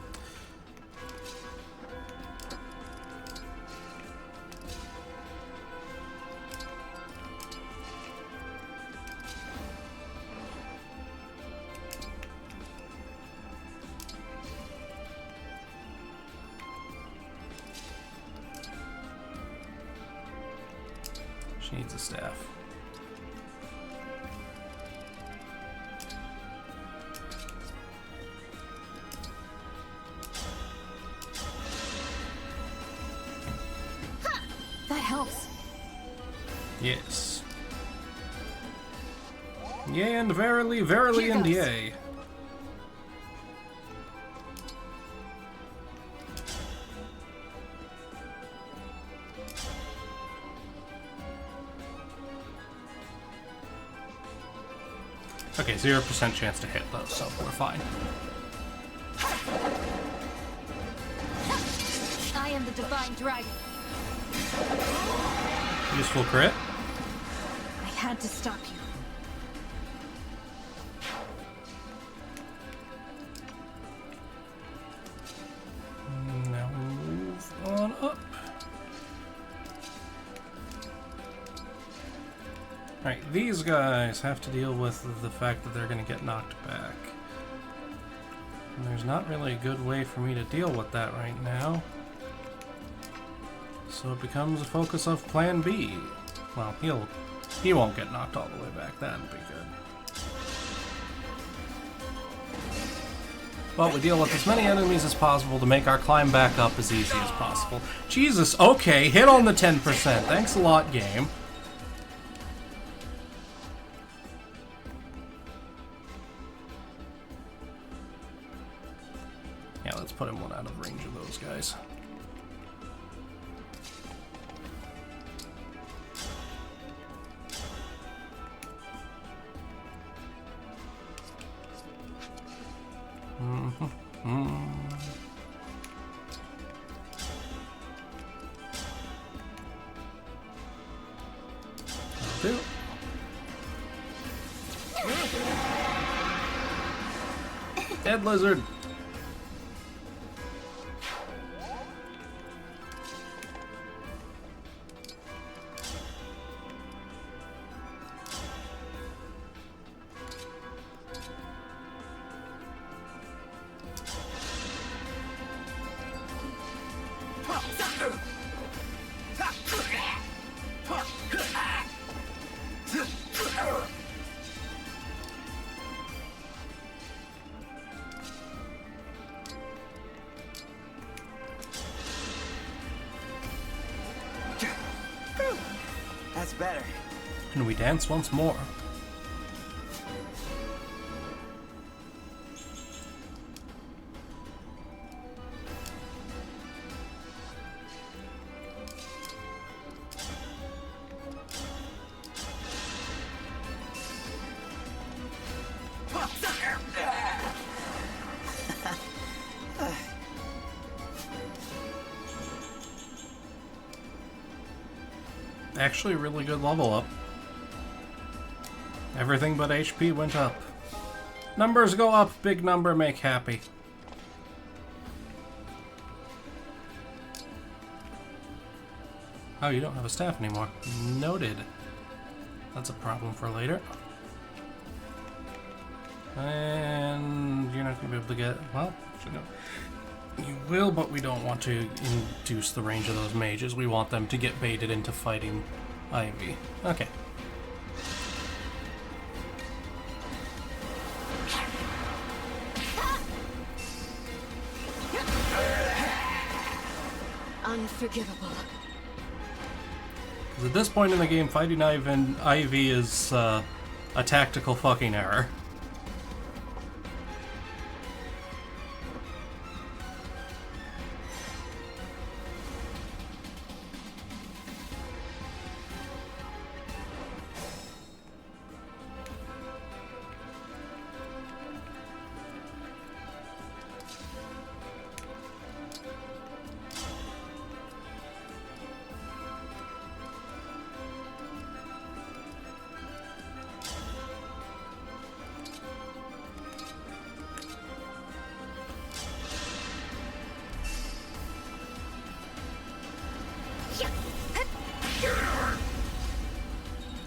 She needs a staff. That helps. Yes. Yea, and verily, verily, Here and goes. yea. Okay, 0% chance to hit though, so we're fine. I am the divine dragon. Useful crit. I had to stop you. Now we move on up. Alright, these guys have to deal with the fact that they're going to get knocked back. And there's not really a good way for me to deal with that right now. So it becomes a focus of Plan B. Well, he won't get knocked all the way back. That'd be good. But we deal with as many enemies as possible to make our climb back up as easy as possible. Jesus, okay, hit on the 10%. Thanks a lot, game. Yeah, let's put him one out of range of those guys. That'll do. Dead lizard. That's better. And we dance once more. Actually, a really good level up. Everything but HP went up. Numbers go up, big number make happy. Oh, you don't have a staff anymore. Noted. That's a problem for later. And you're not going to be able to get... Well, actually no. You will, but we don't want to induce the range of those mages. We want them to get baited into fighting Ivy. Okay. Unforgivable. At this point in the game, fighting Ivy is a tactical fucking error.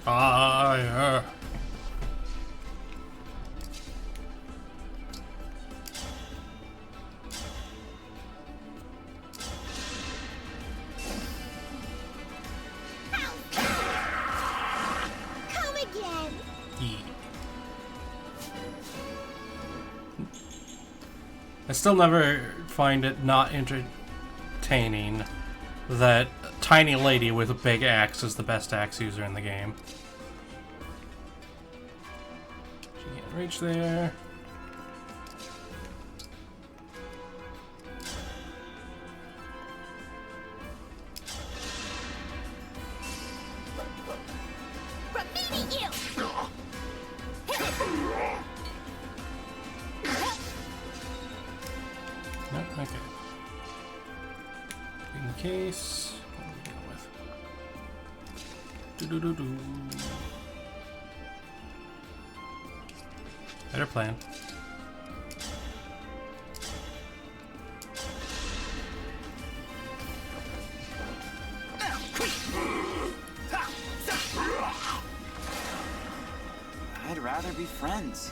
Fire! Come again. I still never find it not entertaining that tiny lady with a big axe is the best axe user in the game. She can't reach there. From me to you. Nope, okay. In the case, what do we deal with? Do-do-do-do. Better plan. rather be friends.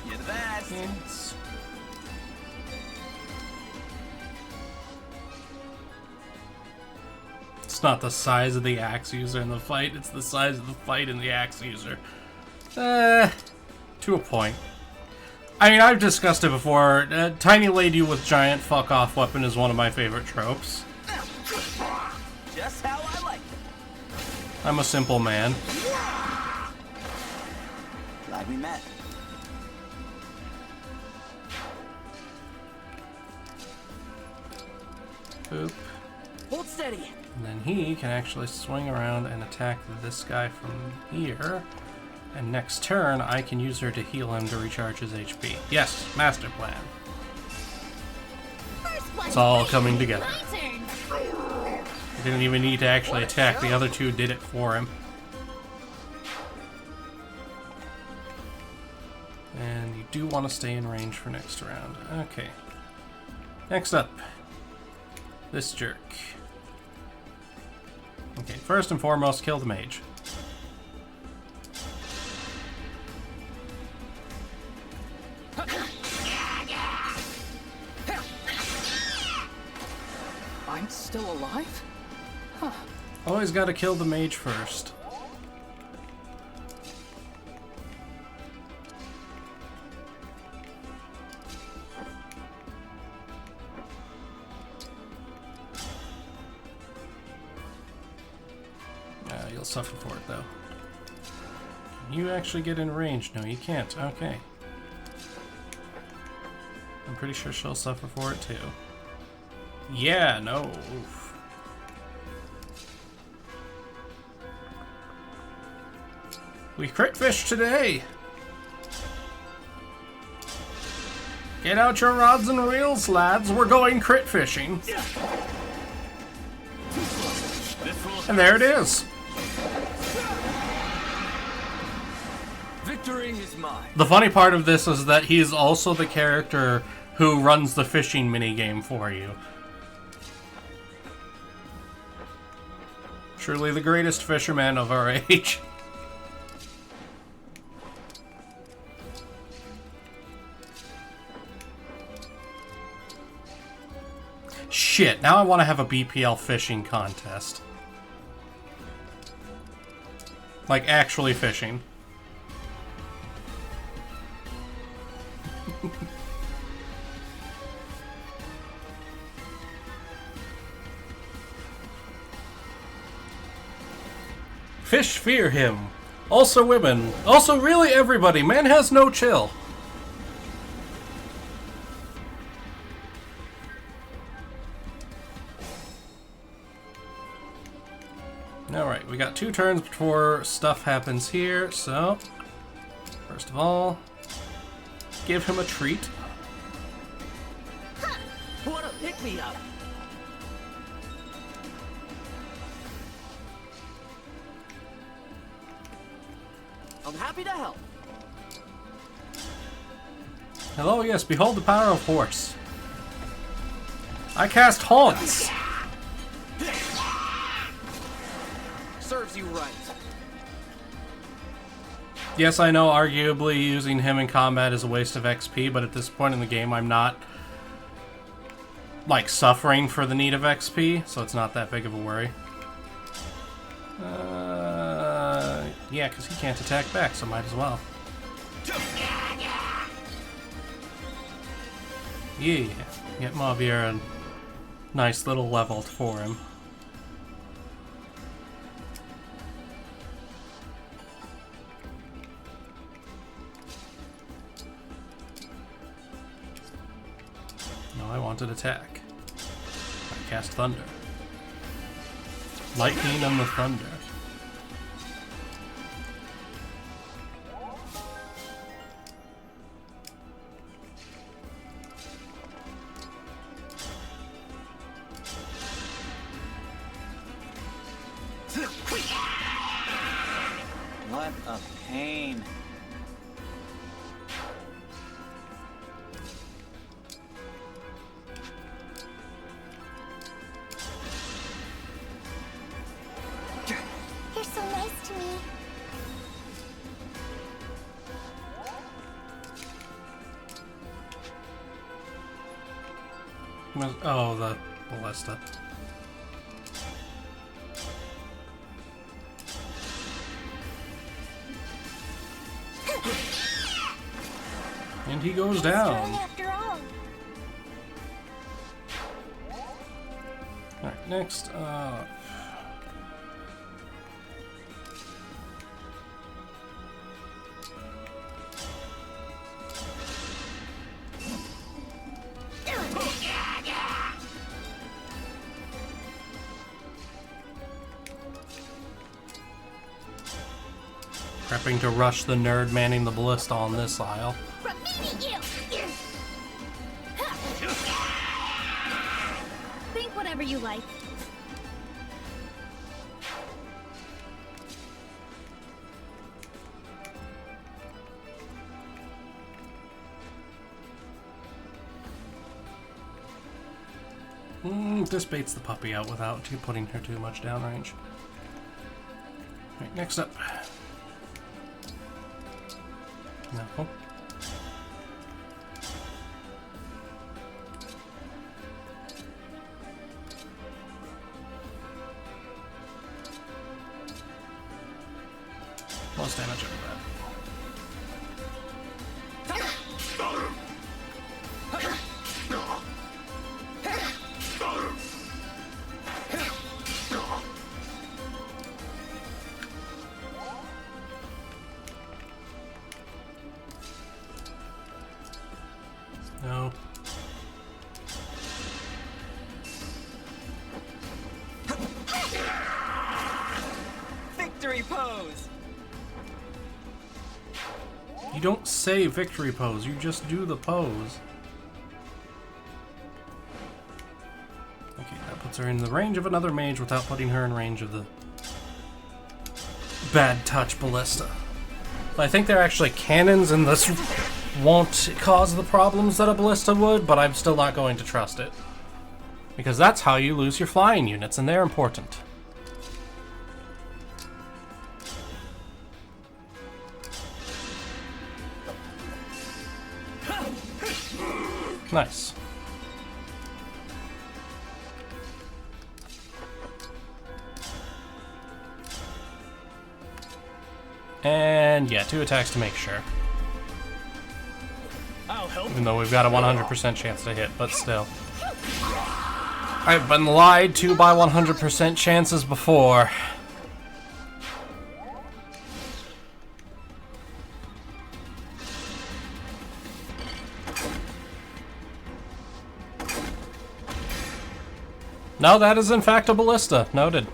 You're the best. It's not the size of the axe user in the fight, it's the size of the fight in the axe user. To a point. I mean, I've discussed it before. Tiny lady with giant fuck-off weapon is one of my favorite tropes. Just how I like it. I'm a simple man. Glad we met. Boop. Hold steady. And then he can actually swing around and attack this guy from here. And next turn, I can use her to heal him to recharge his HP. Yes, master plan. It's all coming together. He didn't even need to actually attack. The other two did it for him. And you do want to stay in range for next round. Okay. Next up. This jerk. Okay, first and foremost, kill the mage. I'm still alive? Huh. Always gotta kill the mage first. You'll suffer for it, though. Can you actually get in range? No, you can't. Okay. I'm pretty sure she'll suffer for it, too. Yeah, no. Oof. We crit fish today! Get out your rods and reels, lads. We're going crit fishing. And there it is. Victory is mine. The funny part of this is that he is also the character who runs the fishing minigame for you. Truly the greatest fisherman of our age. Shit, now I want to have a BPL fishing contest. Like, actually fishing. Fish fear him. Also women. Also really everybody. Man has no chill. Alright, we got 2 turns before stuff happens here, so... First of all, give him a treat. What a pick-me-up! I'm happy to help. Hello, yes, behold the power of horse. I cast Haunts. Serves you right. Yes, I know arguably using him in combat is a waste of XP, but at this point in the game I'm not, like, suffering for the need of XP, so it's not that big of a worry. Yeah, because he can't attack back, so might as well. Yeah, get Mavier a nice little level for him. No, I wanted attack. I cast Thunder. Lightning and the Thunder. What a pain. Oh, the ballista. And he goes down. After all. Alright, next up. Prepping to rush the nerd manning the ballista on this aisle. From me to you. Think whatever you like. This baits the puppy out without putting her too much downrange. Right, next up. No. Most damage over that. No. Victory pose! You don't say victory pose, you just do the pose. Okay, that puts her in the range of another mage without putting her in range of the bad touch ballista. But I think they're actually cannons and this won't cause the problems that a ballista would, but I'm still not going to trust it. Because that's how you lose your flying units, and they're important. Nice. And yeah, 2 attacks to make sure. Even though we've got a 100% chance to hit, but still. I've been lied to by 100% chances before. No, that is in fact a ballista. Noted.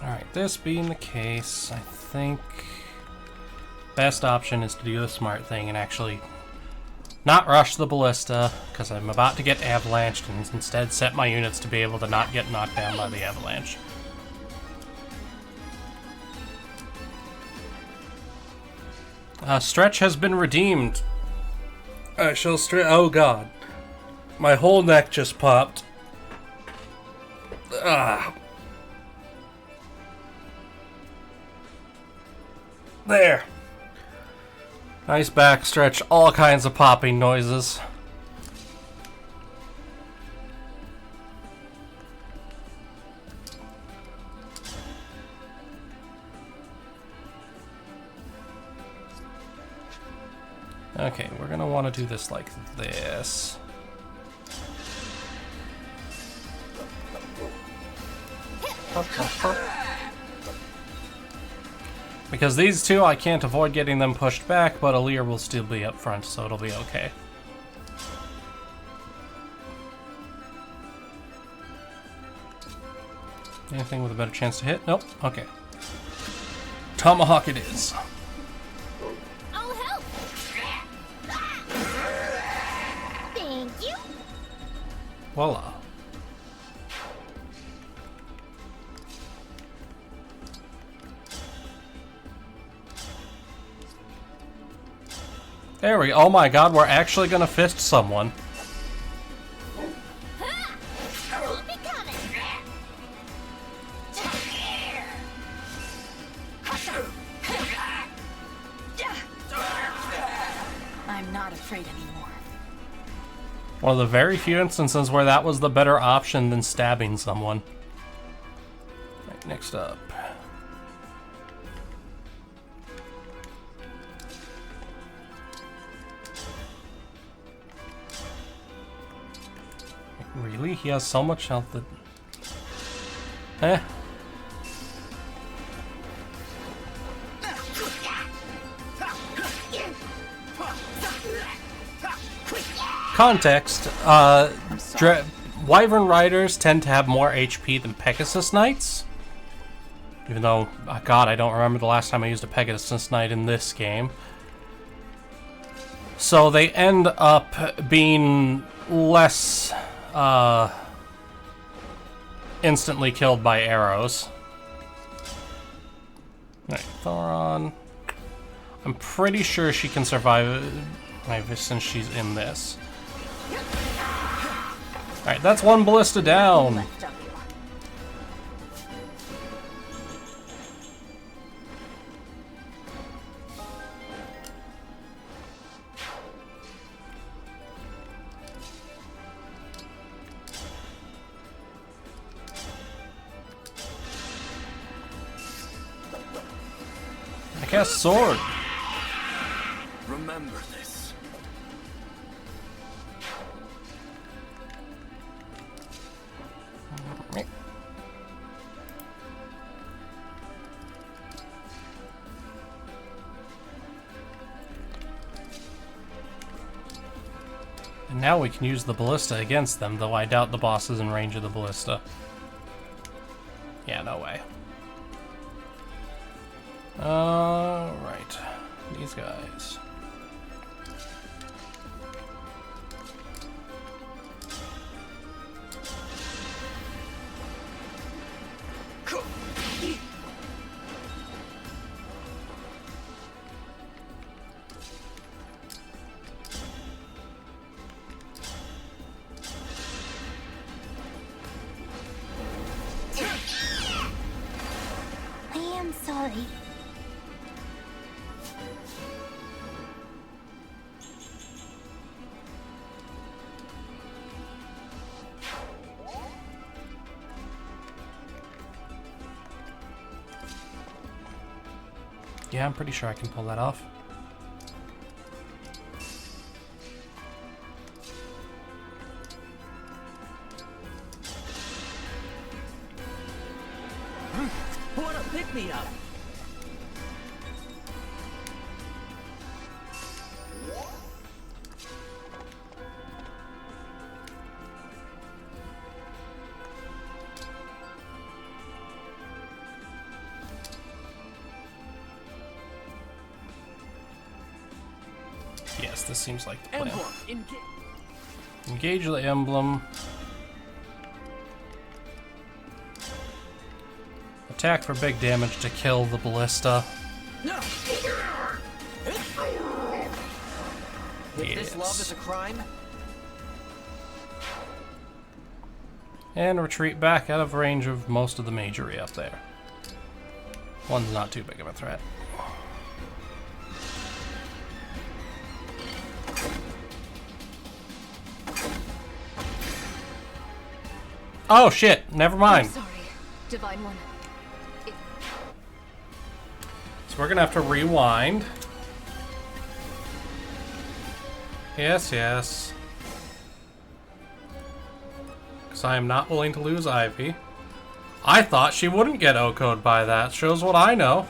Alright, this being the case, I think best option is to do the smart thing and actually not rush the ballista, because I'm about to get avalanched, and instead set my units to be able to not get knocked down by the avalanche. Stretch has been redeemed. I shall oh god. My whole neck just popped. Ah. There. Nice back stretch, all kinds of popping noises. Okay, we're gonna want to do this like this. Because these two, I can't avoid getting them pushed back, but Alear will still be up front, so it'll be okay. Anything with a better chance to hit? Nope. Okay. Tomahawk it is. I'll help. Thank you. Voila. There we go. Oh my god, we're actually gonna fist someone. I'm not afraid anymore. One of the very few instances where that was the better option than stabbing someone. Right, next up. Really? He has so much health that... Eh. Context, Wyvern Riders tend to have more HP than Pegasus Knights. Even though, God, I don't remember the last time I used a Pegasus Knight in this game. So they end up being less instantly killed by arrows. Alright, Thoron. I'm pretty sure she can survive since she's in this. Alright, that's one ballista down. I cast sword. Remember this. And now we can use the ballista against them, though I doubt the boss is in range of the ballista. Yeah, no way. Alright. These guys. I am sorry. Yeah, I'm pretty sure I can pull that off. What a pick-me-up! Yes, this seems like the plan. Emblem, engage. Engage the emblem. Attack for big damage to kill the ballista. If this love is a crime, and retreat back out of range of most of the magery up there. One's not too big of a threat. Oh shit, never mind. I'm sorry, Divine One. So we're gonna have to rewind. Yes, yes. Because I am not willing to lose Ivy. I thought she wouldn't get O-code by that. Shows what I know.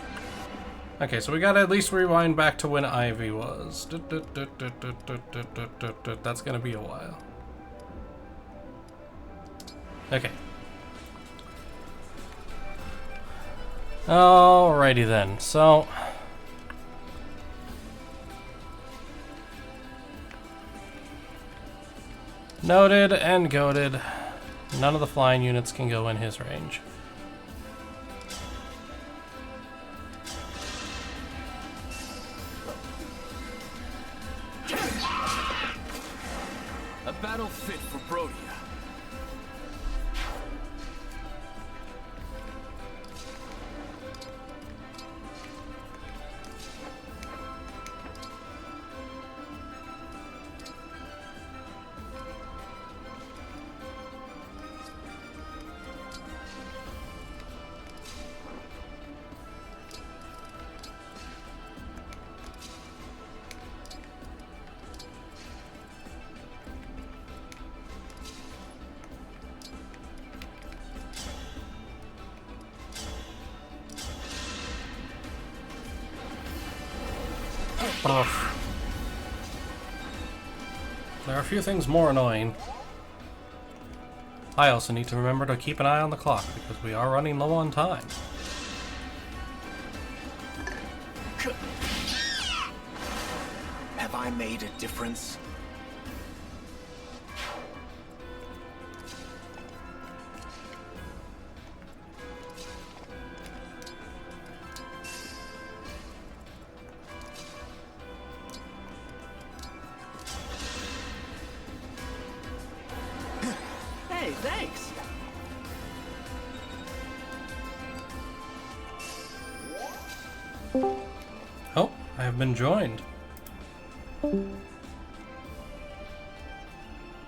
Okay, so we gotta at least rewind back to when Ivy was. That's gonna be a while. Okay. Alrighty then, so... Noted and goated. None of the flying units can go in his range. A battle fit for Brodia. There are a few things more annoying. I also need to remember to keep an eye on the clock because we are running low on time. Have I made a difference? Hey, thanks. Oh, I have been joined.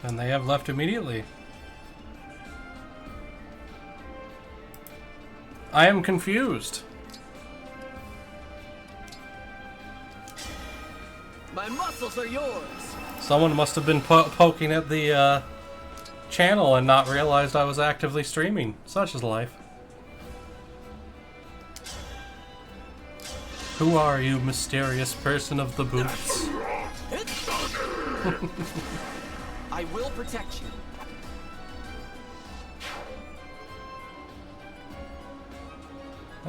And they have left immediately. I am confused. My muscles are yours. Someone must have been poking at the channel and not realized I was actively streaming. Such is life. Who are you, mysterious person of the boots? I will protect you.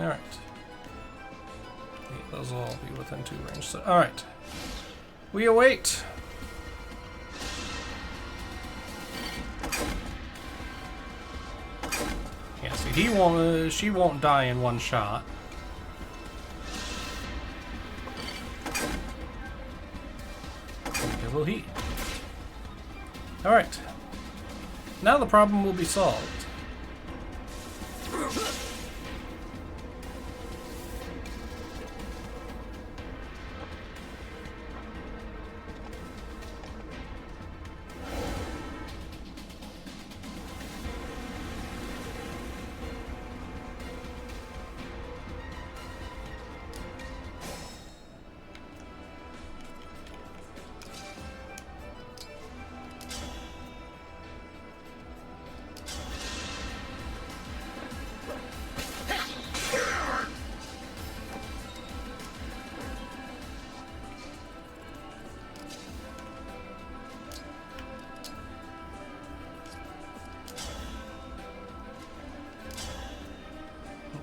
Alright. Those will all be within 2 range. So, alright. We await. Yeah, see, he won't. She won't die in one shot. Neither will he. All right. Now the problem will be solved.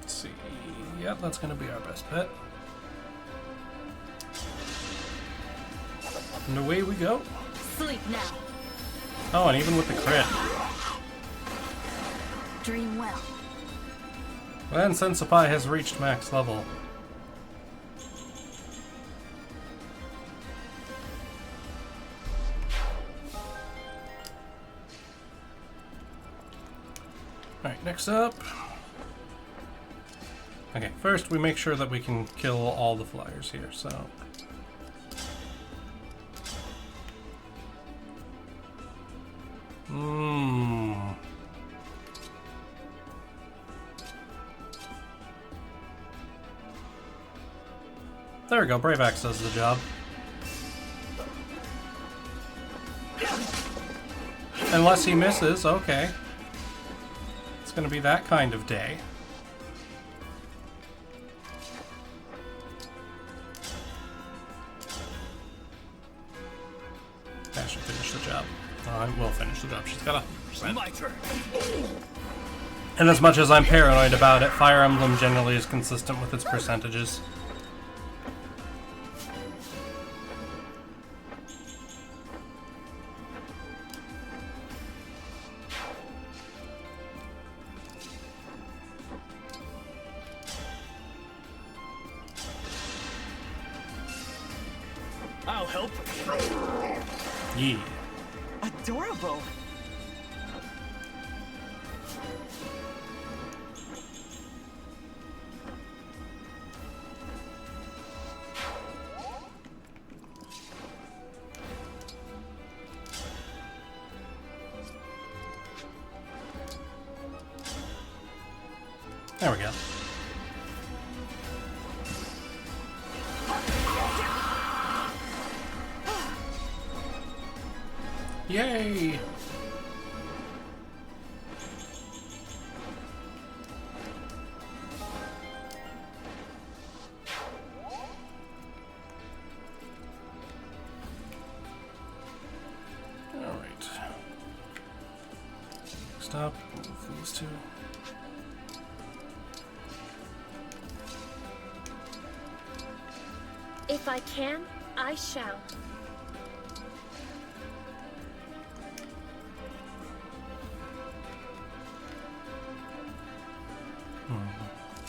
Let's see. Yep, that's going to be our best bet. And away we go. Sleep now. Oh, and even with the crit. Dream well. And Sensipai has reached max level. Alright, next up. Okay, first we make sure that we can kill all the flyers here, so... There we go, Brave Axe does the job. Unless he misses, okay. It's gonna be that kind of day. That should finish the job. I will finish the job. She's got 100%. My turn. And as much as I'm paranoid about it, Fire Emblem generally is consistent with its percentages. I'll help. Yeah. Adorable. There we go. Yay! Alright. Stop. Move these two. If I can, I shall.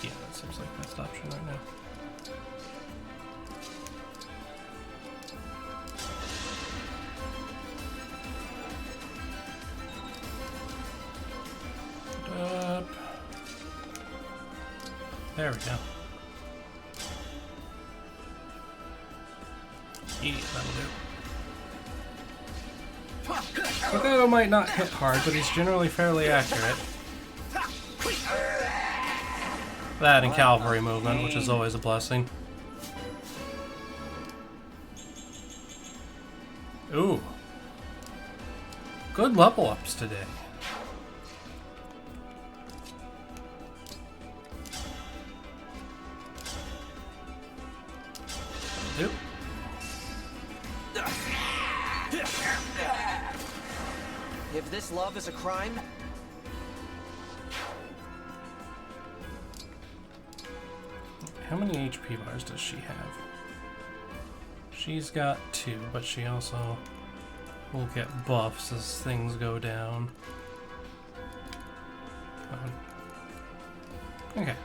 Yeah, that seems like the best option right now. Up. There we go. Yeah, that'll do. Rocado might not hit hard, but he's generally fairly accurate. That and cavalry movement, which is always a blessing. Ooh. Good level ups today. Nope. If this love is a crime, how many HP bars does she have? She's got 2, but she also will get buffs as things go down. Okay.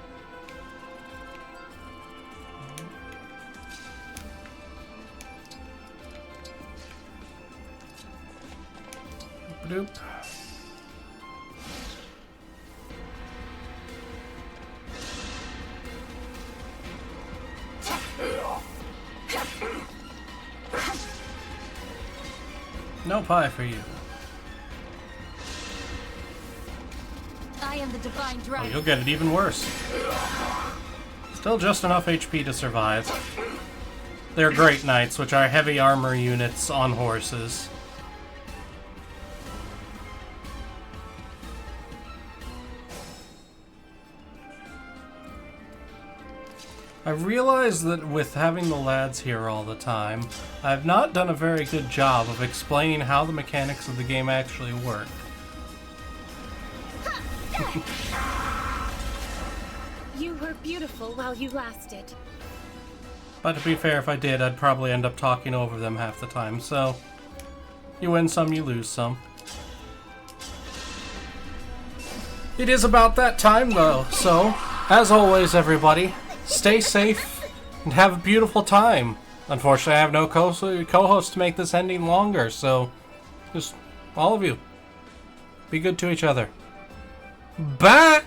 Doop. No pie for you. I am the divine Oh, dragon. you'll get it even worse. Still just enough HP to survive. They're great knights, which are heavy armor units on horses. I realize that with having the lads here all the time, I've not done a very good job of explaining how the mechanics of the game actually work. You were beautiful while you lasted. But to be fair, if I did, I'd probably end up talking over them half the time, so you win some, you lose some. It is about that time, though, so, as always, everybody, stay safe and have a beautiful time. Unfortunately, I have no co-host to make this ending longer, so just all of you, be good to each other. Bye!